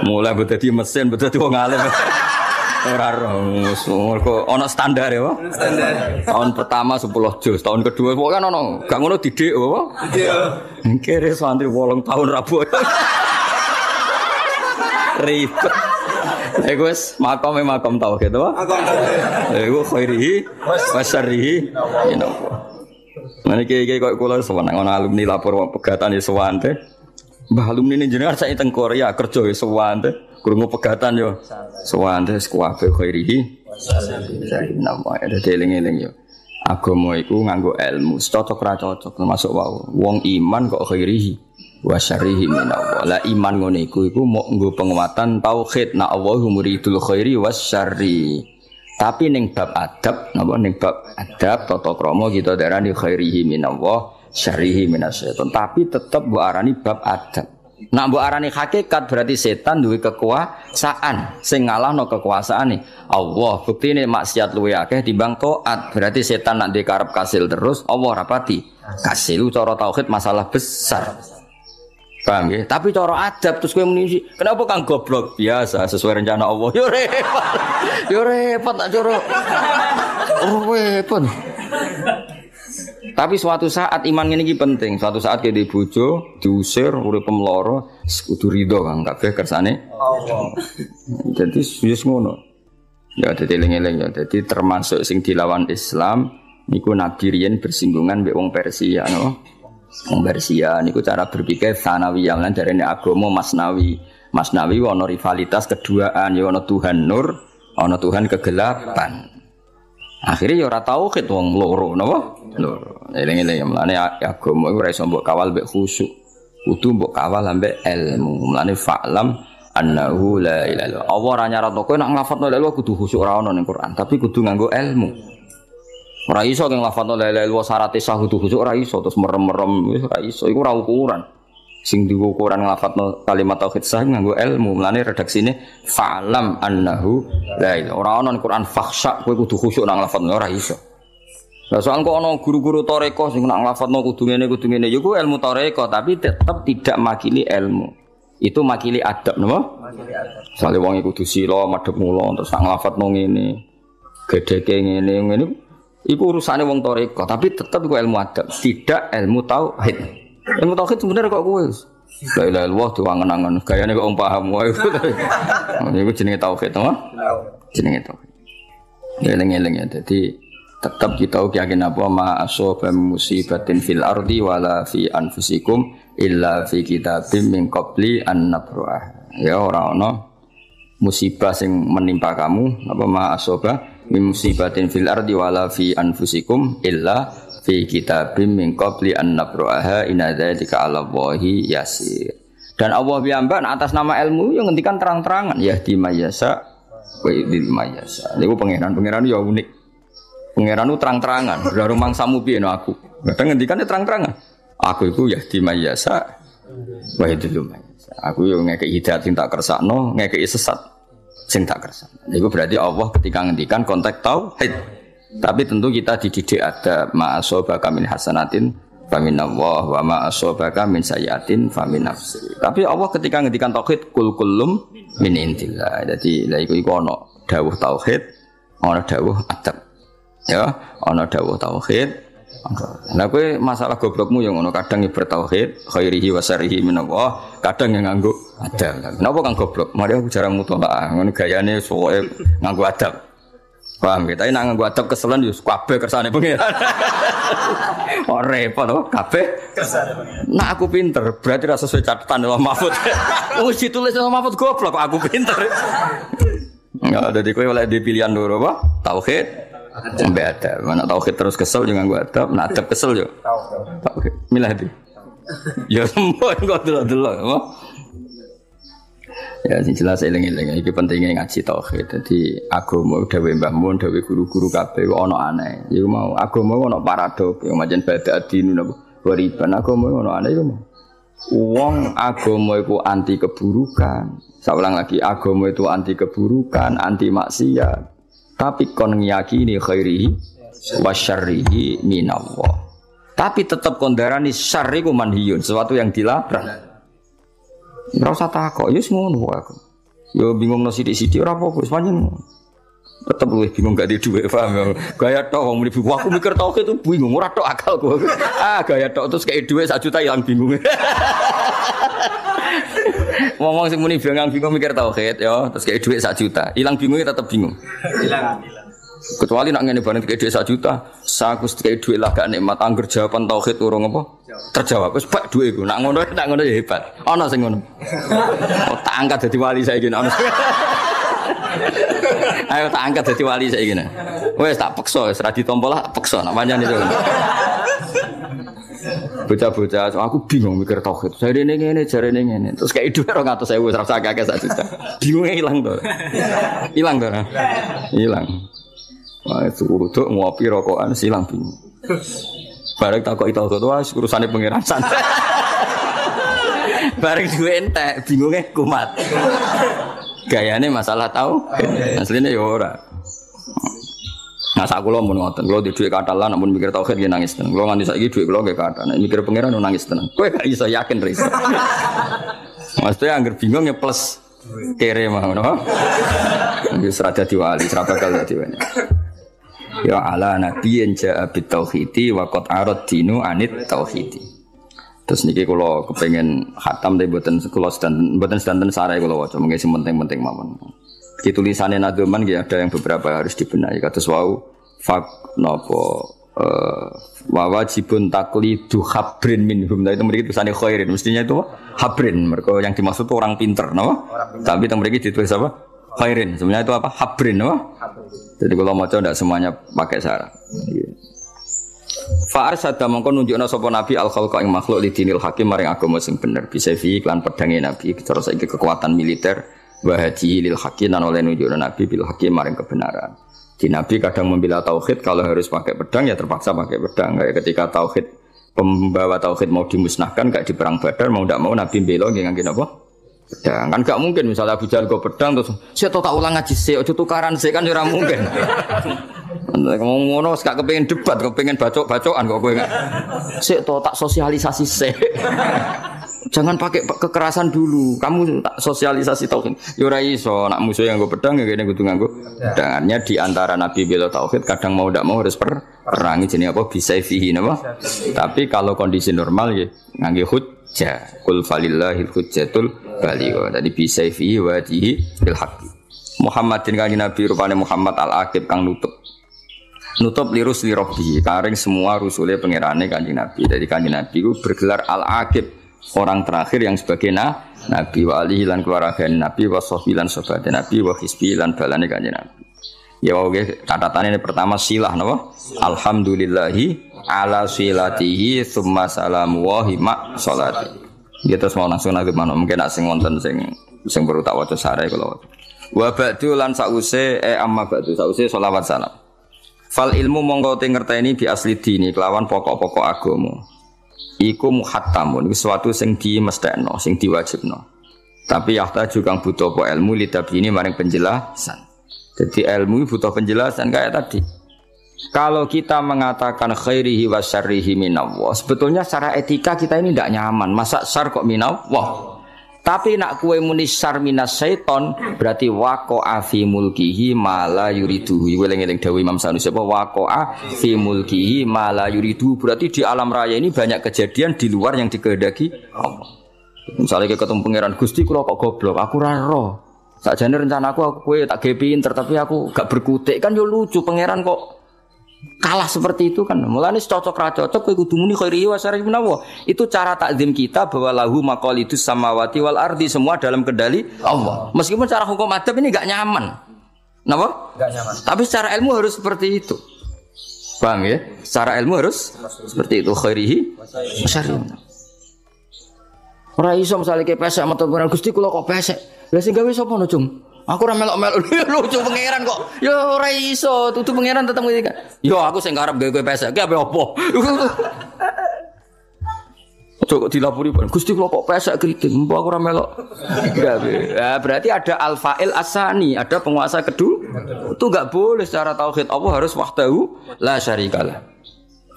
Mulai dadi mesin, dadi wong alim. Ora mergo ana standar ya, Pak. Standar. Tahun pertama 10 juz, tahun kedua pokoke kan ono, gak ngono didik apa? Didik. Kere santri 8 tahun rabu. Ribet. Iku wis makom tauhid to. Makom tauhid. Iku khairihi wa syarrihi minallah. Mane iki kok kula sowan ana alumni lapor pegatan ya sowan teh. Mbah alumni jenengan sak teng Korea kerja ya sowan teh. Krungu pegatan yo. Sowan teh kuwabe khairihi wa syarrihi minallah. Ada eling-eling yo. Agama iku nganggo ilmu, cocok ra cocok termasuk wau. Wong iman kok khairihi wa syarrihi minallah. La iman ngene iku mok nggo penguatan tauhid na Allahu muridul khairi wasyarri. Tapi ning bab adab, napa ning bab adab tata krama kita darani khairihi minallah, syarrihi minasyaiton. Tapi tetep mbok arani bab adab. Nak mbok arani hakikat berarti setan duwe kekuasaan sing ngalahno kekuasaane Allah. Buktine maksiat luwe akeh timbang taat. Berarti setan nak dikarep kasil terus, Allah rapati kasil. Cara tauhid masalah besar. Paham ya? Tapi cara adab terus kowe muni kenapa kang goblok? Biasa sesuai rencana Allah. Yo repot. Yo repot tak cara. Oh repot. Tapi suatu saat iman ngene iki penting. Suatu saat kowe dibojo, diusir, urip pemloro, kudu rido kang kabeh kersane Allah. Jadi wis ngono. Ya dadi eling-eling ya. Dadi termasuk sing dilawan Islam niku Nabi riyen bersinggungan mbek wong Persia no. Wong Persia niku cara berpikir sanawiyah lan darene agama masnawi. Masnawi ana rivalitas keduaan ya ana Tuhan nur, ana Tuhan kegelapan. Akhirnya ya ora tauhid wong loro napa? Loro. Eling-eling mlane agama iku ora iso mbok kawal mbek khusyuk. Kudu mbok kawal ambek ilmu. Mlane fa'lam annahu la ilaha illallah. Allah ora nyaratno kowe nek nglafadzno la ilaha kudu khusyuk ora ono ning Quran, tapi kudu nganggo ilmu. Ora iso kang lafadzno la ilaha illallah syaraté sah kudu khusyuk ora iso terus merem-merem wis ora iso. Iku ora ukuran. Sing diukur ukuran nglafadzno kalimat tauhid sah nganggo ilmu. Mlane redaksine fa'lam annahu la ilaha. Ora ono ning Quran fakhsha kowe kudu khusyuk nang lafadzno ora iso. Lah soal kok ana guru-guru tarekah sing nak nglafadzno kudu ngene ya ku ilmu tarekah tapi tetap tidak makili ilmu. Itu makili adab napa? Makili adab. Sale wong iku kudu sila madhep mula terus nak nglafadzno ngene. Gedheke ngene iku urusane wong tarekah tapi tetap iku ilmu adab, tidak ilmu tauhid. Ilmu tauhid sebenarnya kok kowe. La ilaha illallah diwangen-angen gayane kok wong paham wae. Iku jenenge tauhid to? Jenenge tauhid. Eling-eling ya dadi tetap kita yakin apa ma asaba musibatin fil ardi wala fi anfusikum illa fi kitabim min qabli an nabra'ah. Ya ora ana musibah sing menimpa kamu apa ma asaba musibatin fil ardi wala fi anfusikum illa fi kitabim min qabli an nabra'ah inna dzalika 'ala Allahi yasir. Dan Allah piyambak atas nama ilmu yang ngendikan terang-terangan ya di mayasa wa idil mayasa. Niku pangeran ya unik. Pangeran itu terang-terangan, udah rumang samu piye no aku. Kadang ngendikane terang-terangan. Aku itu ya di mayasa wa idil mayasa. Aku yo ngekeki hidayat sing tak kersakno, ngekeki sesat sing tak kersakno. Iku berarti Allah ketika ngendikan konteks tauhid. Tapi tentu kita dididik ada ma'asobaka min hasanatin faminallah wa ma'asobaka min sayyatin famin nafsi. Tapi Allah ketika ngendikan tauhid kul kullum min indillah. Jadi lha iku ono dawuh tauhid, ono dawuh adab. Ya, ono dawuh tauhid. Nah kowe masalah goblokmu yang ngono kadang ya bertauhid khairihi wa syarrihi minallah, kadang yang nganggo adab. Kenapa kang goblok? Mari aku jarang mutolaah, ngono gayane soke nganggo adab. Paham ya? Tapi nak nganggo adab keselan yo kabeh kersane pengiran. Oh repot to, kabeh kersane pengiran. Nah aku pinter, berarti ra sesuai catatan Allah Mahfud. Wis ditulis Allah Mahfud goblok kok aku pinter. Enggak ada di kowe oleh di pilihan loro apa? Tauhid sampai adab. Mana tauhid terus kesel jangan gua adab, nak adab kesel yo. Tauhid. Milah di. Ya semua kok delok-delok, apa? Ya sing jelas eling-eling iki pentingnya ngaji tauhid. Dadi agama dawuh Mbah Mun, dawuh guru-guru kabeh kok ana aneh. Iku mau agama ana paradok, yang macam bada adinu napa wariban agama ana aneh iku mau. Wong agama iku anti keburukan. Saya ulang lagi, agama itu anti keburukan, anti maksiat. Tapi kon ngiyakini khairihi wa syarrihi minallah. Tapi tetap kondarani syarri ku manhiyun, sesuatu yang dilarang. Ora usah takok, ya ngono aku. Ya bingung no sithik-sithik ora apa-apa, wis pancen. Tetep luwih bingung gak di dhuwit, paham. Gaya tok wong muni bingung, aku mikir tok itu bingung, ora tok akalku. Gaya tok terus kei dhuwit 1 juta ilang bingung. Ngomong sing muni bingung mikir tauhid ya, terus kei dhuwit 1 juta. Ilang bingungnya tetep bingung. Hilang. Kecuali nak ngene bareng kei dhuwit 1 juta, saku kei dhuwit lah gak nikmat angger jawaban tauhid urung apa? Terjawab. Wis bak dhuwit iku. Nak ngono ya hebat. Ana sing ngono. Oh, tak angkat dadi wali saiki ana. Ayo tak angkat dadi wali saiki ngene. Wis tak peksa, wis ra ditampa lah peksa nak pancen itu. Bocah-bocah, aku bingung mikir tauhid. Jarene ngene, jarene ngene. Terus kayak dhuwit 200.000 wis ra usah akeh 1 juta. Bingunge ilang to. Ilang to. Ilang. Wah, suruh tuh ngopi rokokan silang bingung. Bareng takok itu wah urusane pangeran santai. Bareng duwe entek, bingunge kumat. Gayane masalah tahu. Asline ya ora. Nah sak kula mun ngoten, kula di dhuwit katalan namun mikir tauhid nggih nangis tenan. Kula nganti saiki dhuwit kula nggih kathah. Nek mikir pangeran nangis tenan. Kowe gak iso yakin ra iso. Mesti angger bingung ya plus kere mah ngono. Wis ra dadi wali, ra bakal dadi wali. Ya ala nabiyyin ja'a bit tauhidi wa qad arad dinu anit tauhidi. Terus niki kula kepengin khatam tapi mboten kula sedanten sarai kula waca mengki sing penting-penting mawon. Di tulisannya Nadoman ada yang beberapa harus dibenahi. Kados wau fak napa wa wajibun taqlidu habrin minhum. Nah itu mriki tulisane khairin. Mestinya itu habrin. Mergo yang dimaksud itu orang pinter napa? Tapi teng mriki ditulis apa? Khairin. Sebenarnya itu apa? Habrin napa? Jadi kalau maca ndak semuanya pakai sarah. Fa arsada mongko nunjukna sapa nabi al khalqa ing makhluk li dinil hakim maring agama sing bener bisa fi iklan pedange nabi terus saiki kekuatan militer wa hadi lil hakim lan oleh nunjukna nabi bil hakim maring kebenaran. Di nabi kadang membela tauhid kalau harus pakai pedang ya terpaksa pakai pedang. Kayak ketika tauhid pembawa tauhid mau dimusnahkan kayak di perang Badar mau ndak mau nabi bela nggih ngangge napa? Pedang. Kan gak mungkin misalnya Abu Jahal go pedang terus saya tak ulang ngaji sik aja tukaran sik kan ora mungkin. Ngomong ngono gak kepengin debat, kepengin bacok-bacokan kok kowe gak. Sik to tak sosialisasi sik. Jangan pakai kekerasan dulu. Kamu tak sosialisasi tauhid. Ya ora iso, nak musuh yang nggo pedang ya kene kudu nganggo pedangannya di antara nabi bela tauhid kadang mau ndak mau harus perangi jenenge apa bisa fihi napa. Tapi kalau kondisi normal ya ngangge hujjah. Qul falillahil hujjatul baligh. Tadi bisa fihi wa jihi bil haqqi. Muhammadin kanjeng Nabi rupane Muhammad al-Aqib kang nutup lirus li robbi karing semua rusule pangerane kanjeng Nabi. Jadi kanjeng Nabi itu bergelar al-Aqib, orang terakhir yang sebagai Nabi wa alihi lan keluargane Nabi wa sahbilan sahabate Nabi wa hisbi lan balane kanjeng Nabi. Ya oke, catatannya ini pertama silah napa? Alhamdulillahi ala silatihi tsumma salamu wa hima sholati. Ya terus mau langsung nang mana mungkin nak sing wonten sing perlu tak waca sare kula. Wa ba'du lan sause amma ba'du sause selawat salam. Fal ilmu mongko te ngerteni bi asli dini kelawan pokok-pokok agama. Iku muhattamun iku sesuatu sing dimestekno, sing diwajibno. Tapi yahtaju kang butuh apa ilmu litabini maring penjelasan. Jadi ilmu butuh penjelasan kayak tadi. Kalau kita mengatakan khairihi wa syarrihi minallah, sebetulnya secara etika kita ini tidak nyaman. Masa syar kok minallah? Tapi nak kue muni syar minas syaiton, berarti waqa'a fi mulkihi ma la yuridu. Eling-eling dawuh Imam Sanusi apa waqa'a fi mulkihi ma la yuridu. Berarti di alam raya ini banyak kejadian di luar yang dikehendaki Allah. Misalnya ketemu pangeran Gusti kula kok goblok, aku ora roh. Sakjane rencanaku aku kowe tak gawe pinter tapi aku gak berkutik kan yo lucu pangeran kok kalah seperti itu kan. Mulane cocok ra cocok kowe kudu muni khairi wa syarri menawa. Itu cara takzim kita bahwa lahu maqalidus samawati wal ardi, semua dalam kendali Allah. Meskipun cara hukum adab ini enggak nyaman. Napa? Enggak nyaman. Tapi secara ilmu harus seperti itu. Paham ya? Secara ilmu harus seperti itu khairihi wa syarri. Ora iso misale ke pesek metu pangeran Gusti kula kok pesek. Lah sing gawe sapa no, Cung? Aku ora melok-melok lucu pangeran kok. Ya ora iso, tutu pangeran tetep ngene. Yo aku sing karep gawe pesek, ki ape opo? Kok dilapuri Gusti kula kok pesek kriting, mbok aku ora melok. Ya berarti ada al-fa'il asani, ada penguasa kedua. Itu enggak boleh secara tauhid Allah harus wahdahu la syarikalah.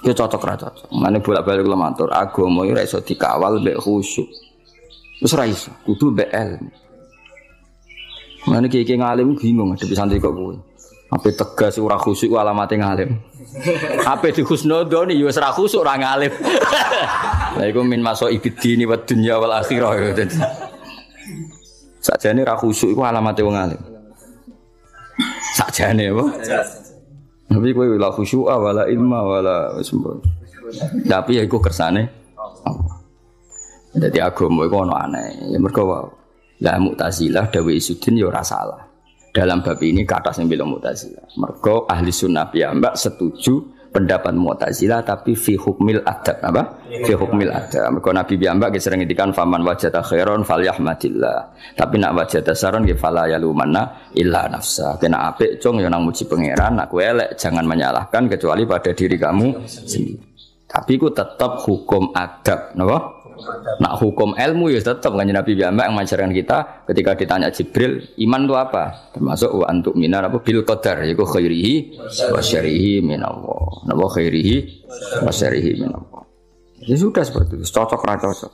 Ya cocok ra cocok. Mane bolak-balik kula matur, agama ora iso dikawal mbek khusyuk. Wis ora iso, kudu mbek ilmu. Mane iki ngalim bingung ada santri kok kowe. Ape tegas ora khusyuk alamate ngalim. Ape di husnudoni ya wis ora khusyuk ora ngalim. Lah iku min maso ibidini wa dunya wal akhirah. Sakjane ra khusyuk iku alamate wong alim. Sakjane apa? Tapi kowe la khusyuk wala ilma wala sembah. Tapi ya iku kersane Allah. Dadi agama iku ono aneh. Ya mergo wae. Lah Mu'tazilah dawe Isudin ya ora salah. Dalam bab ini kata sing bilang Mu'tazilah. Mergo ahli sunnah piyambak setuju pendapat Mu'tazilah tapi fi hukmil adab apa? Fi hukmil adab. Mergo Nabi piyambak sering ngendikan faman wajada khairon falyahmadillah. Tapi nak wajada saron nggih fala yalumanna illa nafsa. Kena apik cung ya nang muji pangeran, nak kowe elek jangan menyalahkan kecuali pada diri kamu sendiri. Tapi ku tetap hukum adab, napa? Nak hukum ilmu ya tetap kan Nabi Muhammad yang mengajarkan kita ketika ditanya Jibril iman itu apa termasuk wa antuk minar apa bil qadar yaitu khairihi wa syarrihi minallah napa khairihi wa syarrihi minallah. Ya sudah seperti itu cocok ra cocok.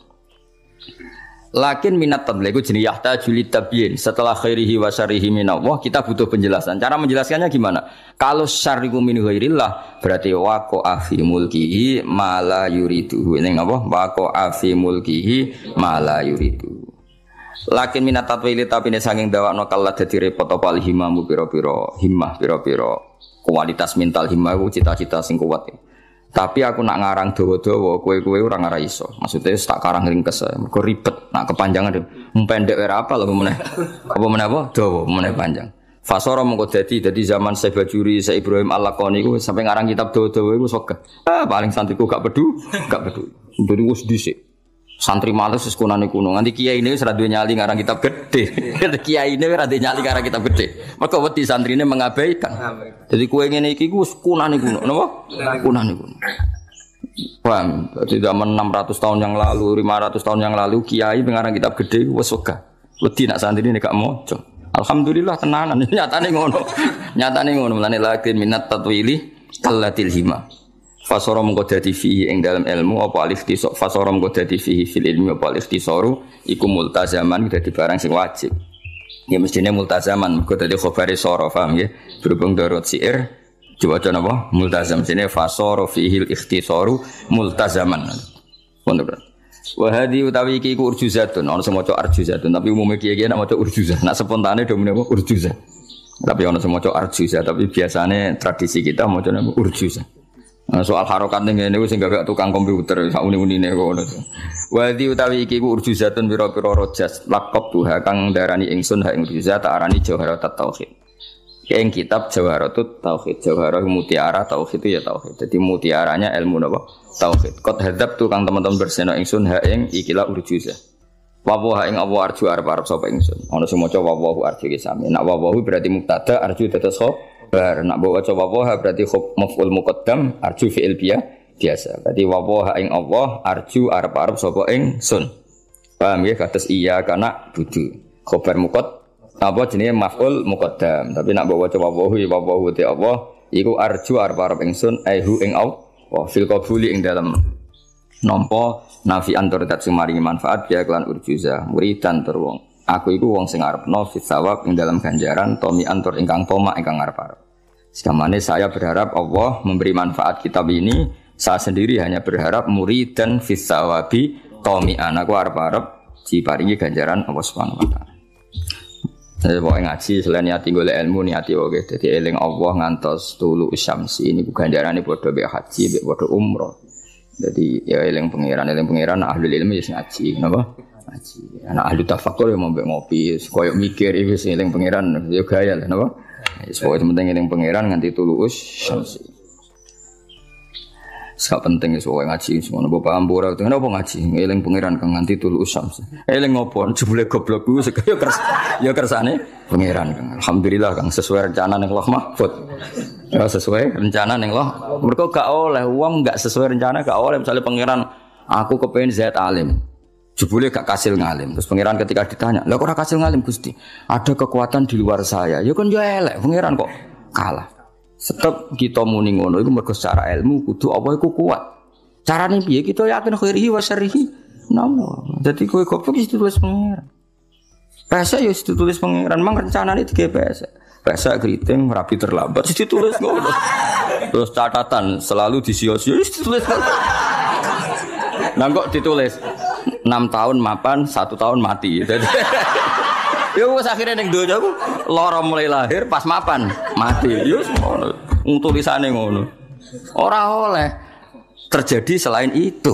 Lakin minat tabligh itu jenis yahtaju litabyin. Setelah khairihi wa syarrihi minallah kita butuh penjelasan. Cara menjelaskannya gimana? Kalau syarriku min ghairillah berarti waqa'a fi mulkihi ma la yuridu. Ini apa? Waqa'a fi mulkihi ma la yuridu. Lakin minat tatwili tapi ini saking dawakno kala dadi repot apa himamu pira-pira himmah pira-pira kualitas mental himmah itu cita-cita sing kuat. Tapi aku nak ngarang dawa-dawa, kowe-kowe ora ngarang iso. Maksudnya tak karang ringkes, mergo ribet, nak kepanjangan pendek ora apa lho meneh. Apa meneh apa? Dawa, meneh panjang. Fasara mengko dadi zaman Syekh Bajuri, Syekh Ibrahim Al-Laqani iku sampai ngarang kitab dawa-dawa iku sok. Paling santriku gak peduli. Jadi wis dhisik. Santri males wis kunane kuno. Nganti kiai ini wis ra duwe nyali ngarang kitab gede. Kiai ini ora duwe nyali ngarang kitab gede. Mergo wedi santrine mengabaikan. Jadi kowe ngene iki ku wis kunane kuno, napa? Kunane kuno. Paham? Jadi zaman 600 tahun yang lalu, 500 tahun yang lalu kiai ngarang kitab gede wis wegah. Wedi nak santrine gak maca. Alhamdulillah tenanan. Nyatane ngono. Nyatane ngono. Mulane lakin minat tatwili kallatil hima. Fasara mengko dadi fihi ing dalam ilmu apa alif tisok fasara mengko dadi fihi fil ilmi apa alif tisoru iku multazaman dadi barang sing wajib. Ya mestine multazaman mengko dadi khabari sara paham nggih. Berhubung darut syair diwaca napa multazam sine fasara fihi ikhtisaru multazaman. Wonten. Wa hadi utawi iki iku urjuzatun ana sing maca arjuzatun tapi umume kiye-kiye nek maca urjuzah nak spontane do menapa urjuzah. Tapi ana sing maca arjuzah tapi biasane tradisi kita maca napa urjuzah. Soal harokat ning ngene sing gak tukang komputer sak uni-unine kok ngono. Wadi utawi iki ku urjuzatun pira-pira rojas laqab tuha kang darani ingsun ha ing urjuzat tak arani jawharatut tauhid. Ing kitab jawharatut tauhid, jawharah mutiara tauhid itu ya tauhid. Jadi mutiaranya ilmu napa? Tauhid. Qad hadzab tu kang teman-teman berseno ingsun ha ing ikilah urjuzah. Wa wa ing Allah arju arep sapa ingsun. Ana sing maca wa wa arju ki sami. Nek wa wa berarti mubtada arju dados khabar. Nak bawa coba waha berarti maf'ul muqaddam arju fi'il biasa. Berarti waha ing Allah arju arep-arep sapa ing sun. Paham ya? Kados iya karena budu. Khobar mukot apa jenenge maf'ul muqaddam. Tapi nak bawa coba wahu te Allah iku arju arep ingsun hu ing Allah fil qabuli ing dalam nampa nafi antur dat sumaringi manfaat ya kelan urjuza muridan tur wong. Aku iku wong sing arepno fit sawab ing dalam ganjaran tomi antur ingkang toma ingkang arep-arep. Sekamane saya berharap Allah memberi manfaat kitab ini. Saya sendiri hanya berharap muridan fit sawabi tomi aku arep-arep diparingi ganjaran Allah Subhanahu wa taala. Saya bawa ngaji selain niati golek ilmu niati oke. Jadi eling Allah ngantos tulu syamsi ini ganjarane padha mek haji mek padha umroh. Jadi ya eling pangeran ahli ilmu ya ngaji napa? Ngaji. Anak ahli tafakkur ya mau mbek ngopi, koyo mikir iki sing eling pangeran ya gaya lah napa? Wis pokoke penting eling pangeran nganti tulu syamsi. Sak penting iso ngaji ngono bapak ambora itu kenapa ngaji eling pangeran kang nganti tulu usam eling ngopo jebule goblok ku ya kersane pangeran kang alhamdulillah kang sesuai rencana ning Allah Mahfud ya sesuai rencana ning Allah mergo gak oleh wong gak sesuai rencana gak oleh misalnya pangeran aku kepengin zat alim jebule gak kasil ngalim terus pangeran ketika ditanya lha kok ora kasil ngalim Gusti ada kekuatan di luar saya ya kan yo elek pangeran kok kalah. Sebab kita muni ngono iku mergo secara ilmu kudu apa iku kuat. Carane piye kita yakin khairihi wa syarrihi. Namo. Dadi kowe goblok iki ditulis pangeran. Pesa yo ditulis pangeran, mang rencanane digawe pesa. Pesa kriting rapi terlambat ditulis ngono. Terus catatan selalu disia-sia ditulis. Nah kok ditulis 6 tahun mapan, 1 tahun mati. Jadi ya wis akhire ning donya ku lara mulai lahir pas mapan mati. Ya ngono. Tulisane ngono. Ora oleh terjadi selain itu.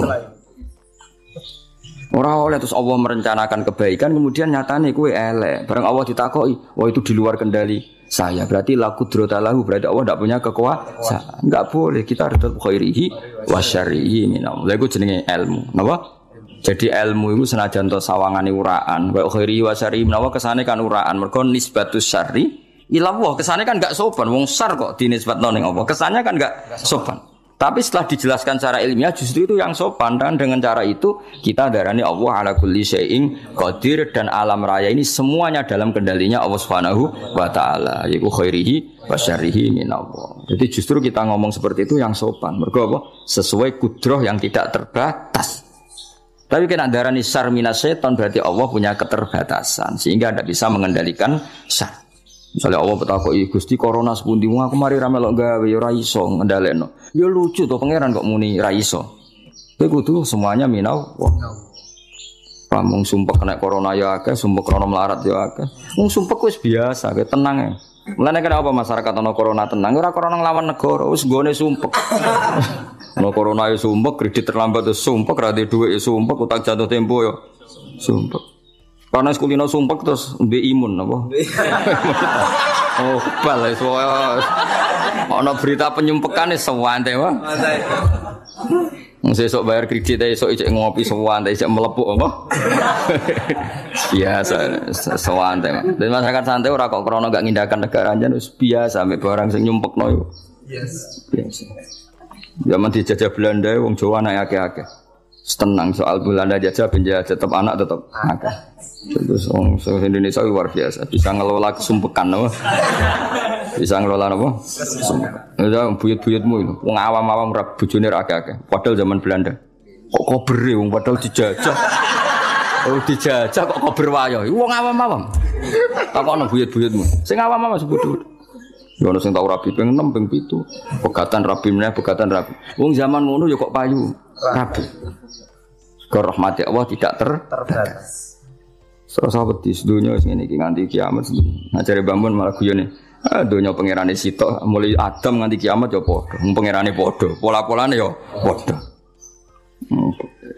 Ora oleh terus Allah merencanakan kebaikan kemudian nyatane kuwi elek. Bareng Allah ditakoki, wah itu di luar kendali saya. Berarti la qudrata lahu, berarti Allah enggak punya kekuasaan. Enggak boleh kita harus khairihi wa syarrihi minallah. Lha iku jenenge ilmu. Napa? Jadi ilmu itu senajan to sawangane uraan, wa khairi wa syarri menawa kesane kan uraan, mergo nisbatus syarri ila Allah, kesane kan enggak sopan, wong syar kok dinisbatno ning Allah. Kesannya kan enggak sopan. Tapi setelah dijelaskan secara ilmiah justru itu yang sopan dan dengan cara itu kita darani Allah ala kulli syai'in qadir dan alam raya ini semuanya dalam kendalinya Allah Subhanahu wa taala, yaitu khairihi wa syarrihi minallah. Jadi justru kita ngomong seperti itu yang sopan, mergo apa? Sesuai kudrah yang tidak terbatas. Tapi kena darani syar minas setan berarti Allah punya keterbatasan sehingga tidak bisa mengendalikan syar. Misalnya Allah petakoki Gusti corona sepundi aku mari ra melok gawe ya ora iso ngendhalekno. Ya lucu to pangeran kok muni ra iso. Kowe kudu semuanya minau. Pamung sumpek kena corona ya akeh, sumpek corona melarat ya akeh. Wong sumpek wis biasa, kowe tenang ae. Mulane kenapa masyarakat ana corona tenang ora corona nglawan negara wis nggone sumpek. Ana corona ya sumpek, kredit terlambat ya sumpek, ra duwe dhuwit ya sumpek, utang jatuh tempo ya sumpek. Panas kulino sumpek terus mbek imun apa? Oh, kebal wis ana berita penyumpekane sewante wae. Sesuk bayar kredit esuk ijek ngopi sewante ijek melepuk apa? Biasa sewante. Dan masyarakat santai ora kok krana gak ngindakan negara anjen wis biasa mek barang sing nyumpekno yo. Yes. Biasa. Zaman dijajah Belanda wong Jawa anak akeh-akeh. Tenang soal Belanda jajah penjajah tetap anak tetap akeh. Terus wong Indonesia luar biasa bisa ngelola kesumpekan apa? Bisa ngelola apa? Kesumpekan. Ya buyut-buyutmu itu wong awam-awam ora bojone ra akeh-akeh. Padahal zaman Belanda. Kok kobere wong padahal dijajah. Oh dijajah kok kober wayo. Wong awam-awam. Takokno buyut-buyutmu. Sing awam-awam sebut. Ono sing tau rabi ping 6 ping 7. Pegatan rabi meneh pegatan rabi. Wong zaman ngono ya kok payu rabi. Karo rahmat Allah tidak terbatas. Sahabat di dunia wis ngene iki nganti kiamat. Ngajare Bambun malah guyone. Donya pangerane sitok mulai Adam nganti kiamat ya padha. Wong pangerane padha, pola-polane ya padha.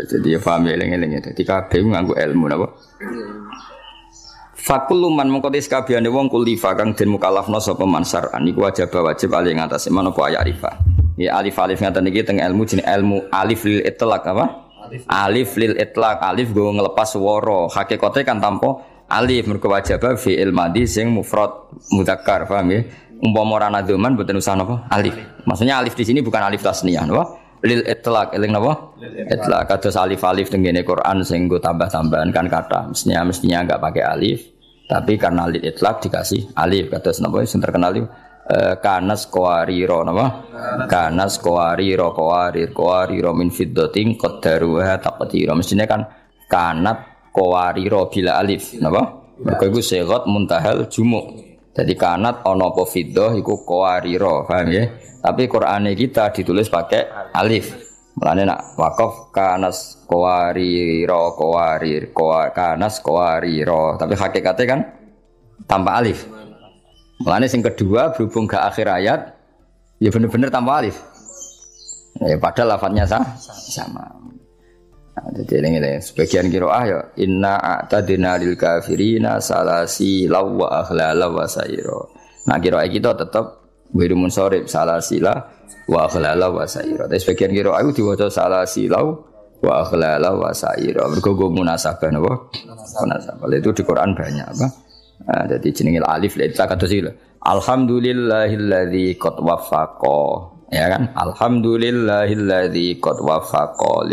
Jadi ya paham eling-eling ya. Dadi kabeh nganggo ilmu napa? Fakul man mengkotis kabehane wong kulifa kang den mukallafna sapa mansaran iku wajib ali ngatasi menapa ya arifa. Ya alif ngaten iki teng ilmu jenenge ilmu alif lil itlaq apa? Alif lil itlaq, alif go ngelepas swara. Hakikate kan tanpa alif mergo wajib fi'il madhi sing mufrad mudzakkar, paham ya? Umpama ora nadzuman mboten usah napa? Alif. Maksudnya alif di sini bukan alif tasniyah, napa? lil itlaq eling napa itlaq kados alif tengene Quran sing nggo tambah-tambahan kan kata mestinya enggak pakai alif tapi karena lil itlaq dikasih alif kados napa sing terkenal itu kanas qawariro napa kanas qawariro min fiddatin qaddaruha taqdira mestinya kan kanat qawariro bila alif napa mergo iku sigat muntahal jumu jadi kanat ana apa fiddah iku qawariro paham ya tapi Qur'ane kita ditulis pakai alif. Mulane nak waqaf kanas qawariro kanas qawariro tapi hakikatnya kan tanpa alif. Mulane sing kedua berhubung ke akhir ayat ya bener-bener tanpa alif. Ya padahal lafadznya sama. Nah, jadi ini sebagian qiraah ya inna a'tadna lil kafirina salasi law wa aghlala wa sayra. Nah qiraah kita tetap Wiru munsorib salasila wa aghlala wa sa'ira. Tapi sebagian kira aku diwaca salasila wa aghlala wa sa'ira. Mergo munasabah napa? Munasabah. Itu di Quran banyak apa? Nah, jadi jenenge alif la itu kados iki lho. Alhamdulillahilladzi qad waffaqa. Ya kan? Alhamdulillahilladzi qad waffaqa